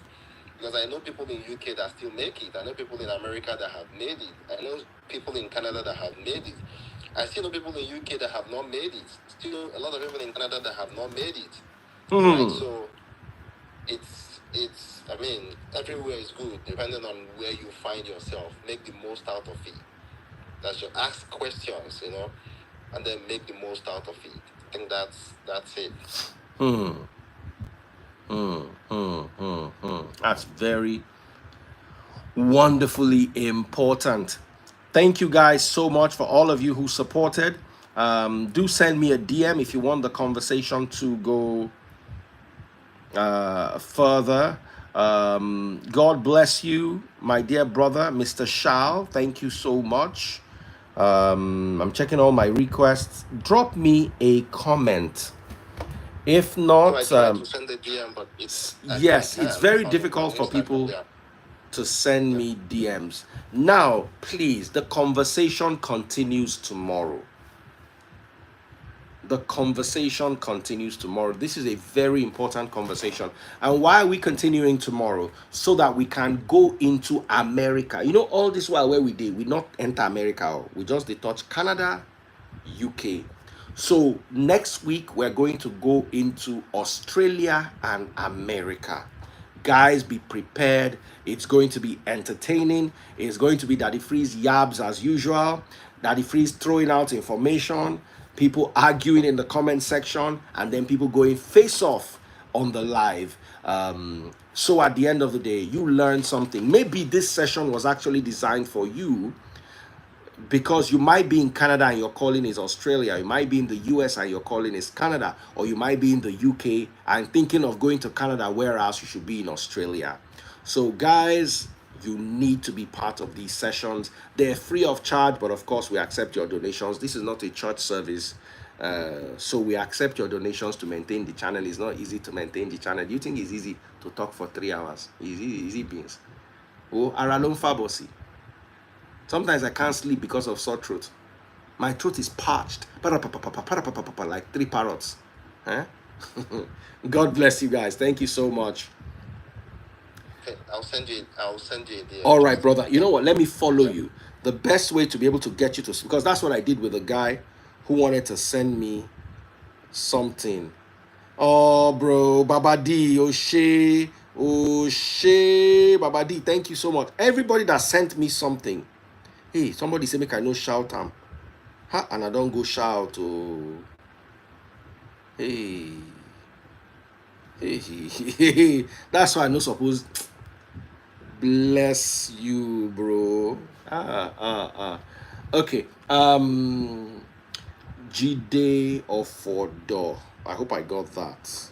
Speaker 5: Because I know people in UK that still make it. I know people in America that have made it. I know people in Canada that have made it. I still know people in UK that have not made it. Still a lot of people in Canada that have not made it. Right? So it's I mean, everywhere is good depending on where you find yourself. Make the most out of it. That's just ask questions, and then make the most out of it. I think that's it.
Speaker 1: That's very wonderfully important. Thank you guys so much for all of you who supported. Do send me a DM if you want the conversation to go further. God bless you, my dear brother, Mr. Shao. Thank you so much. I'm checking all my requests. Drop me a comment. If not,
Speaker 5: I tried to send a DM, but it's
Speaker 1: very difficult for people to send me DMs. Now, please, the conversation continues tomorrow. The conversation continues tomorrow. This is a very important conversation. And why are we continuing tomorrow? So that we can go into America. All this while where we did, we not enter America. We just did touch Canada, UK. So next week, we're going to go into Australia and America. Guys, be prepared. It's going to be entertaining. It's going to be Daddy Freeze yabs as usual. Daddy Freeze throwing out information, people arguing in the comment section, and then people going face off on the live. So at the end of the day, you learn something. Maybe this session was actually designed for you, because you might be in Canada and your calling is Australia. You might be in the US and your calling is Canada. Or you might be in the UK and thinking of going to Canada, whereas you should be in Australia. So guys, you need to be part of these sessions. They're free of charge, but of course we accept your donations. This is not a church service. So we accept your donations to maintain the channel. It's not easy to maintain the channel. Do you think it's easy to talk for 3 hours? Easy beans. Oh, Aralon Fabosi. Sometimes I can't sleep because of sore throat. My throat is parched. Like 3 parrots. God bless you guys. Thank you so much.
Speaker 5: Okay, I'll send you a DM.
Speaker 1: All right, brother. You know what? Let me follow you. The best way to be able to get you to, because that's what I did with a guy who wanted to send me something. Oh, bro. Babadi, Oshe, Babadi. Thank you so much. Everybody that sent me something. Hey, somebody say make I no shout am. And I don't go shout. Oh. Hey. That's why I no suppose. Bless you, bro. Okay. Jide of Fodo. I hope I got that.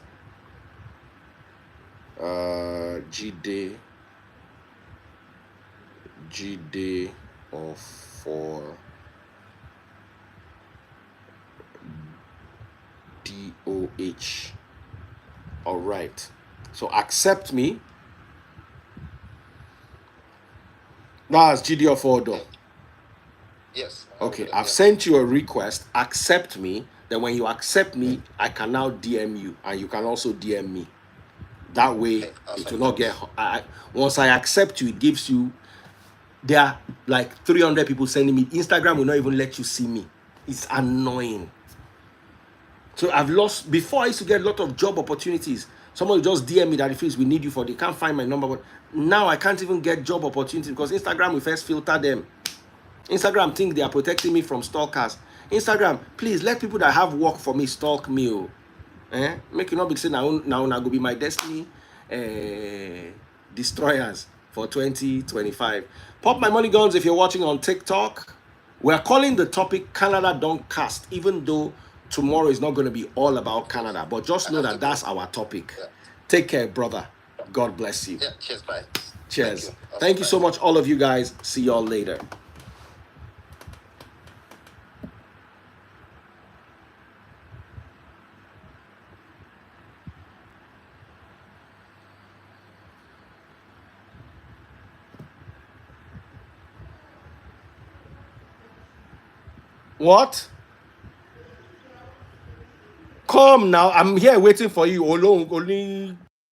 Speaker 1: Jide of for DOH. All right. So accept me. That's GD of Fodo.
Speaker 5: Yes.
Speaker 1: Okay, I've sent you a request. Accept me. Then when you accept me, I can now DM you, and you can also DM me. That way, it will not get. Once I accept you, it gives you. There are like 300 people sending me. Instagram will not even let you see me. It's annoying. So I've lost. Before I used to get a lot of job opportunities. Someone just DM me that it feels we need you for. They can't find my number, but now I can't even get job opportunities because Instagram will first filter them. Instagram think they are protecting me from stalkers. Instagram, please let people that have work for me stalk me. Make you not be saying now go be my destiny destroyers. for 2025. Pop my money guns if you're watching on TikTok. We're calling the topic Canada Don't Cast, even though tomorrow is not going to be all about Canada. But just know that that's our topic.
Speaker 5: Yeah.
Speaker 1: Take care, brother. God bless you.
Speaker 5: Yeah, cheers, bye.
Speaker 1: Cheers.
Speaker 5: Thank
Speaker 1: Thank you
Speaker 5: Bye.
Speaker 1: so much, all of you guys. See y'all later. What? Come now. I'm here waiting for you. Only